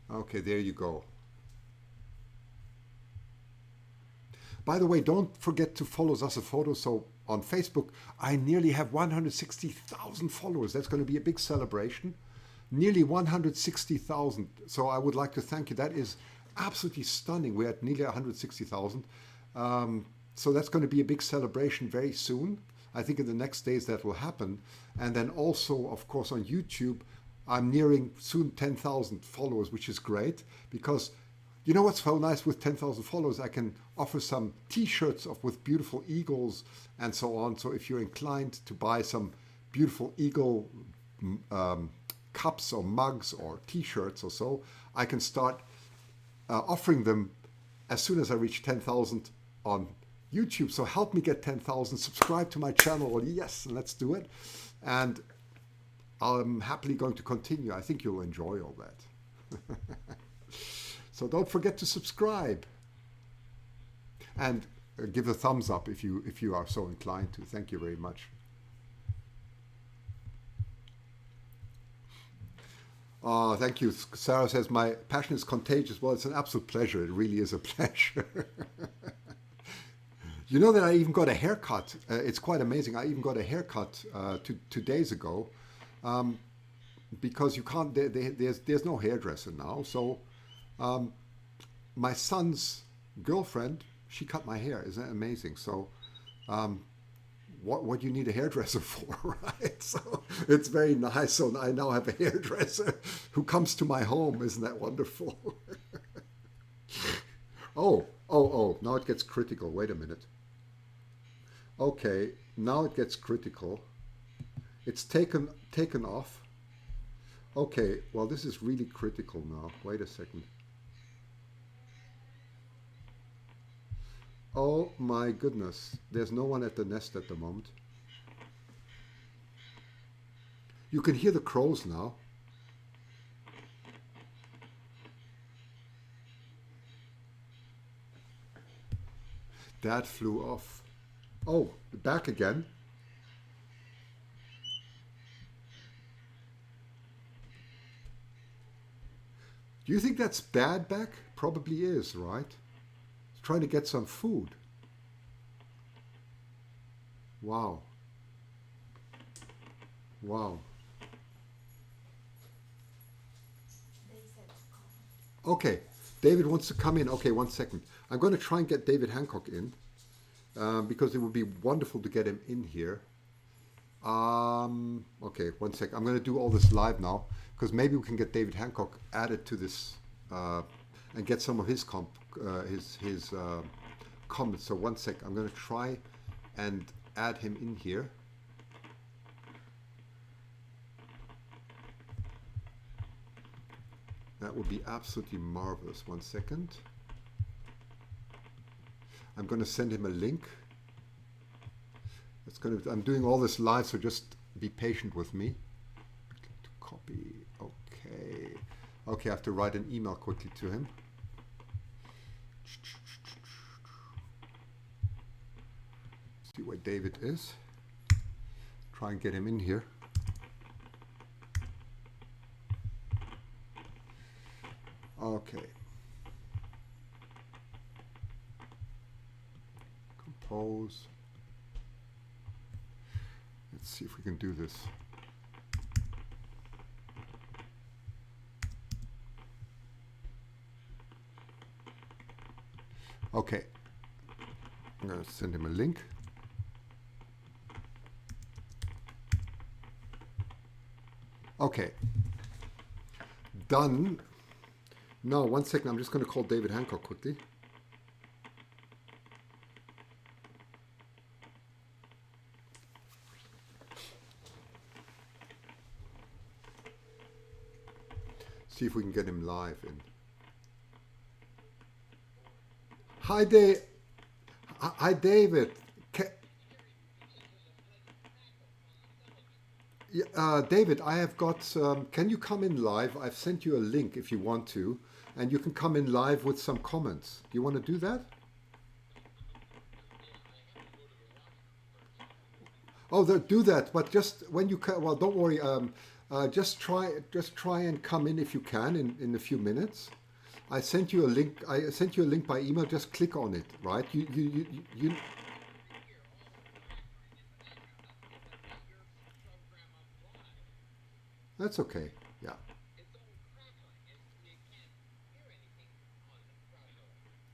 Okay, there you go. By the way, don't forget to follow SassePhoto. So on Facebook, I nearly have 160,000 followers. That's going to be a big celebration. Nearly 160,000. So I would like to thank you. That is absolutely stunning. We're at nearly 160,000. So that's going to be a big celebration very soon. I think in the next days that will happen. And then also, of course, on YouTube, I'm nearing soon 10,000 followers, which is great because you know what's so nice with 10,000 followers? I can offer some t-shirts with beautiful eagles and so on. So if you're inclined to buy some beautiful eagle cups or mugs or t-shirts or so, I can start offering them as soon as I reach 10,000 on YouTube. So help me get 10,000. Subscribe to my channel. Yes, let's do it. And I'm happily going to continue. I think you'll enjoy all that. So don't forget to subscribe and give a thumbs up if you are so inclined to. Thank you very much. Thank you. Sarah says, my passion is contagious. Well, it's an absolute pleasure. It really is a pleasure. You know that I even got a haircut. It's quite amazing. I even got a haircut 2 days ago because you can't. There's no hairdresser now. So my son's girlfriend, she cut my hair. Isn't that amazing? So what do you need a hairdresser for, right? So it's very nice. So I now have a hairdresser who comes to my home. Isn't that wonderful? Oh, now it gets critical. Wait a minute. Okay, now it gets critical. It's taken off. Okay, well, this is really critical now. Wait a second. Oh my goodness. There's no one at the nest at the moment. You can hear the crows now. That flew off. Oh, back again. Do you think that's bad back? Probably is, right? It's trying to get some food. Wow. Wow. Okay, David wants to come in. Okay, 1 second. I'm going to try and get David Hancock in because it would be wonderful to get him in here. Okay, 1 sec. I'm going to do all this live now because maybe we can get David Hancock added to this and get some of his comments. So 1 sec. I'm going to try and add him in here. That would be absolutely marvelous. 1 second. I'm going to send him a link. I'm doing all this live, so just be patient with me. To copy. Okay. Okay, I have to write an email quickly to him. See where David is. Try and get him in here. Okay. Compose. Let's see if we can do this. Okay. I'm going to send him a link. Okay. Done. No, 1 second. I'm just going to call David Hancock quickly. See if we can get him live in. Hi, David. Yeah, David, I have got. Can you come in live? I've sent you a link if you want to, and you can come in live with some comments. Do you want to do that? Oh, do that, but just when you can. Well, don't worry. Just try and come in if you can in a few minutes. I sent you a link. I sent you a link by email. Just click on it. Right? You. That's okay. Yeah.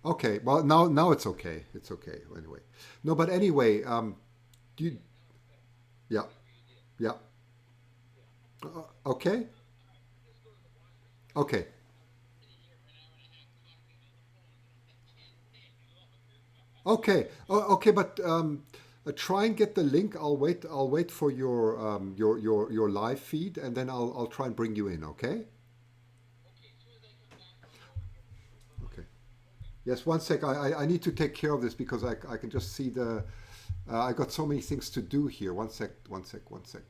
Okay. Well, now it's okay. It's okay. Anyway. No, but anyway. You. Yeah. Yeah. Okay. Okay. Okay. Okay. But try and get the link. I'll wait. I'll wait for your live feed, and then I'll try and bring you in. Okay. Okay. Yes. One sec. I need to take care of this because I can just see the. I got so many things to do here. One sec. One sec. One sec.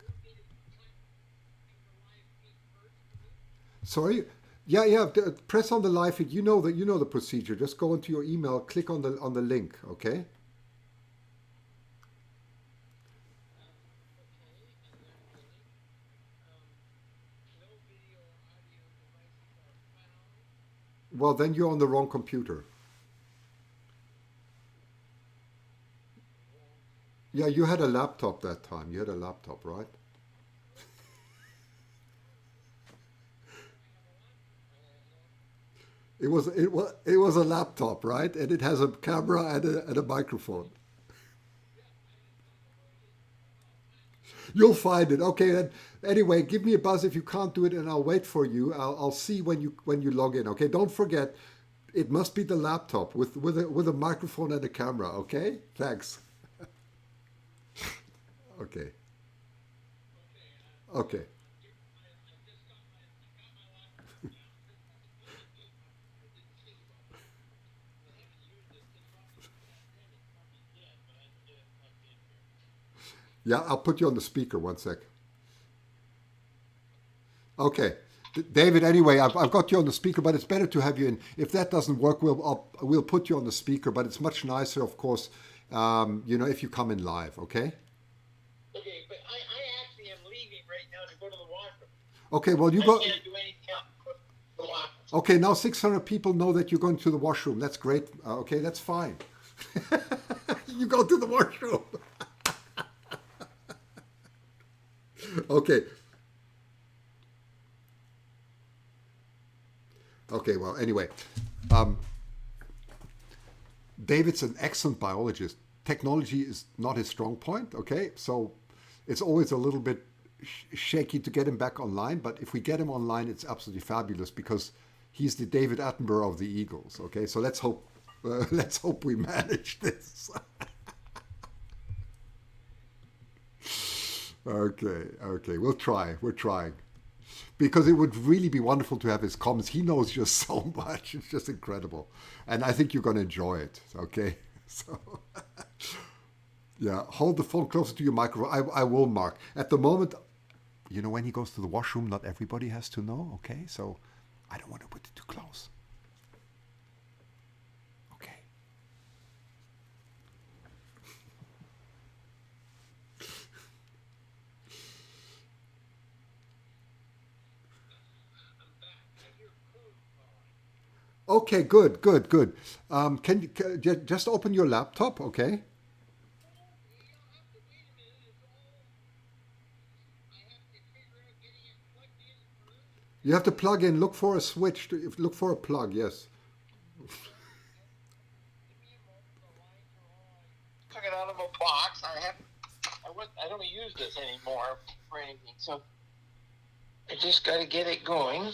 Sorry. Yeah. Yeah. Press on the live feed. You know the procedure. Just go into your email. Click on the link. Okay. Well, then you're on the wrong computer. Yeah, you had a laptop that time. You had a laptop, right? It was a laptop, right? And it has a camera and a microphone. You'll find it. Okay, then. Anyway, give me a buzz if you can't do it, and I'll wait for you. I'll see when you log in. Okay, don't forget, it must be the laptop with a microphone and a camera. Okay, thanks. Okay, okay. Yeah, I'll put you on the speaker. One sec. Okay. David, anyway, I've got you on the speaker, but it's better to have you in. If that doesn't work, we'll put you on the speaker, but it's much nicer, of course, if you come in live, okay? Okay, but I actually am leaving right now to go to the washroom. Okay, well, you I go. can't do anything else but the washroom. Okay, now 600 people know that you're going to the washroom. That's great. Okay, that's fine. You go to the washroom. Okay. Okay, well, anyway, um, David's an excellent biologist. Technology is not his strong point, okay? So it's always a little bit shaky to get him back online, but if we get him online, it's absolutely fabulous because he's the David Attenborough of the Eagles, okay? So let's hope we manage this. Okay, okay, we'll try. We're trying. Because it would really be wonderful to have his comments. He knows just so much. It's just incredible. And I think you're going to enjoy it. Okay. So, yeah, hold the phone closer to your microphone. I will, Mark. At the moment, when he goes to the washroom, not everybody has to know. Okay. So I don't want to put it too close. Okay. Okay, good, good, good. Can you just open your laptop? Okay. You don't have to wait a minute. It's all. I have to figure out getting it plugged in first. You have to plug in. Look for a switch. Look for a plug. Yes. Give me a moment. The lines are all. I took it out of a box. I don't use this anymore for anything, so I just got to get it going.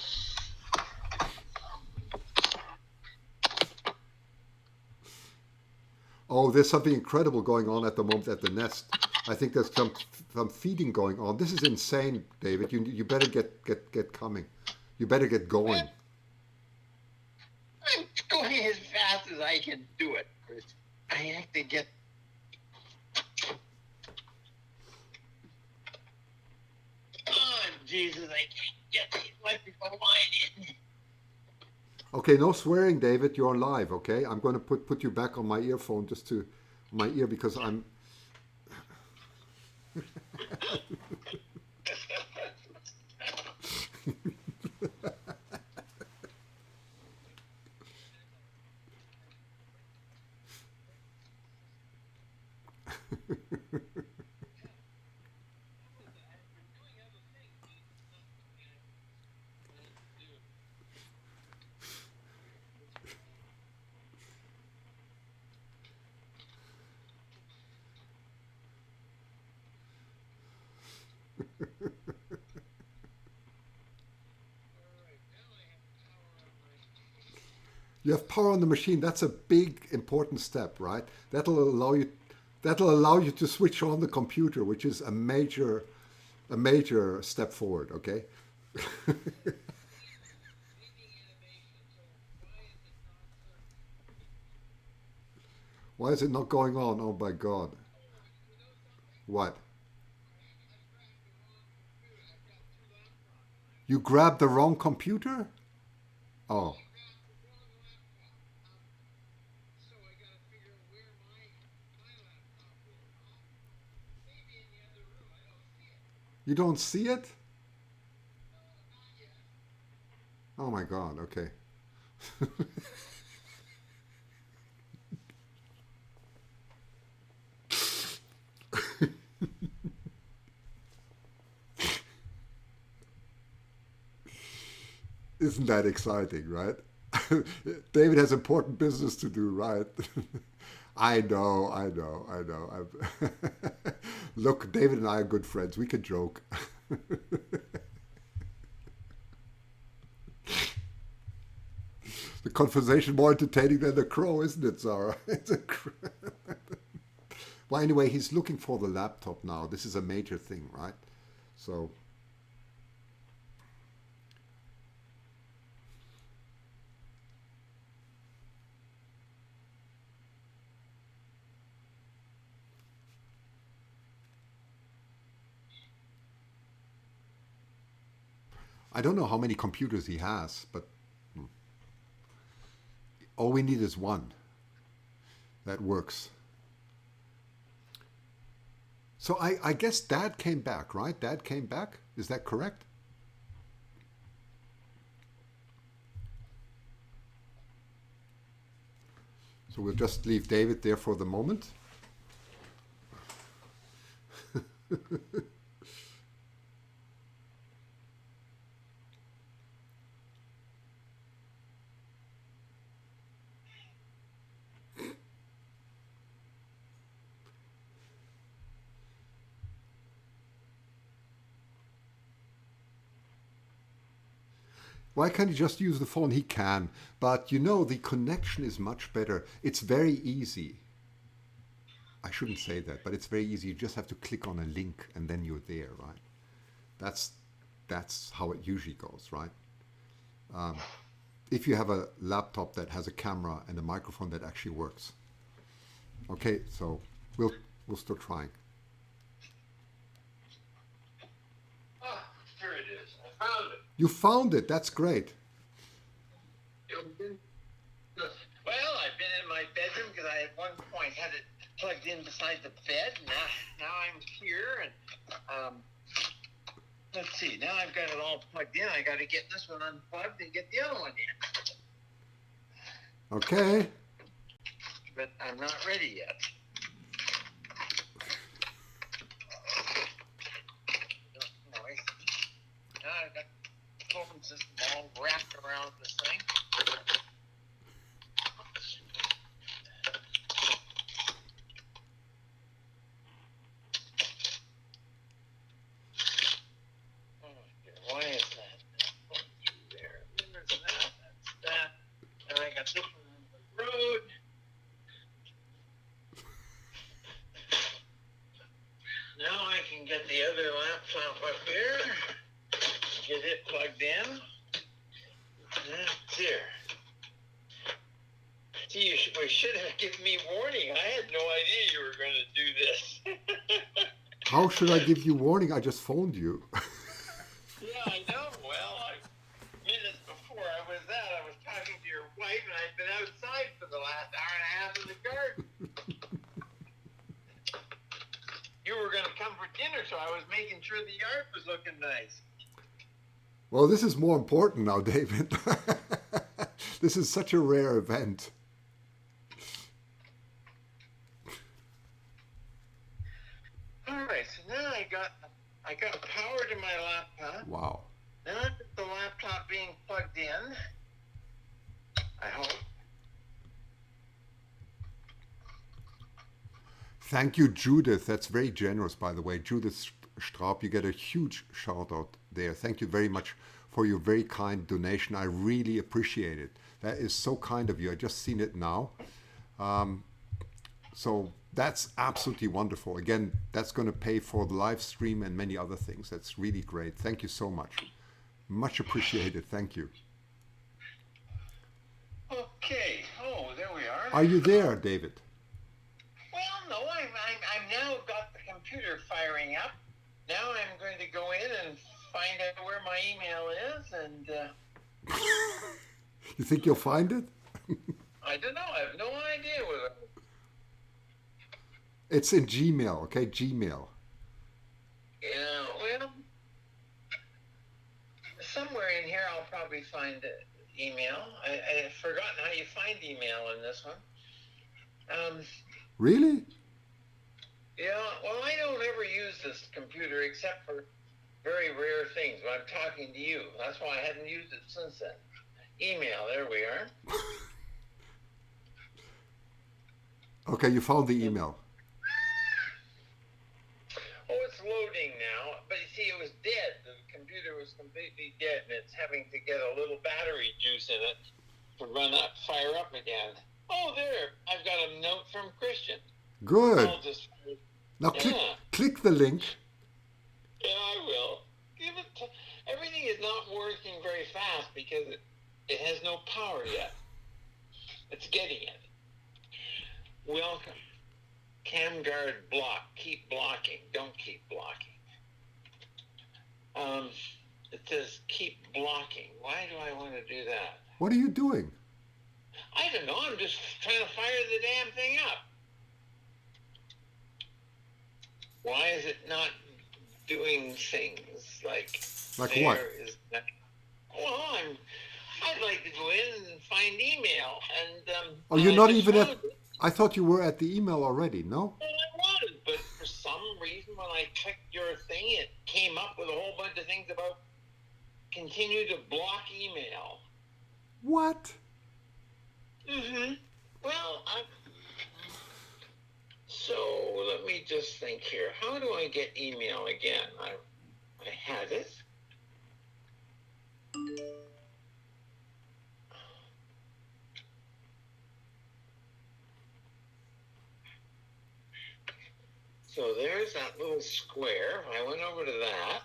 Oh, there's something incredible going on at the moment at the nest. I think there's some feeding going on. This is insane, David. You better get coming. You better get going. I'm going as fast as I can do it, Chris. I have to get. Jesus, I can't get the electrical line in. Okay, no swearing, David. You're live. Okay, I'm going to put you back on my earphone just to my ear because I'm. You have power on the machine. That's a big, important step, right? That'll allow you. That'll allow you to switch on the computer, which is a major step forward. Okay. Why is it not going on? Oh my God. What? You grabbed the wrong computer? Oh. You don't see it? Oh my God. Okay. Isn't that exciting, right? David has important business to do, right? I know, I know, I know. Look, David and I are good friends. We can joke. The conversation more entertaining than the crow, isn't it, Zara? It's a crow. Well, anyway, he's looking for the laptop now. This is a major thing, right? So, I don't know how many computers he has, but all we need is one that works. So I guess Dad came back, right? Dad came back. Is that correct? So we'll just leave David there for the moment. Why can't he just use the phone? He can, but you know, the connection is much better. It's very easy. I shouldn't say that, but it's very easy. You just have to click on a link and then you're there, right? That's that's how it usually goes, right? Um, if you have a laptop that has a camera and a microphone that actually works. Okay, so we'll start trying. Ah, here it is. I found it. You found it. That's great. Well, I've been in my bedroom because I at one point had it plugged in beside the bed. Now I'm here, and let's see. Now I've got it all plugged in. I got to get this one unplugged and get the other one in. Okay. But I'm not ready yet. Now I've got the phone system all wrapped around this thing. Why is that? There. There's that. That's that. And I got this one on the road. Now I can get the other laptop up here. Get it plugged in. That's here. See, we should have given me warning. I had no idea you were going to do this. How should I give you warning? I just phoned you. Yeah, half of the garden. You were going to come for dinner, so I was making sure the yard was looking nice. Well, this is more important now, David. This is such a rare event. All right, so now I got power to my laptop. Wow. Now the laptop being plugged in. I hope. Thank you, Judith. That's very generous, by the way. Judith Straub, you get a huge shout out there. Thank you very much for your very kind donation. I really appreciate it. That is so kind of you. I just seen it now. So that's absolutely wonderful. Again, that's going to pay for the live stream and many other things. That's really great. Thank you so much. Much appreciated. Thank you. Okay. Oh, there we are. Are you there, David? Well, no, I'm now got the computer firing up. Now I'm going to go in and find out where my email is, and You think you'll find it? I don't know. I have no idea whether. It's in Gmail, okay? Gmail. Yeah, well, somewhere in here I'll probably find the email. I've forgotten how you find email in this one. Really? Yeah, well, I don't ever use this computer except for very rare things when I'm talking to you. That's why I hadn't used it since then. Email, there we are. Okay, you found the email. Oh, it's loading now. But you see, it was dead. The computer was completely dead, and it's having to get a little battery juice in it to fire up again. Oh, there. I've got a note from Christian. Good. I'll just... Now Yeah. click the link. Yeah, I will. Everything is not working very fast because it has no power yet. It's getting it. Welcome. CamGuard block. Keep blocking. Don't keep blocking. It says keep blocking. Why do I want to do that? What are you doing? I don't know. I'm just trying to fire the damn thing up. Why is it not doing things like Like there what? is not, well, I'd like to go in and find email and Oh, you're I not just even at... found it. I thought you were at the email already, no? Well, I was, but for some reason when I clicked your thing, it came up with a whole bunch of things about continue to block email. What? Mm-hmm. Well, so let me just think here. How do I get email again? I had it. So there's that little square. I went over to that.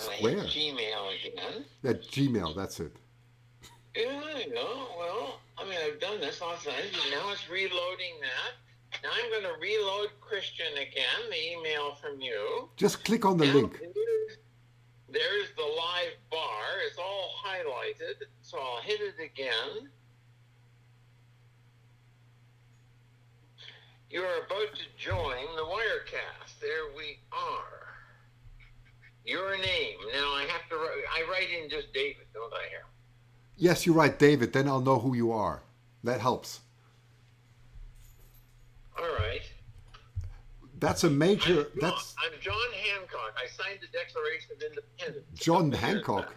And I Square? hit Gmail again. That Gmail, that's it. Yeah, I know. Well, I mean, I've done this lots of times. Now it's reloading that. Now I'm going to reload Christian again, the email from you. Just click on the Now link. there's the live bar. It's all highlighted. So I'll hit it again. You're about to join the Wirecast. There we are. Your name. Now I write in just David, don't I here? Yes, you're right, David. Then I'll know who you are. That helps. All right. That's a major... I'm John Hancock. I signed the Declaration of Independence. John Hancock.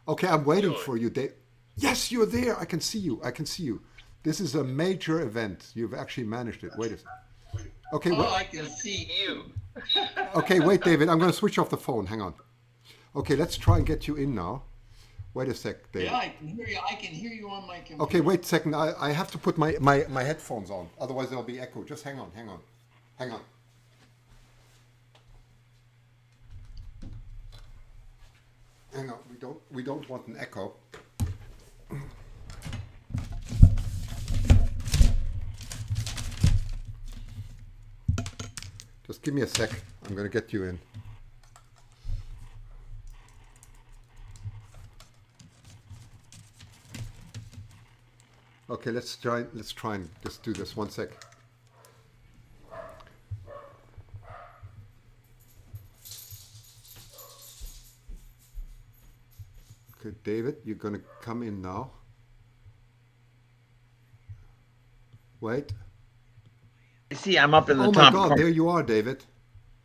Okay, I'm waiting John. for you, Dave. Yes, you're there. I can see you. I can see you. This is a major event. You've actually managed it. Wait a second. Okay, Oh, I can see You. okay, wait, David. I'm going to switch off the phone. Hang on. Okay, let's try and get you in now. Wait a sec, David. Yeah, I can hear you. I can hear you on my computer. Okay, wait a second. I have to put my headphones on. Otherwise, there'll be echo. Just hang on. Hang on. Hang on. We don't want an echo. Just give me a sec. I'm going to get you in. Okay, let's try and just do this 1 sec. Okay, David, you're gonna come in now. Wait. See, I'm up in the Oh my top God, corner. there you are, David.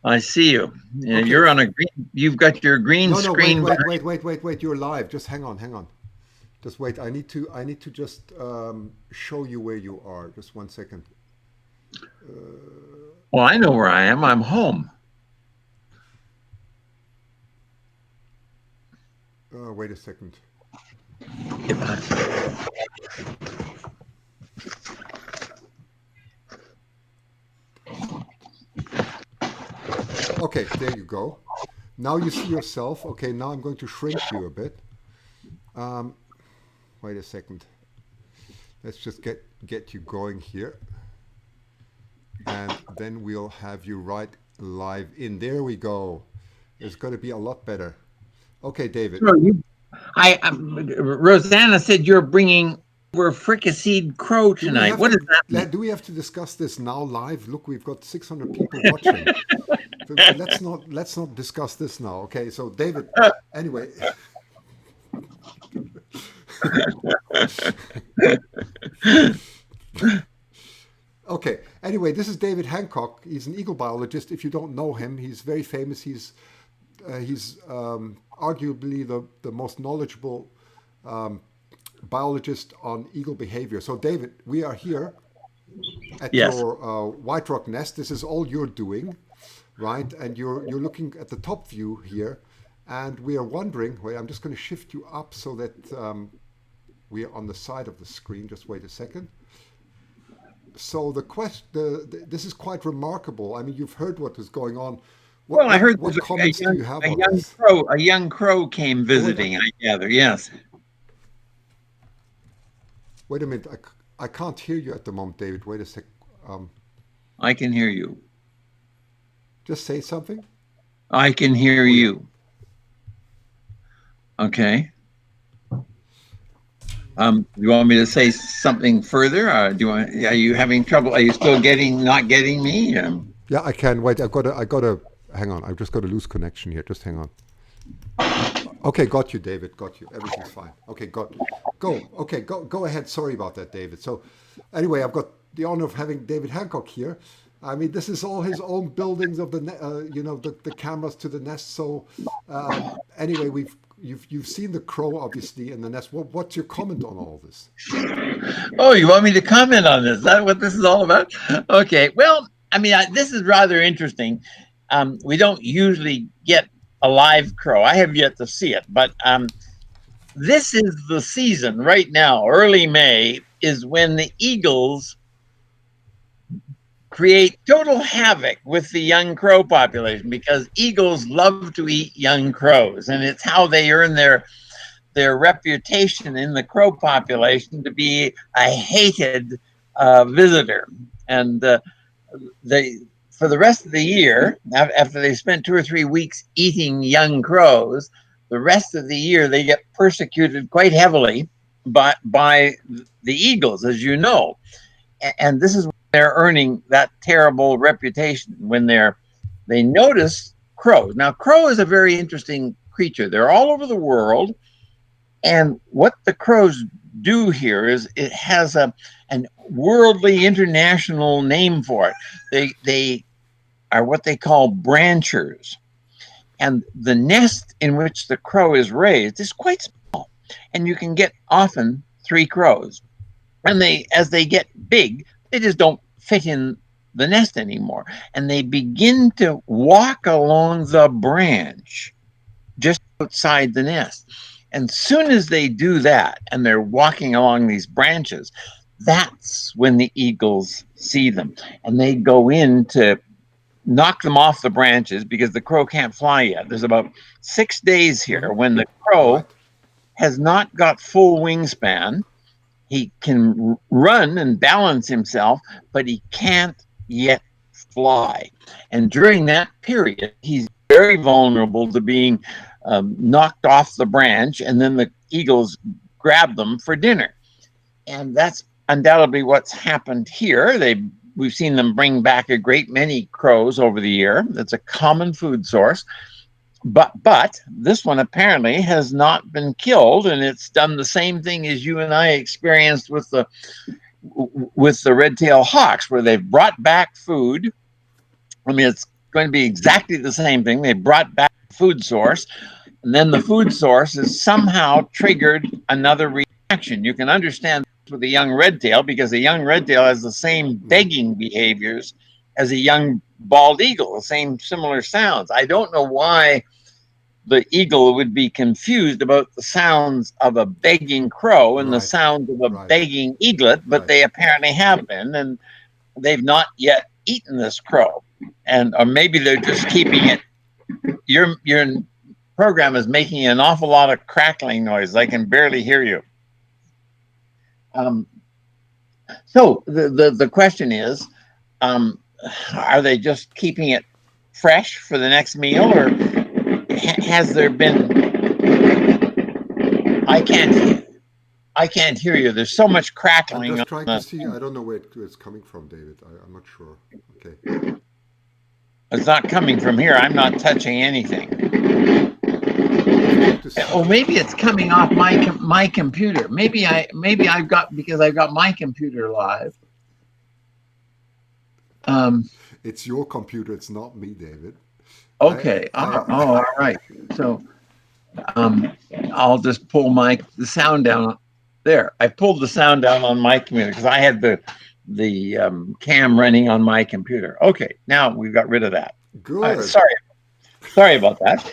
I see you. Yeah, Okay. you're on a green. You've got your green No, screen. wait. You're live. Just hang on. Just wait. I need to just show you where you are. Just 1 second. Well, I know where I am. I'm home. Wait a second. Okay, there you go. Now you see yourself. Okay, now I'm going to shrink you a bit. Wait a second. Let's just get you going here. And then we'll have you right live in. There we go. It's going to be a lot better. Okay, David. So Rosanna said you're bringing over fricasseed crow tonight. What does that mean? Do we have to discuss this now live? Look, we've got 600 people watching. let's not discuss this now. Okay, so David. Anyway. Okay. Anyway, this is David Hancock. He's an eagle biologist. If you don't know him, he's very famous. He's arguably the most knowledgeable biologist on eagle behavior. So, David, we are here at your White Rock nest. This is all you're doing, right? And you're looking at the top view here, and we are wondering. Wait, I'm just going to shift you up so that we are on the side of the screen. Just wait a second. So this is quite remarkable. I mean, you've heard what is going on. I heard what comments do you have on this? A young crow came visiting. I gather, yes. Wait a minute. I can't hear you at the moment, David. Wait a sec. I can hear you. Just say something. I can hear you. Okay. You want me to say something further? Are you having trouble? Are you still not getting me? Yeah, I can. Wait, I gotta hang on. I've just got to lose connection here. Just hang on. Okay, got you, David. Got you. Everything's fine. Okay, go. Okay, go ahead. Sorry about that, David. So, anyway, I've got the honor of having David Hancock here. I mean, this is all his own buildings of the cameras to the nest. So, anyway, You've seen the crow, obviously, in the nest. What's your comment on all this? Oh, you want me to comment on this? Is that what this is all about? Okay. Well, I mean, this is rather interesting. We don't usually get a live crow. I have yet to see it, but this is the season right now. Early May is when the eagles create total havoc with the young crow population, because eagles love to eat young crows, and it's how they earn their reputation in the crow population to be a hated visitor. And for the rest of the year, after they spent 2 or 3 weeks eating young crows, the rest of the year they get persecuted quite heavily by the eagles, as you know. And this is they're earning that terrible reputation when they notice crows. Now, crow is a very interesting creature. They're all over the world, and what the crows do here is it has an worldly international name for it. They are what they call branchers, and the nest in which the crow is raised is quite small, and you can get often 3 crows. And as they get big, they just don't fit in the nest anymore. And they begin to walk along the branch just outside the nest. And soon as they do that, and they're walking along these branches, that's when the eagles see them. And they go in to knock them off the branches, because the crow can't fly yet. There's about 6 days here when the crow has not got full wingspan. He can run and balance himself, but he can't yet fly. And during that period, he's very vulnerable to being knocked off the branch, and then the eagles grab them for dinner. And that's undoubtedly what's happened here. We've seen them bring back a great many crows over the year. It's a common food source. But this one apparently has not been killed, and it's done the same thing as you and I experienced with the red-tailed hawks, where they've brought back food. I mean, it's going to be exactly the same thing. They brought back the food source, and then the food source has somehow triggered another reaction. You can understand with a young red-tail, because a young red-tail has the same begging behaviors as a young bald eagle, the same similar sounds. I don't know why the eagle would be confused about the sounds of a begging crow and the sounds of a begging eaglet, but they apparently have been, and they've not yet eaten this crow. And or maybe they're just keeping it. Your program is making an awful lot of crackling noise. I can barely hear you. So the question is, are they just keeping it fresh for the next meal, or has there been? I can't hear you. There's so much crackling. I'm just trying to see. I don't know where it's coming from, David. I'm not sure. Okay. It's not coming from here. I'm not touching anything. Oh, maybe it's coming off my computer. Maybe I've got, because I've got my computer live. It's your computer. It's not me, David. Okay. All right. So, I'll just pull the sound down. There, I pulled the sound down on my computer because I had the cam running on my computer. Okay, now we've got rid of that. Good. Sorry about that.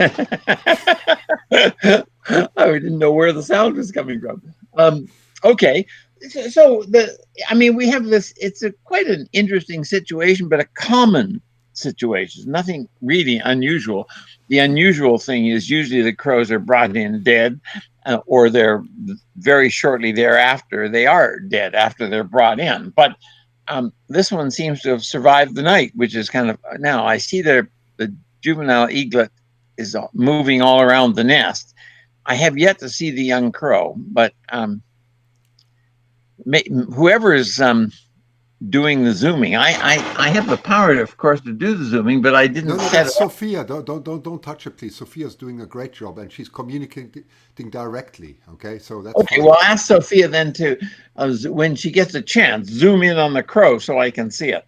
I didn't know where the sound was coming from. Okay, so we have this. It's quite an interesting situation, but a common situation. Nothing really unusual. The unusual thing is usually the crows are brought in dead, or they're very shortly thereafter they are dead after they're brought in. But this one seems to have survived the night, which is kind of, now I see the juvenile eaglet is moving all around the nest. I have yet to see the young crow, but whoever is doing the zooming, I have the power, of course, to do the zooming, but I didn't set that's it up. Sophia. Don't touch it, please. Sophia's doing a great job, and she's communicating directly. Okay, so that's okay. fine. Well, ask Sophia then to, when she gets a chance, zoom in on the crow so I can see it.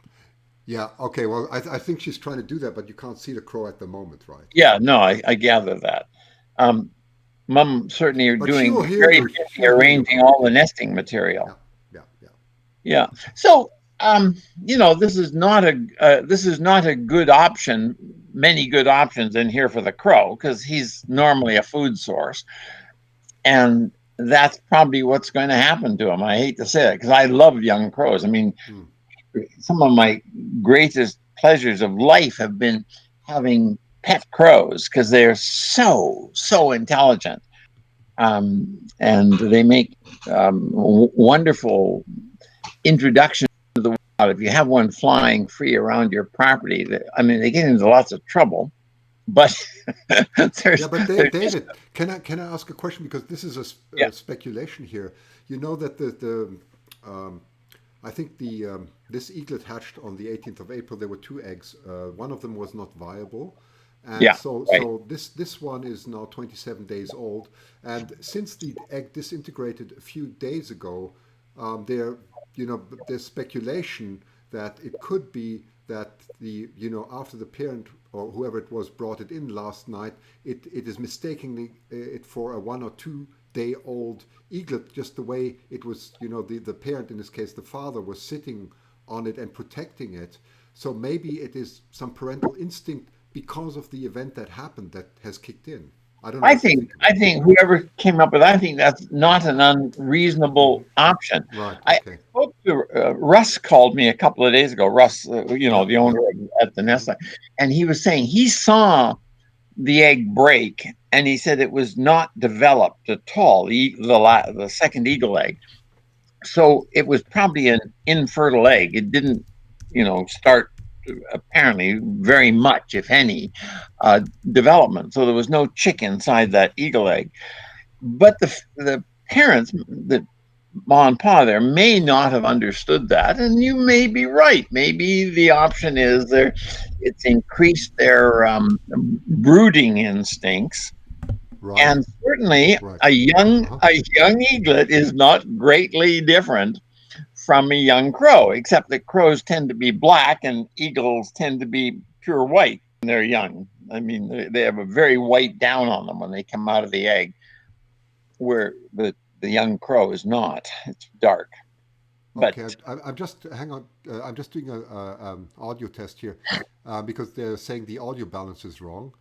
Yeah. Okay. Well, I think she's trying to do that, but you can't see the crow at the moment, right? Yeah. No, I gather that. Mom certainly are doing very busy arranging all the nesting material. Yeah. So, this is not a good option. Many good options in here for the crow, because he's normally a food source, and that's probably what's going to happen to him. I hate to say it, because I love young crows. I mean, some of my greatest pleasures of life have been having pet crows, because they're so intelligent, and they make wonderful introduction to the wild. If you have one flying free around your property, they get into lots of trouble. But David, can I ask a question, because this is a speculation here. You know that I think this eaglet hatched on the 18th of April. There were 2 eggs. One of them was not viable. And so this one is now 27 days old. And since the egg disintegrated a few days ago, there's speculation that it could be that after the parent or whoever it was brought it in last night, it is mistaking it for a 1 or 2 day old eaglet, just the way it was, the parent, in this case the father, was sitting on it and protecting it. So maybe it is some parental instinct because of the event that happened that has kicked in. I don't know. I think whoever came up with, I think that's not an unreasonable option. Right. Okay. I spoke to Russ, called me a couple of days ago. Russ, the owner at the nest, and he was saying he saw the egg break, and he said it was not developed at all. The second eagle egg, so it was probably an infertile egg. It didn't, start apparently very much, if any, development. So there was no chick inside that eagle egg. But the parents, the Ma and Pa there may not have understood that, and you may be right. Maybe the option is it's increased their brooding instincts, Right. and certainly Right. Uh-huh. a young eaglet is not greatly different from a young crow, except that crows tend to be black and eagles tend to be pure white when they're young. I mean, they have a very white down on them when they come out of the egg, where the young crow is not. It's dark. But Okay, I'm just hang on. I'm just doing a audio test here because they're saying the audio balance is wrong.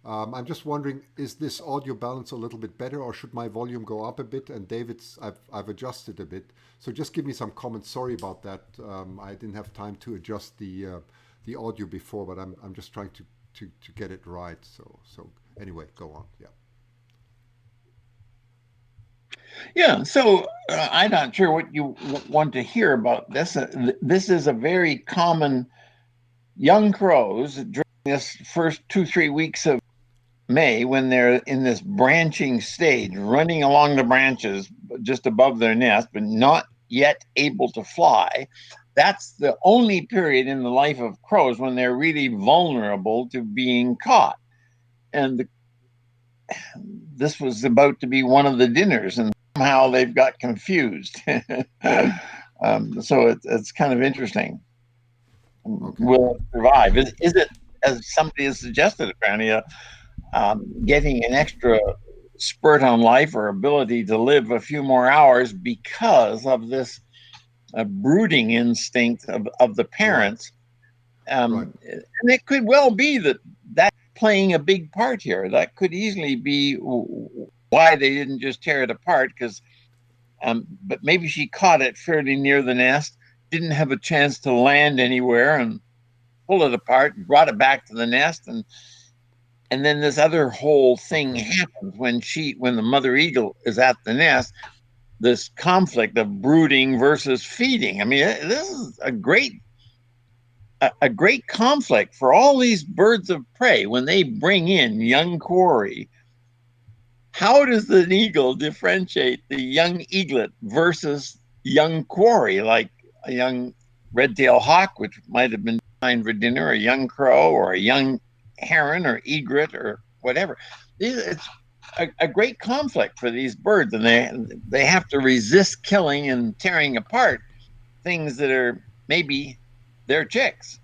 I'm just wondering, is this audio balance a little bit better, or should my volume go up a bit? And David's, I've adjusted a bit. So just give me some comments. Sorry about that. I didn't have time to adjust the audio before, but I'm just trying to get it right. So anyway, go on. Yeah. yeah, so I'm not sure what you want to hear about this. This is a very common young crows during this first 2 3 weeks of May, when they're in this branching stage, running along the branches just above their nest, but not yet able to fly. That's the only period in the life of crows when they're really vulnerable to being caught. And this was about to be one of the dinners, and somehow they've got confused. So it's kind of interesting. Okay. Will it survive? Is it, as somebody has suggested, apparently, getting an extra spurt on life or ability to live a few more hours because of this brooding instinct of the Right. parents? Right. And it could well be that that's playing a big part here. That could easily be why they didn't just tear it apart, because but maybe she caught it fairly near the nest, didn't have a chance to land anywhere, and pulled it apart, brought it back to the nest, and then this other whole thing Okay. happens when the mother eagle is at the nest, this conflict of brooding versus feeding. I mean, this is a great conflict for all these birds of prey when they bring in young quarry. How does an eagle differentiate the young eaglet versus young quarry, like a young red-tailed hawk, which might have been designed for dinner, a young crow, or a young heron, or egret, or whatever? It's a great conflict for these birds, and they have to resist killing and tearing apart things that are maybe their chicks.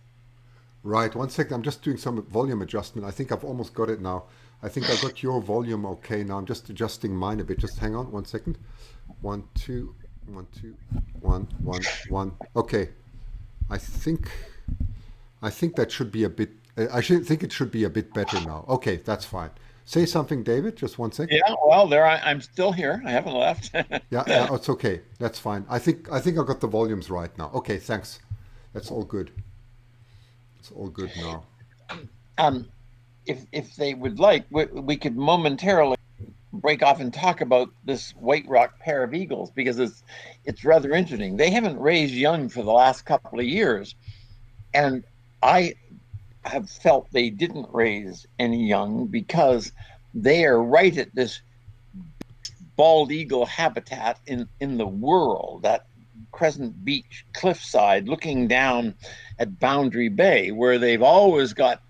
Right. One second. I'm just doing some volume adjustment. I think I've almost got it now. I think I got your volume okay now. I'm just adjusting mine a bit. Just hang on 1 second. One, two, one, two, one, one, one. Okay. I think I think that should be a bit. I should think it should be a bit better now. Okay, that's fine. Say something, David. Just 1 sec. Yeah, well, there I'm still here. I haven't left. Yeah, yeah, it's okay. That's fine. I think I got the volumes right now. Okay, thanks. That's all good. It's all good now. um, if they would like, we could momentarily break off and talk about this white rock pair of eagles, because it's rather interesting. They haven't raised young for the last couple of years, and I have felt they didn't raise any young because they are right at this bald eagle habitat in the world, that Crescent Beach cliffside looking down at Boundary Bay, where they've always got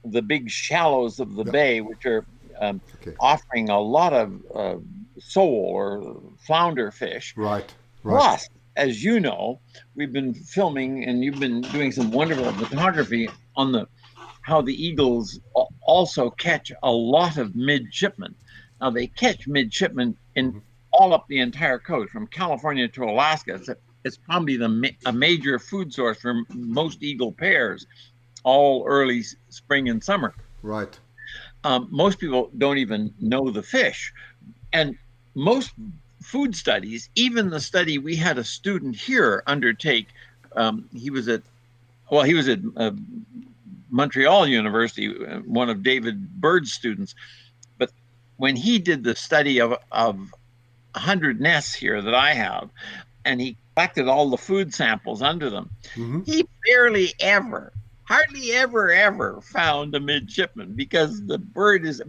the big shallows of the Yeah. bay, which are Okay. offering a lot of sole or flounder fish. Right. Right. Plus, as you know, we've been filming and you've been doing some wonderful photography on the how the eagles also catch a lot of midshipmen. Now they catch midshipmen in Hmm. all up the entire coast, from California to Alaska. It's probably a major food source for most eagle pairs all early spring and summer. Right. Most people don't even know the fish. And most food studies, even the study we had a student here undertake, he was at Montreal University, one of David Bird's students. But when he did the study of 100 nests here that I have, and he collected all the food samples under them, Hmm. he barely ever, hardly ever found a midshipman, because the bird is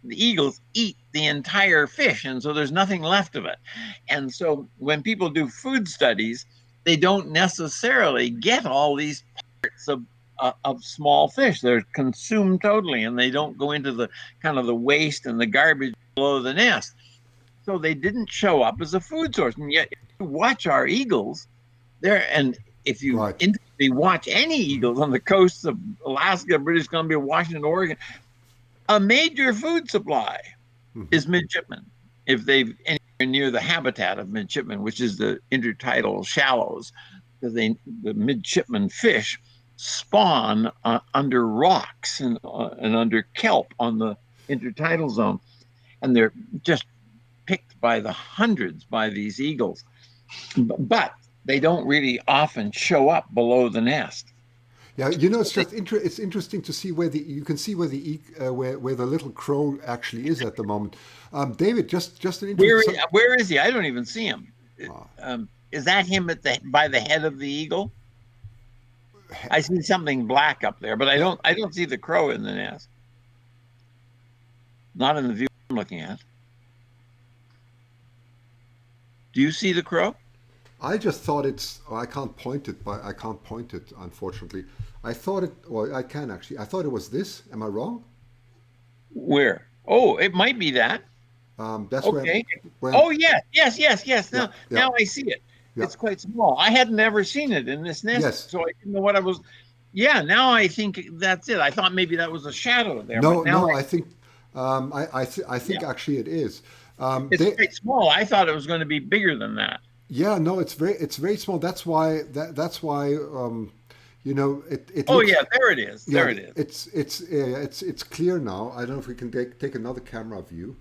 the eagles eat the entire fish, and so there's nothing left of it. And so when people do food studies, they don't necessarily get all these parts of small fish. They're consumed totally, and they don't go into the kind of the waste and the garbage below the nest. So they didn't show up as a food source. And yet, if you watch our eagles, there, and if you Right. intimately watch any eagles on the coasts of Alaska, British Columbia, Washington, Oregon, a major food supply is midshipmen. If they've anywhere near the habitat of midshipmen, which is the intertidal shallows, because the midshipman fish spawn under rocks and under kelp on the intertidal zone, and they're just picked by the hundreds by these eagles, but they don't really often show up below the nest. Yeah, you know, it's just it's interesting to see where you can see where where the little crow actually is at the moment. David, just an interesting. Where is he? I don't even see him. Is that him by the head of the eagle? I see something black up there, but I don't see the crow in the nest. Not in the view I'm looking at. Do you see the crow? I just thought it's. Oh, I can't point it, but I can't point it. Unfortunately, I thought it. Well, I can actually. I thought it was this. Am I wrong? Where? Oh, it might be that. That's okay. where. Oh yes. Now, yeah. now I see it. Yeah. It's quite small. I had never seen it in this nest, Yes. so I didn't know what I was. Yeah, now I think that's it. I thought maybe that was a shadow there. No, but now I think. I think actually it is. It's quite small. I thought it was going to be bigger than that. Yeah, no, it's very small. That's why you know it. Oh looks, yeah, there it is. yeah, There it is. It's clear now. I don't know if we can take another camera view.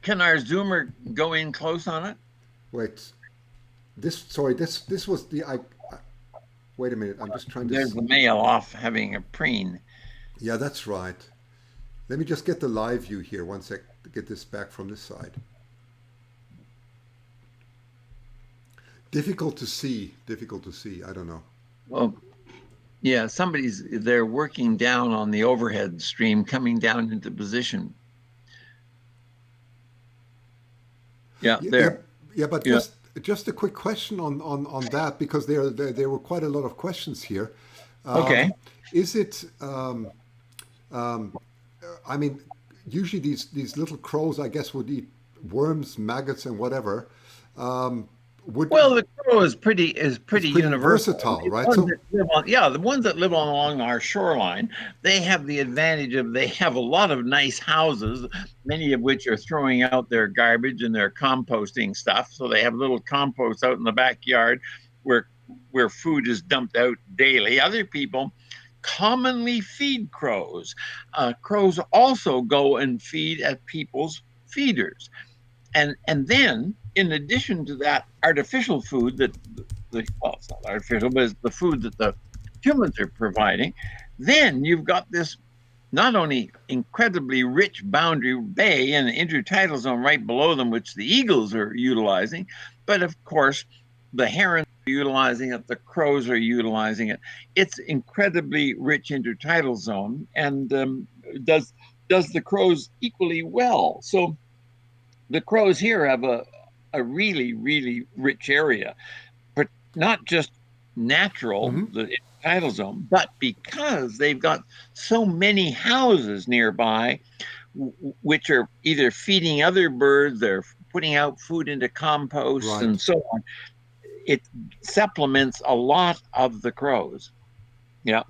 Can our zoomer go in close on it? Wait, this was the wait a minute. I'm just trying to. There's the male off having a preen. Yeah, that's right. Let me just get the live view here. One sec to get this back from this side. Difficult to see. I don't know. Well, yeah, they're working down on the overhead stream, coming down into position. Yeah, there. Yeah, but just a quick question on that, because there were quite a lot of questions here. Okay. Is it? I mean, usually these little crows, I guess, would eat worms, maggots, and whatever. Well, the crow is pretty universal. Versatile, right? The ones that live along our shoreline, they have the advantage of they have a lot of nice houses, many of which are throwing out their garbage and their composting stuff. So they have little compost out in the backyard where food is dumped out daily. Other people commonly feed crows. Crows also go and feed at people's feeders. And then, in addition to that artificial food well, it's not artificial, but it's the food that the humans are providing, then you've got this not only incredibly rich boundary bay and the intertidal zone right below them, which the eagles are utilizing, but of course, the herons are utilizing it, the crows are utilizing it. It's incredibly rich intertidal zone, and does the crows equally well. So the crows here have a really, really rich area, but not just natural, the tidal zone, but because they've got so many houses nearby, which are either feeding other birds, they're putting out food into compost, right, and so on. It supplements a lot of the crows. Yeah.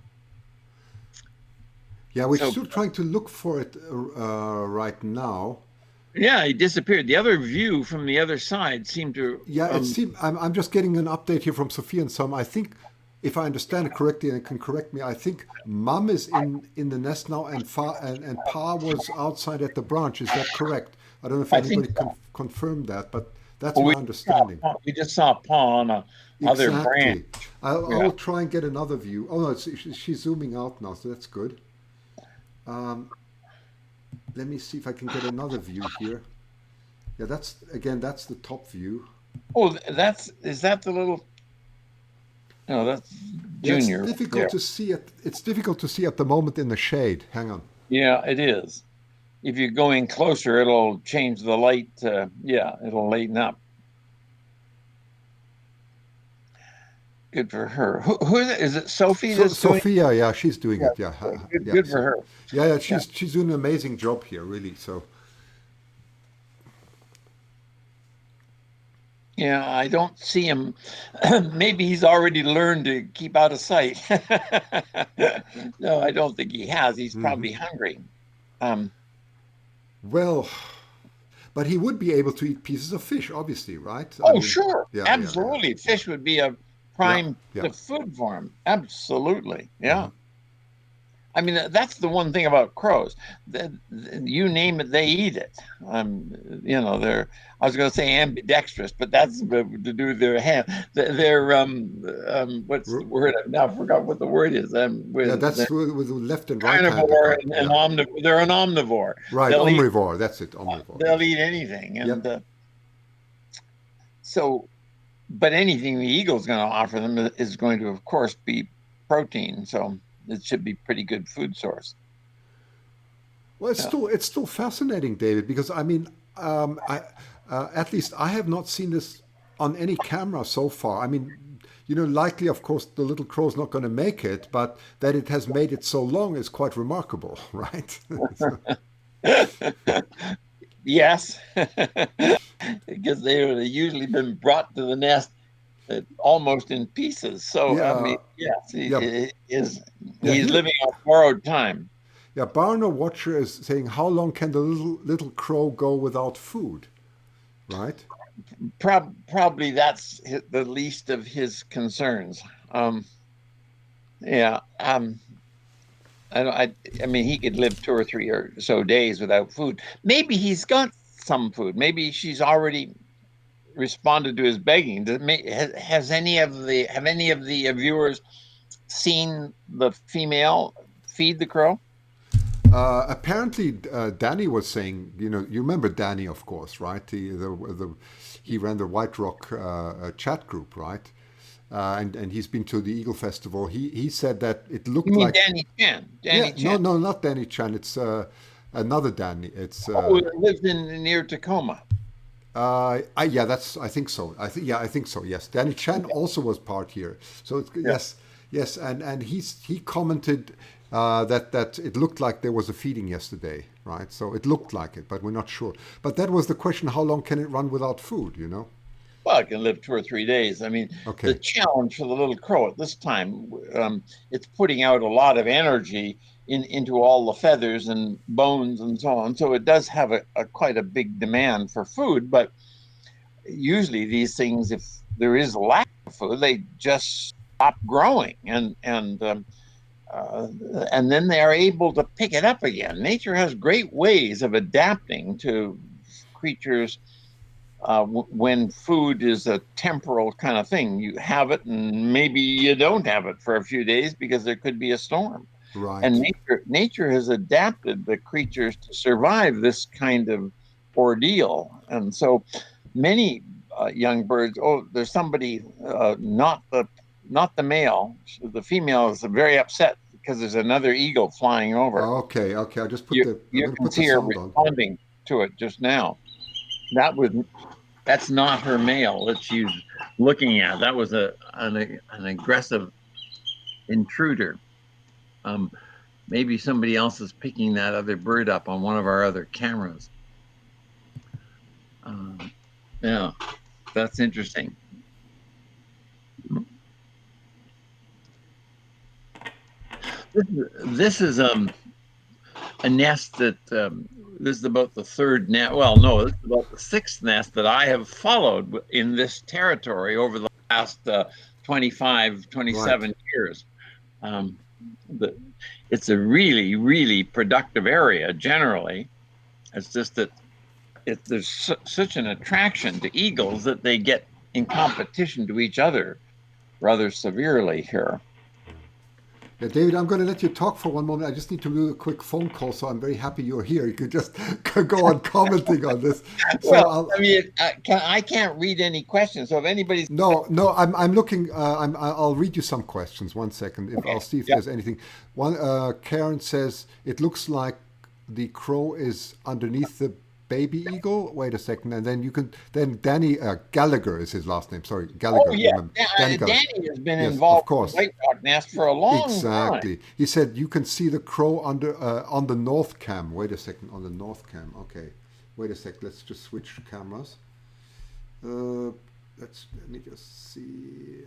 Yeah, we're still trying to look for it right now. Yeah, he disappeared. The other view from the other side seemed to. Yeah, it seemed. I'm just getting an update here from Sophia and Sam. I think, if I understand it correctly, and can correct me, I think Mum is in the nest now, and Pa was outside at the branch. Is that correct? I don't know if anybody confirmed that, but that's my understanding. We just saw Pa on a other branch. I'll try and get another view. Oh no, she's zooming out now, so that's good. Let me see if I can get another view here. Yeah, that's the top view. Oh, is that the little? No, that's Junior. It's difficult to see it. It's difficult to see at the moment in the shade. Hang on. Yeah, it is. if you go in closer, it'll change the light. Yeah, it'll lighten up. Good for her. Who is it? Sophie So that's doing? Sophia, yeah, she's doing Yeah, it. Yeah, good, yeah. good for So her. yeah, yeah, Yeah, she's doing an amazing job here, really. So yeah. I don't see him. Maybe he's already learned to keep out of sight. No, I don't think he has. He's mhm. probably hungry. Um, Well, but he would be able to eat pieces of fish, obviously, right? I oh, mean, sure, yeah, yeah, yeah, absolutely. yeah, Fish would be a yeah, prime yeah. piece of food for him. Absolutely. Hmm. Yeah. I mean, that's the one thing about crows. You name it, they eat it. They're, I was going to say ambidextrous, but that's to do with their hand. What's the word? I've now forgot what the word is. Yeah, With the that's with the left and right-handed, carnivore right? and Yeah, omnivore. They're an omnivore. right. They'll eat, Omnivore. That's it. Omnivore. they'll Yes. eat anything. And Yep. so, but anything the eagle's going to offer them is going to, of course, be protein. So it should be pretty good food source. Well, Yeah. it's still fascinating, David, because I mean, I at least I have not seen this on any camera so far. I mean, likely, of course, the little crow's not going to make it, but that it has made it so long is quite remarkable, right? So, Yes, because they would have usually been brought to the nest almost in pieces. So I mean, yeah, yes, yeah, yeah. he's Here, living on borrowed time. yeah. Barno Watcher is saying, how long can the little crow go without food? Right? Probably that's the least of his concerns. Um, yeah, I mean, he could live 2 or 3 or so days without food. Maybe he's got some food. Maybe she's already responded to his begging. Has any of the have any of the viewers seen the female feed the crow? Apparently, Danny was saying, you remember Danny, of course, right? He ran the White Rock chat group, right? And he's been to the Eagle Festival. He said that it You looked mean like, Danny Chan? yeah, Danny no, Chan. no, not Danny Chan. It's another Danny. It's Oh, it lives in near Tacoma. yeah, I think so. I think so. Yes, Danny Chan also was part here. So Yeah. yes, yes, and he commented that it looked like there was a feeding yesterday, right? So it looked like it, but we're not sure. But that was the question: how long can it run without food? Well, it can live 2 or 3 days. I mean, the Okay, challenge for the little crow at this time, it's putting out a lot of energy into all the feathers and bones and so on. So it does have a quite a big demand for food. But usually these things, if there is a lack of food, they just stop growing, uh, and then they are able to pick it up again. Nature has great ways of adapting to creatures when food is a temporal kind of thing. You have it, and maybe you don't have it for a few days because there could be a storm. And right. nature has adapted the creatures to survive this kind of ordeal. And so many young birds. Oh, there's somebody not the male. The female is very upset because there's another eagle flying over. Okay, okay. I'm You going to can put the see her sound on. responding to it just now. That was that's not her male that she's looking at. That was an aggressive intruder. Um, Maybe somebody else is picking that other bird up on one of our other cameras. Yeah, that's interesting. This is a nest that this is about the third nest. Well, no, this is about the sixth nest that I have followed in this territory over the last 25, Right. 27 years. Um, the, it's a really, really productive area generally. It's just that there's such an attraction to eagles that they get in competition to each other rather severely here. Yeah, David, I'm going to let you talk for one moment. I just need to do a quick phone call, so I'm very happy you're here. You could just go on commenting on this. So Well, I'll. I mean, I can't read any questions. So if anybody's No, no, I'm looking. I'll read you some questions. One second. If I'll okay, see if yeah, there's anything. One, Karen says it looks like the crow is underneath the baby eagle. Wait a second, and then Danny Gallagher is his last name. Sorry, Oh Gallagher. You yeah, remember Danny Gallagher? Danny has been Yes, of involved in course. White Rock Nest for a long time. Exactly. He said you can see the crow on the north cam. Wait a second, on the north cam. Okay. Wait a sec. Let's just switch to cameras. Let me just see.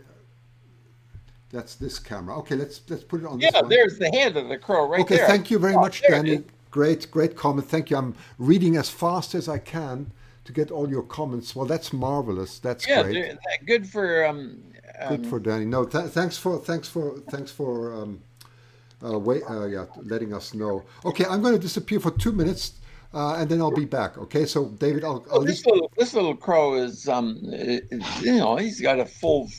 That's this camera. Okay, let's put it on this Yeah, one. there's the head of the crow right Okay, there. thank you very Oh, much, there it Danny. is. Great comment. Thank you. I'm reading as fast as I can to get all your comments. Well, that's marvelous. That's Yeah, great. good for Good for Danny. No, thanks for yeah, letting us know. Okay, I'm going to disappear for 2 minutes, and then I'll be back. Okay, so David, I'll well, leave. this little crow is he's got a full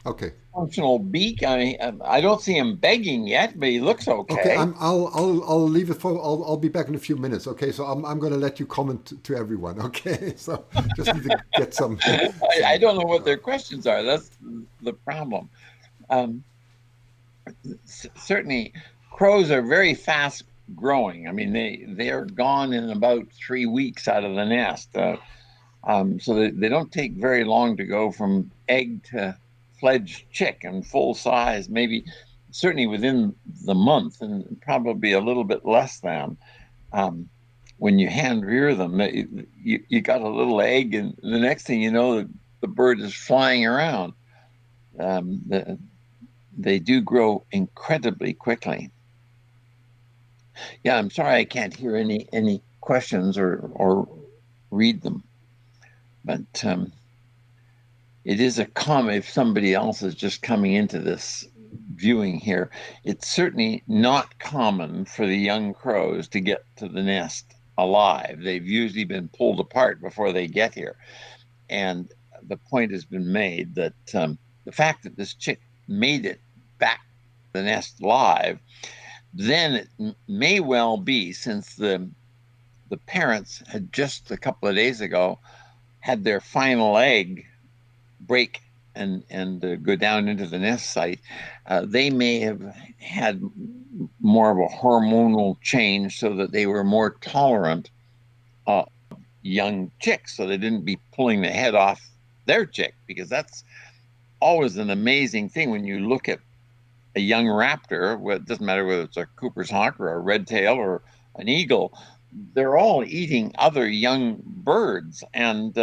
Okay. functional beak. I mean, I don't see him begging yet, but he looks Okay, okay. I'll leave it for I'll be back in a few minutes. Okay, so I'm going to let you comment to everyone. Okay, so just need to get some. I don't know what their questions are. That's the problem. Um, Certainly, crows are very fast growing. I mean, they're gone in about 3 weeks out of the nest. So they don't take very long to go from egg to fledged chick and full size, maybe certainly within the month and probably a little bit less than. Um, when you hand rear them, you got a little egg, and the next thing you know, the bird is flying around. The, they do grow incredibly quickly. Yeah, I'm sorry I can't hear any questions or read them, but it is a common. If somebody else is just coming into this viewing here, it's certainly not common for the young crows to get to the nest alive. They've usually been pulled apart before they get here, and the point has been made that the fact that this chick made it back to the nest live, then it may well be, since the parents had just a couple of days ago had their final egg break and go down into the nest site, they may have had more of a hormonal change so that they were more tolerant of young chicks, so they didn't be pulling the head off their chick, because that's always an amazing thing when you look at a young raptor. It doesn't matter whether it's a Cooper's hawk or a red tail or an eagle, they're all eating other young birds, and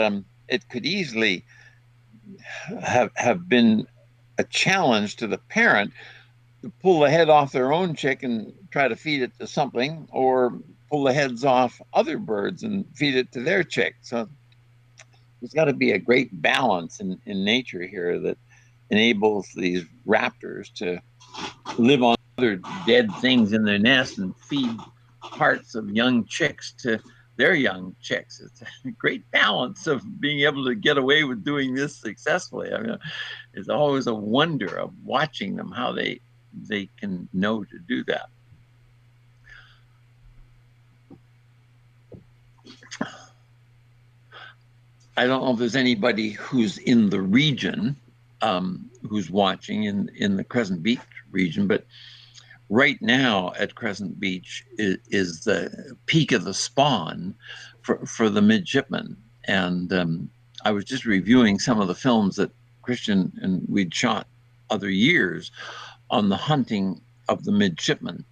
it could easily have been a challenge to the parent to pull the head off their own chick and try to feed it to something, or pull the heads off other birds and feed it to their chick. So there's got to be a great balance in nature here that enables these raptors to live on other dead things in their nest and feed parts of young chicks to their young chicks. It's a great balance of being able to get away with doing this successfully. I mean, it's always a wonder of watching them, how they can know to do that. I don't know if there's anybody who's in the region who's watching in the Crescent Beach region, but right now at Crescent Beach is the peak of the spawn for the midshipmen. And I was just reviewing some of the films that Christian and we'd shot other years on the hunting of the midshipmen.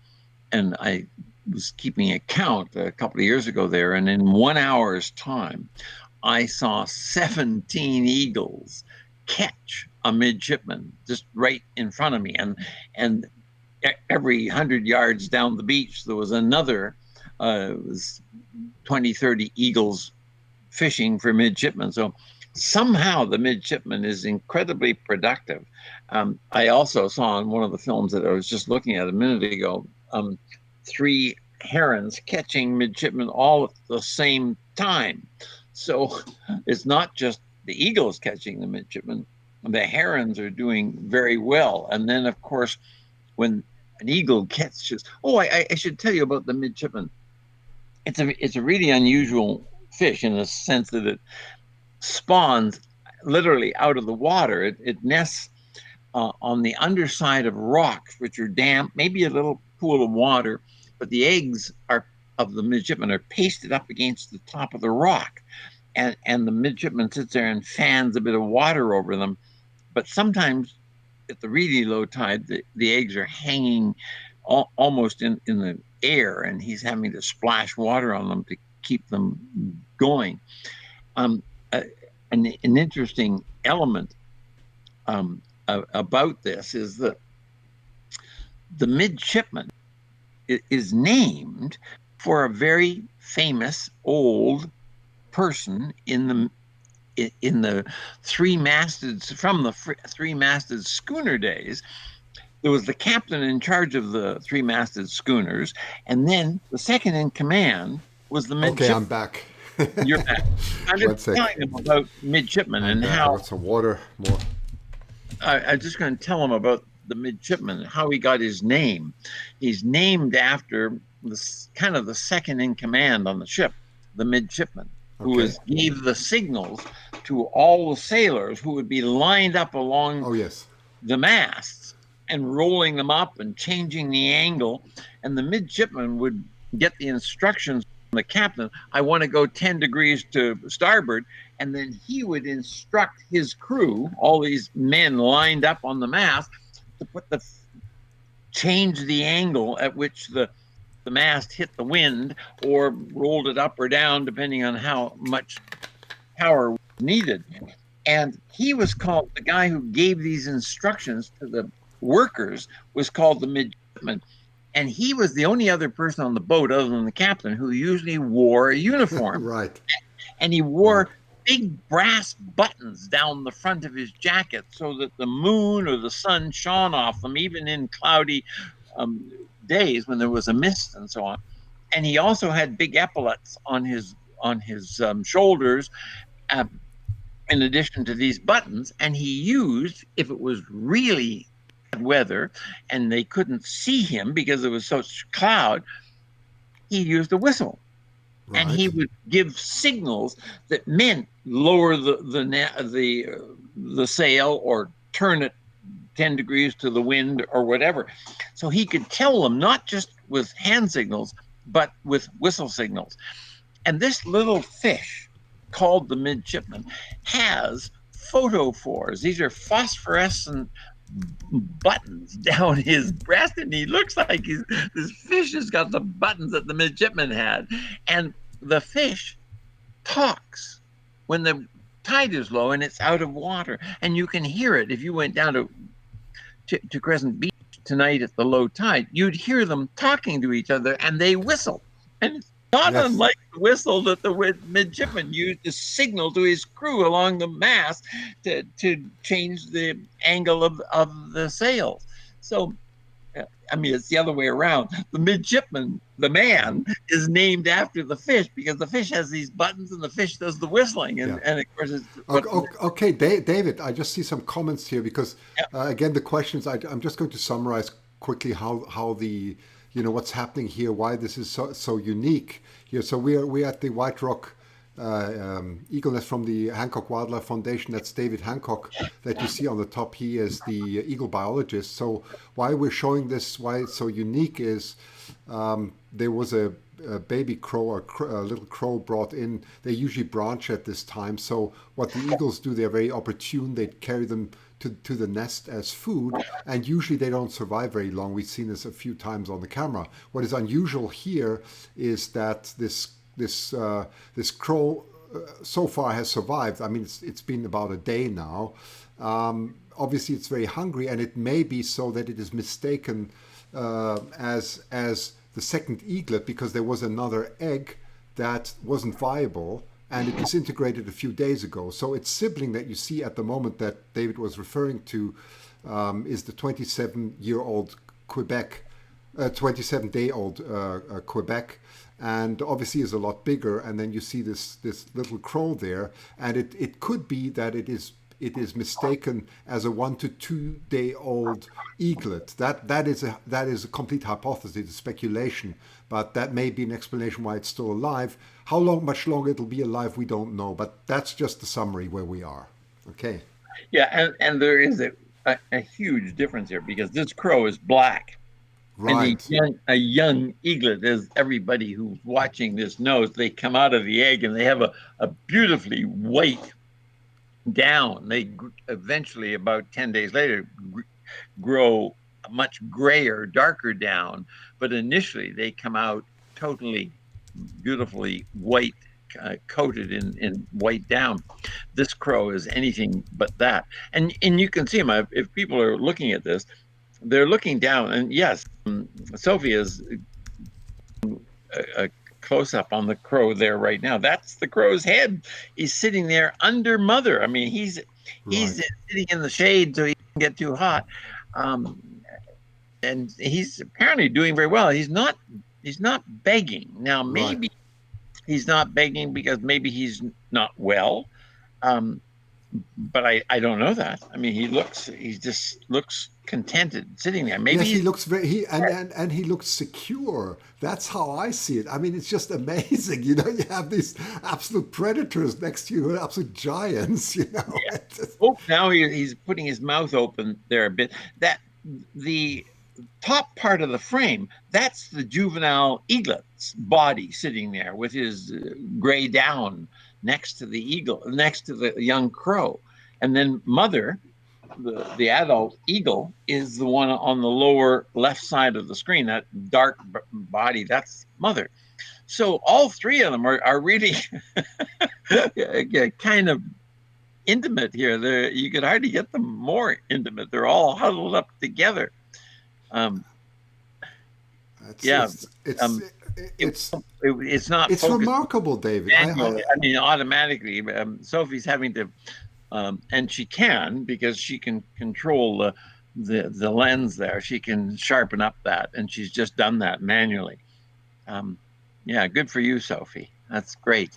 And I was keeping account a couple of years ago there, and in 1 hour's time, I saw 17 eagles catch a midshipman just right in front of me. And every 100 yards down the beach, there was another was 20, 30 eagles fishing for midshipmen. So somehow the midshipman is incredibly productive. I also saw in one of the films that I was just looking at a minute ago, 3 herons catching midshipmen all at the same time. So it's not just the eagles catching the midshipmen, the herons are doing very well. And then, of course, when an eagle catches, I should tell you about the midshipman. It's a really unusual fish in the sense that it spawns literally out of the water. It nests on the underside of rocks, which are damp, maybe a little pool of water, but the eggs are of the midshipmen are pasted up against the top of the rock. And the midshipman sits there and fans a bit of water over them. But sometimes at the really low tide, the eggs are hanging almost in the air, and he's having to splash water on them to keep them going. An interesting element about this is that the midshipman is named for a very famous old person in the three-masted schooner days. There was the captain in charge of the three-masted schooners, and then the second in command was the midshipman. Okay, I'm back. You're back. I'm One just sec. telling them about midshipmen I'm and back. I how got some water. More. I'm just going to tell him about the midshipman, how he got his name. He's named after kind of the second in command on the ship, the midshipman, who gave the signals to all the sailors who would be lined up along the masts and rolling them up and changing the angle. And the midshipman would get the instructions from the captain, I want to go 10 degrees to starboard. And then he would instruct his crew, all these men lined up on the mast, to change the angle at which the mast hit the wind or rolled it up or down, depending on how much power was needed. And he was called, the guy who gave these instructions to the workers was called the midshipman. And he was the only other person on the boat, other than the captain, who usually wore a uniform. Right. And he wore big brass buttons down the front of his jacket so that the moon or the sun shone off them, even in cloudy days when there was a mist and so on. And he also had big epaulets on his shoulders, in addition to these buttons. And he used, if it was really bad weather and they couldn't see him because there was such cloud, he used a whistle. Right. And he would give signals that meant lower the sail or turn it 10 degrees to the wind or whatever. So he could tell them not just with hand signals, but with whistle signals. And this little fish called the midshipman has photophores. These are phosphorescent buttons down his breast, and he looks like this fish has got the buttons that the midshipman had. And the fish talks when the tide is low and it's out of water, and you can hear it. If you went down to Crescent Beach tonight at the low tide, you'd hear them talking to each other, and they whistle. And it's not unlike the whistle that the midshipman used to signal to his crew along the mast to change the angle of the sails. So, I mean, it's the other way around. The midshipman, the man, is named after the fish because the fish has these buttons and the fish does the whistling. And of course, it's okay, David, I just see some comments here because, again, the questions, I'm just going to summarize quickly how the, what's happening here, why this is so unique here. So we're at the White Rock eagle nest from the Hancock Wildlife Foundation. That's David Hancock that you see on the top. He is the eagle biologist. So why we're showing this, why it's so unique is there was a baby crow, a little crow brought in. They usually branch at this time. So what the eagles do, they're very opportune. They carry them to the nest as food, and usually they don't survive very long. We've seen this a few times on the camera. What is unusual here is that this crow so far has survived. I mean, it's been about a day now. Obviously, it's very hungry, and it may be so that it is mistaken as the second eaglet because there was another egg that wasn't viable, and it disintegrated a few days ago. So its sibling that you see at the moment that David was referring to is the 27-year-old Quebec, 27-day-old Quebec, and obviously is a lot bigger. And then you see this little crow there, and it could be that it is mistaken as a 1 to 2 day old eaglet. That is a complete hypothesis, a speculation, but that may be an explanation why it's still alive. How much longer it'll be alive, we don't know, but that's just the summary where we are. Okay. Yeah, and there is a huge difference here because this crow is black. Right. A young eaglet, as everybody who's watching this knows, they come out of the egg and they have a beautifully white down. They eventually, about 10 days later, grow a much grayer, darker down. But initially, they come out totally beautifully white, coated in white down. This crow is anything but that. And you can see them. If people are looking at this, they're looking down. And yes, Sophie is a close up on the crow there right now. That's the crow's head. He's sitting there under mother. I mean, he's Right. sitting in the shade so he doesn't get too hot. Um, and he's apparently doing very well. He's not begging. Now Right. maybe he's not begging because maybe he's not well. Um, but I don't know that. I mean, he just looks contented sitting there. Maybe Yes, he he's looks very and he looks secure. That's how I see it. I mean, it's just amazing. You know, you have these absolute predators next to you, absolute giants. You know. oh, now he's putting his mouth open there a bit. That the top part of the frame, that's the juvenile eaglet's body sitting there with his gray down next to the eagle, next to the young crow. And then mother, the adult eagle, is the one on the lower left side of the screen, that dark body, that's mother. So all three of them are really kind of intimate here. You could hardly get them more intimate. They're all huddled up together. Yeah, it's not. It's remarkable, David. I mean, automatically, Sophie's having to, and she can, because she can control the lens there. She can sharpen up that, and she's just done that manually. Yeah, good for you, Sophie. That's great.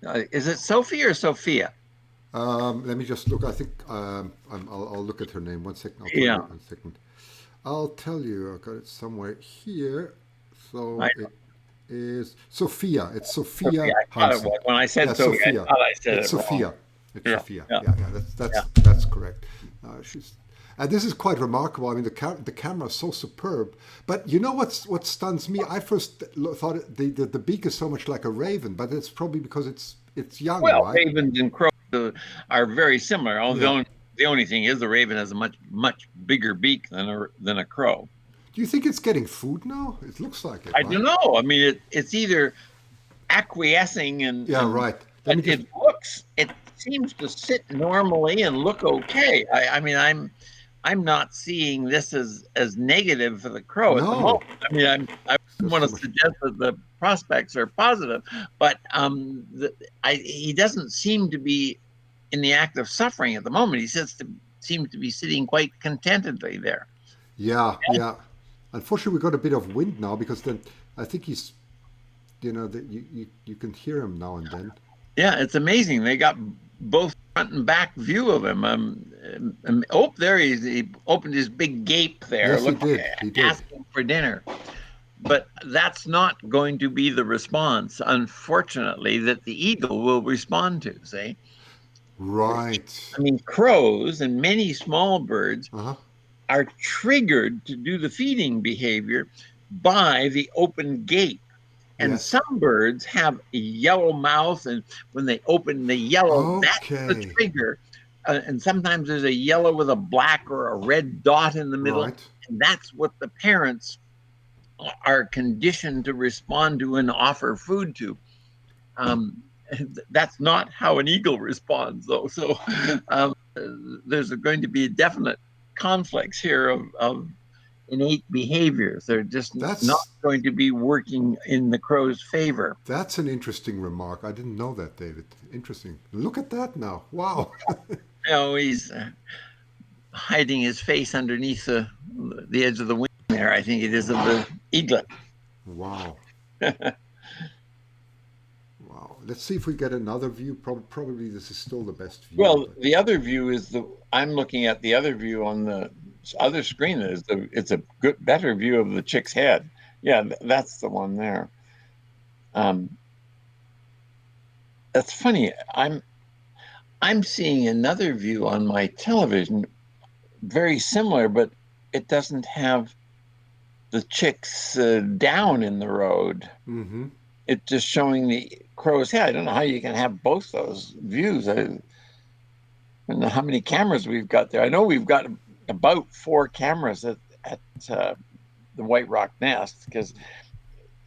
Is it Sophie or Sophia? Let me just look. I think I'll look at her name. 1 second. I'll tell Yeah. you 1 second. I'll tell you. I've got it somewhere here. So it is Sophia. It's Sophia. Hansen. When I said Sophia, Sophia. I thought I said It's it Sophia. wrong. It's Yeah, Sophia. yeah. Yeah. That's correct. She's. And this is quite remarkable. I mean, the camera is so superb. But you know what stuns me? I first thought the beak is so much like a raven, but it's probably because it's young, Well, right? ravens and crows are very similar. Yeah. The only thing is the raven has a much bigger beak than a crow. Do you think it's getting food now? It looks like it. I Right? don't know. I mean, it's either acquiescing Yeah, right. but it seems to sit normally and look okay. I mean, I'm not seeing this as negative for the crow at the No. moment. I mean, I There's want to so much- suggest that the prospects are positive, but he doesn't seem to be in the act of suffering at the moment. He seems to be sitting quite contentedly there. Yeah. Unfortunately, we got a bit of wind now because then I think he's, you can hear him now and then. Yeah, it's amazing. They got both front and back view of him. There he opened his big gape there. Yes, he did. He did. Asking for dinner. But that's not going to be the response, unfortunately, that the eagle will respond to, see? Right. I mean, crows and many small birds Uh-huh. are triggered to do the feeding behavior by the open gape. And Yes. some birds have a yellow mouth, and when they open the yellow, that's the Okay. trigger. And sometimes there's a yellow with a black or a red dot in the middle. Right. And that's what the parents are conditioned to respond to and offer food to. That's not how an eagle responds, though. So there's going to be definite conflicts here of innate behaviors. They're just not going to be working in the crow's favor. That's an interesting remark. I didn't know that, David. Interesting. Look at that now. Wow. He's hiding his face underneath the edge of the wing there. I think it is of the eaglet. Wow. Wow. Let's see if we get another view. Probably this is still the best view. Well, the other view is I'm looking at the other view on the other screen. It's a better view of the chick's head. Yeah, that's the one there. That's funny. I'm seeing another view on my television, very similar, but it doesn't have the chicks down in the road. Mm-hmm. It's just showing the crow's head. I don't know how you can have both those views. I don't know how many cameras we've got there. I know we've got about 4 cameras at the White Rock Nest, because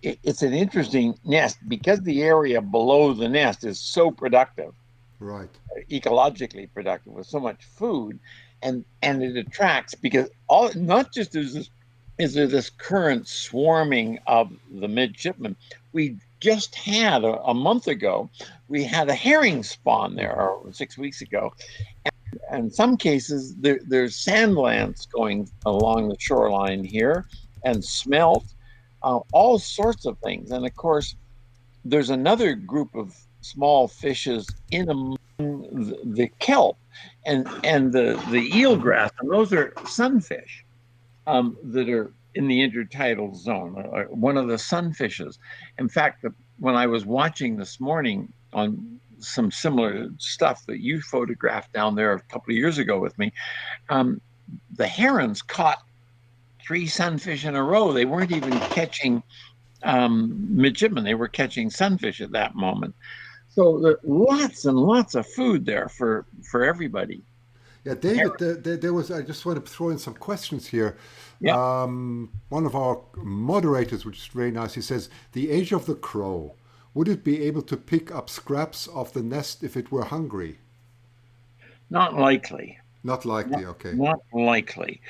it's an interesting nest because the area below the nest is so productive, Right. ecologically productive, with so much food, and it attracts, because all, not just is there this current swarming of the midshipmen. We just had a month ago, we had a herring spawn there, or 6 weeks ago. And in some cases, there's sand lance going along the shoreline here, and smelt, all sorts of things. And of course, there's another group of small fishes in among the kelp and the eelgrass, and those are sunfish, that are in the intertidal zone, one of the sunfishes. In fact, when I was watching this morning on some similar stuff that you photographed down there a couple of years ago with me, um, the herons caught 3 sunfish in a row. They weren't even catching midshipmen, they were catching sunfish at that moment. So there lots and lots of food there for everybody. Yeah, David, there was. I just want to throw in some questions here. Yeah. One of our moderators, which is very nice, he says, "The age of the crow. Would it be able to pick up scraps of the nest if it were hungry?" Not likely. Not likely. Okay. Not likely.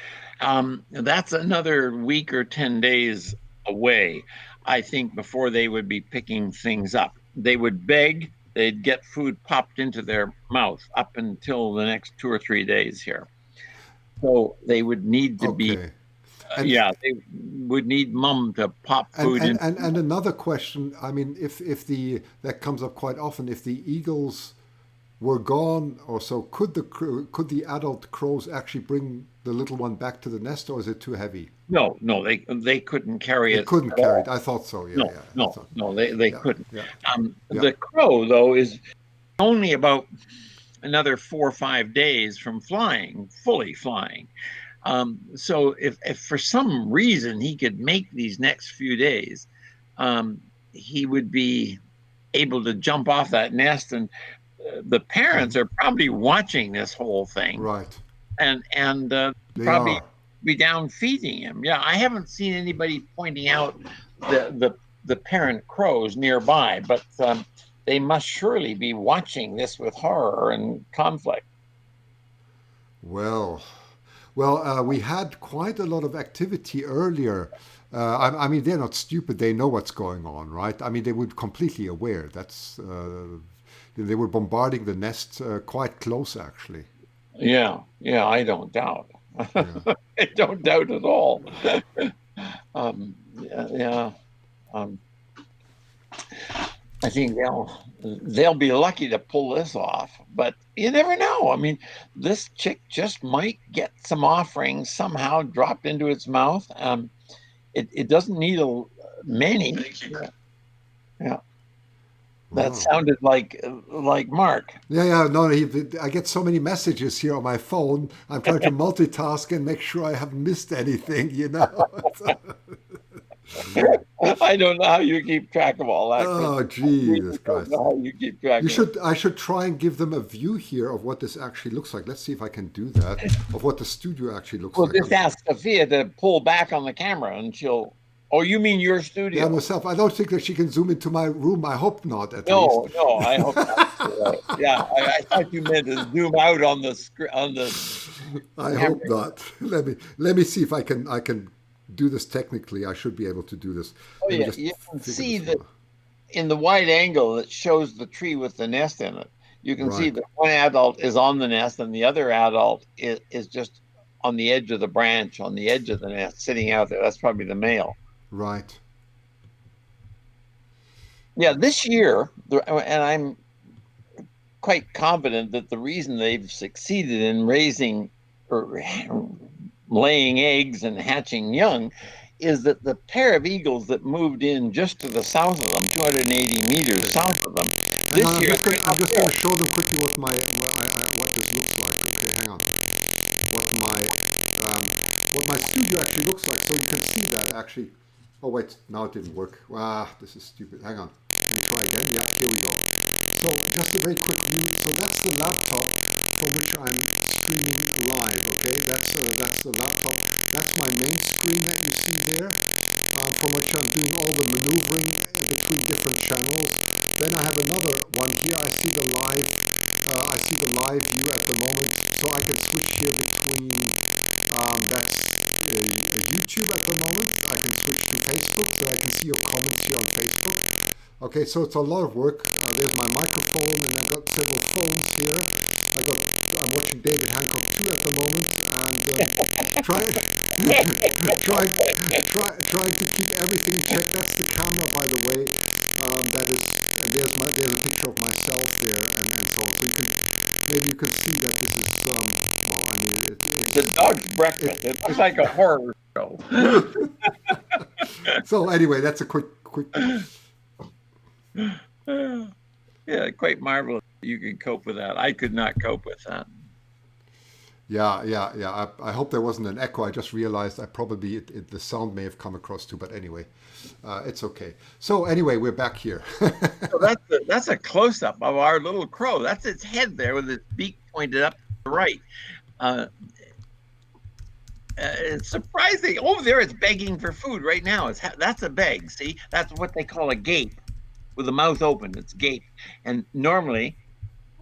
That's another week or 10 days away, I think, before they would be picking things up. They would beg, they'd get food popped into their mouth up until the next 2 or 3 days here. So they would need to be, Okay. And yeah, they would need mom to pop and, food and, in. and another question. I mean, if the that comes up quite often. If the eagles were gone or so, could the adult crows actually bring the little one back to the nest, or is it too heavy? No, no, they couldn't carry They it couldn't at carry it. all. I thought so. Yeah, No, yeah. I no, thought, no, they yeah, couldn't. yeah, yeah. The crow, though, is only about another 4 or 5 days from flying, fully flying. So if for some reason he could make these next few days, he would be able to jump off that nest, and the Hmm. parents are probably watching this whole thing, Right. and They probably are. be down feeding him. Yeah, I haven't seen anybody pointing out the parent crows nearby, but they must surely be watching this with horror and conflict. Well, well, we had quite a lot of activity earlier. I mean, they're not stupid. They know what's going on, right? I mean, they were completely aware. They were bombarding the nest quite close, actually. Yeah, yeah, I don't doubt. Yeah. I don't doubt at all. Yeah, yeah. Um, I think they'll be lucky to pull this off, but you never know. I mean, this chick just might get some offerings somehow dropped into its mouth. It doesn't need many. Yeah, yeah. That Wow. sounded like Mark. Yeah, yeah. No, I get so many messages here on my phone. I'm trying to multitask and make sure I haven't missed anything, you know. I don't know how you keep track of all that, Chris. Oh, I Jesus really don't Christ. know how you keep track You of it. should. I should try and give them a view here of what this actually looks like. Let's see if I can do that. Of what the studio actually looks Well, like. just ask Sophia to pull back on the camera, and she'll. Oh, you mean your Yeah, studio? myself. I don't think that she can zoom into my room. I hope not, at least. No, no. I hope not. Yeah, I thought you meant to zoom out on the on the I camera. hope not. Let me see if I can do this technically. I should be able to do this. Oh Let me yeah, just you can figure see this that one out. in the wide angle that shows the tree with the nest in it. You can see Right, that one adult is on the nest, and the other adult is just on the edge of the branch, on the edge of the nest, sitting out there. That's probably the male. right. Yeah, this year, and I'm quite confident that the reason they've succeeded in raising or laying eggs and hatching young is that the pair of eagles that moved in just to the south of them, 280 meters south of them, Hang on. this I'm year just gonna. they're I'm up just there. gonna show them quickly what this looks like. Okay, hang on. What my what my studio actually looks like. So you can see that actually. Oh wait, now it didn't work. Ah, this is stupid. Hang on. Let me try again. Yeah, here we go. So just a very quick view. So that's the laptop from which I'm streaming live. Okay, that's the laptop. That's my main screen that you see there, from which I'm doing all the maneuvering between different channels. Then I have another one here. I see the live. I see the live view at the moment, so I can switch here between. That's a YouTube at the moment. I can switch to Facebook, so I can see your comments here on Facebook. Okay, so it's a lot of work. There's my microphone, and I've got several phones here. I'm watching David Hancock 2 at the moment, and trying to keep everything in check. That's the camera, by the way. That is, and there's a picture of myself there, and so on. So maybe you can see that this is well, I mean, it's a dog's breakfast. It looks like a horror show. So anyway, that's a quick. Yeah, quite marvelous. You can cope with that. I could not cope with that. Yeah. I hope there wasn't an echo. I just realized the sound may have come across too, but anyway, it's okay. So anyway, we're back here. So that's a close-up of our little crow. That's its head there with its beak pointed up to the right. It's surprising. Over there, it's begging for food right now. That's a beg. See, that's what they call a gape, with the mouth open. It's gape, and normally,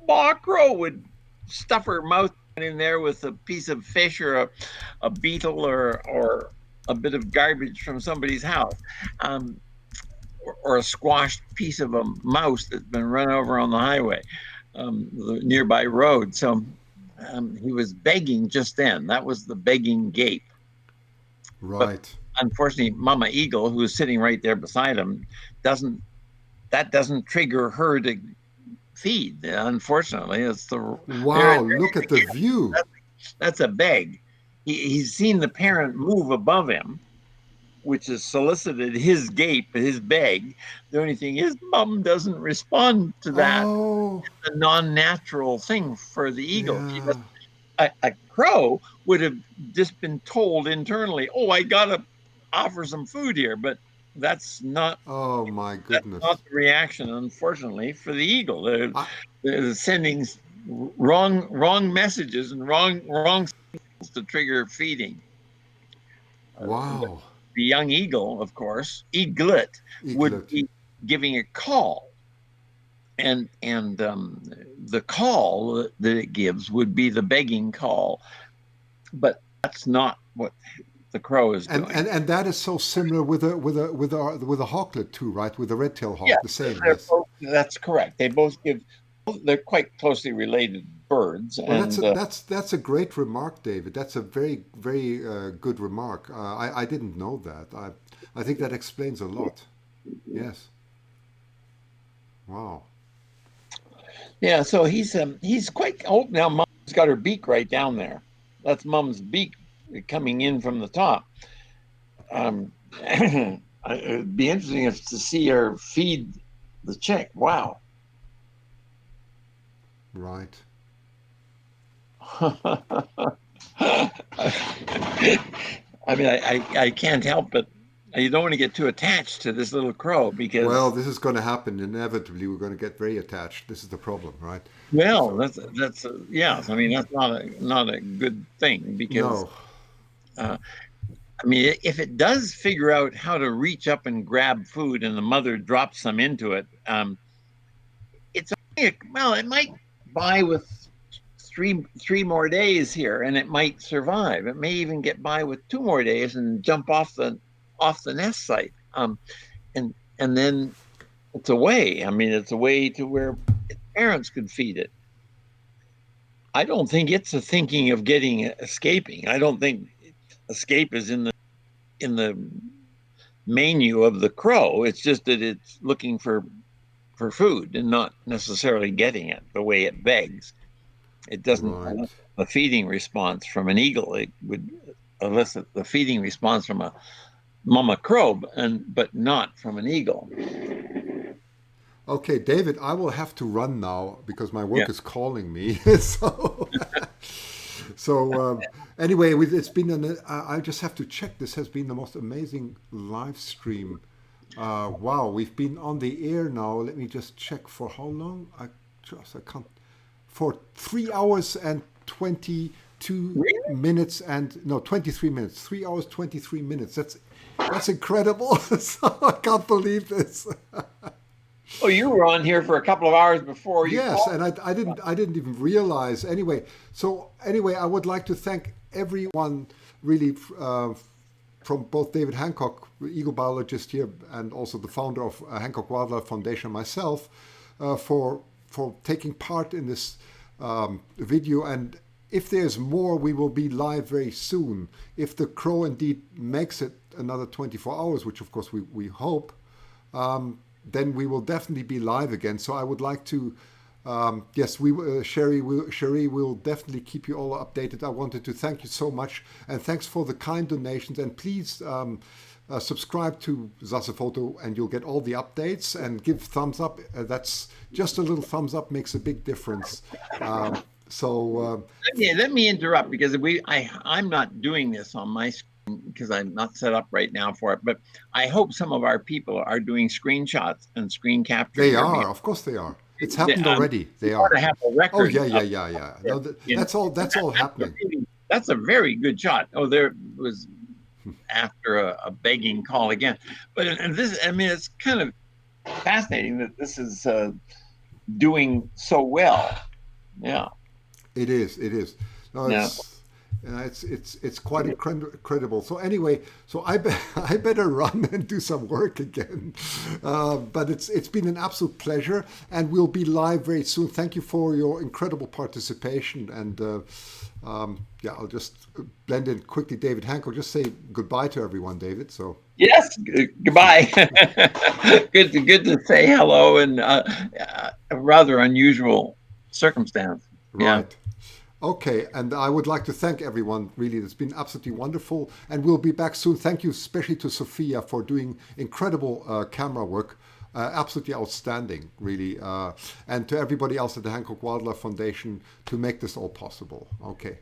Ma Crow would stuff her mouth in there with a piece of fish or a beetle or a bit of garbage from somebody's house, or a squashed piece of a mouse that's been run over on the highway, the nearby road. So he was begging just then. That was the begging gape. Right. But unfortunately, Mama Eagle, who is sitting right there beside him, doesn't trigger her to feed. Unfortunately, it's the wow. Look at the view. That's a beg. He's seen the parent move above him, which has solicited his gape, his beg. The only thing is, Mom doesn't respond to that. Oh, it's a non-natural thing for the eagle. yeah. A crow would have just been told internally, "Oh, I gotta offer some food here," but that's not. Oh my goodness. That's not the reaction, unfortunately, for the eagle. They're sending wrong messages and wrong signals to trigger feeding. Wow. The young eagle, of course, eaglet, would be giving a call, and the call that it gives would be the begging call, but that's not what the crow is doing. And that is so similar with a hawklet too, right? With a red-tailed hawk, the same. Yes. That's correct. They both give. They're quite closely related birds. Well, that's a great remark, David. That's a very good remark. I didn't know that. I think that explains a lot. Yes. Wow. Yeah. So he's quite old now. Mom's got her beak right down there. That's Mom's beak coming in from the top. It'd be interesting to see her feed the chick. Wow. Right. I mean, I can't help but you don't want to get too attached to this little crow because. Well, this is going to happen inevitably. We're going to get very attached. This is the problem, right? Well, that's yeah. I mean, that's not a good thing because. No. I mean, if it does figure out how to reach up and grab food, and the mother drops some into it, it's well, it might buy with three more days here, and it might survive. It may even get by with 2 more days and jump off the nest site, and then it's away. I mean, it's away to where its parents could feed it. I don't think it's a thinking of escaping. I don't think escape is in the menu of the crow. It's just that it's looking for food and not necessarily getting it the way it begs. It doesn't elicit a feeding response from an eagle. It would elicit the feeding response from a mama crow, but not from an eagle. Okay, David, I will have to run now because my work is calling me. So, So anyway, it's been I just have to check. This has been the most amazing live stream. Wow, we've been on the air now. Let me just check for how long. I can't. For 3 hours and 22 minutes and no 23 minutes. 3 hours 23 minutes. That's incredible. So I can't believe this. Oh, you were on here for a couple of hours before you. Yes, called. and I didn't even realize. Anyway, I would like to thank everyone really from both David Hancock, eagle biologist here, and also the founder of Hancock Wildlife Foundation, myself, for taking part in this video. And if there's more, we will be live very soon. If the crow indeed makes it another 24 hours, which of course we hope. Then we will definitely be live again. So I would like to, yes, Sherry will definitely keep you all updated. I wanted to thank you so much, and thanks for the kind donations. And please subscribe to SassePhoto, and you'll get all the updates. And give thumbs up. That's just a little thumbs up makes a big difference. Let me interrupt because I'm not doing this on my screen because I'm not set up right now for it, but I hope some of our people are doing screenshots and screen capture. They are, of course they are. It's happened already. They are. To have a record. Oh yeah. No, that's all happening. That's a very good shot. Oh, there was after a begging call again, but and this, I mean, it's kind of fascinating that this is doing so well. Yeah. It is. No, it's quite incredible. So anyway, I better run and do some work again. But it's been an absolute pleasure, and we'll be live very soon. Thank you for your incredible participation. And I'll just blend in quickly. David Hancock, just say goodbye to everyone, David. So yes, goodbye. good to say hello in a rather unusual circumstance. Right. Yeah. Okay, and I would like to thank everyone, really. It's been absolutely wonderful, and we'll be back soon. Thank you especially to Sophia for doing incredible camera work, absolutely outstanding, really, and to everybody else at the Hancock Wildlife Foundation to make this all possible. Okay.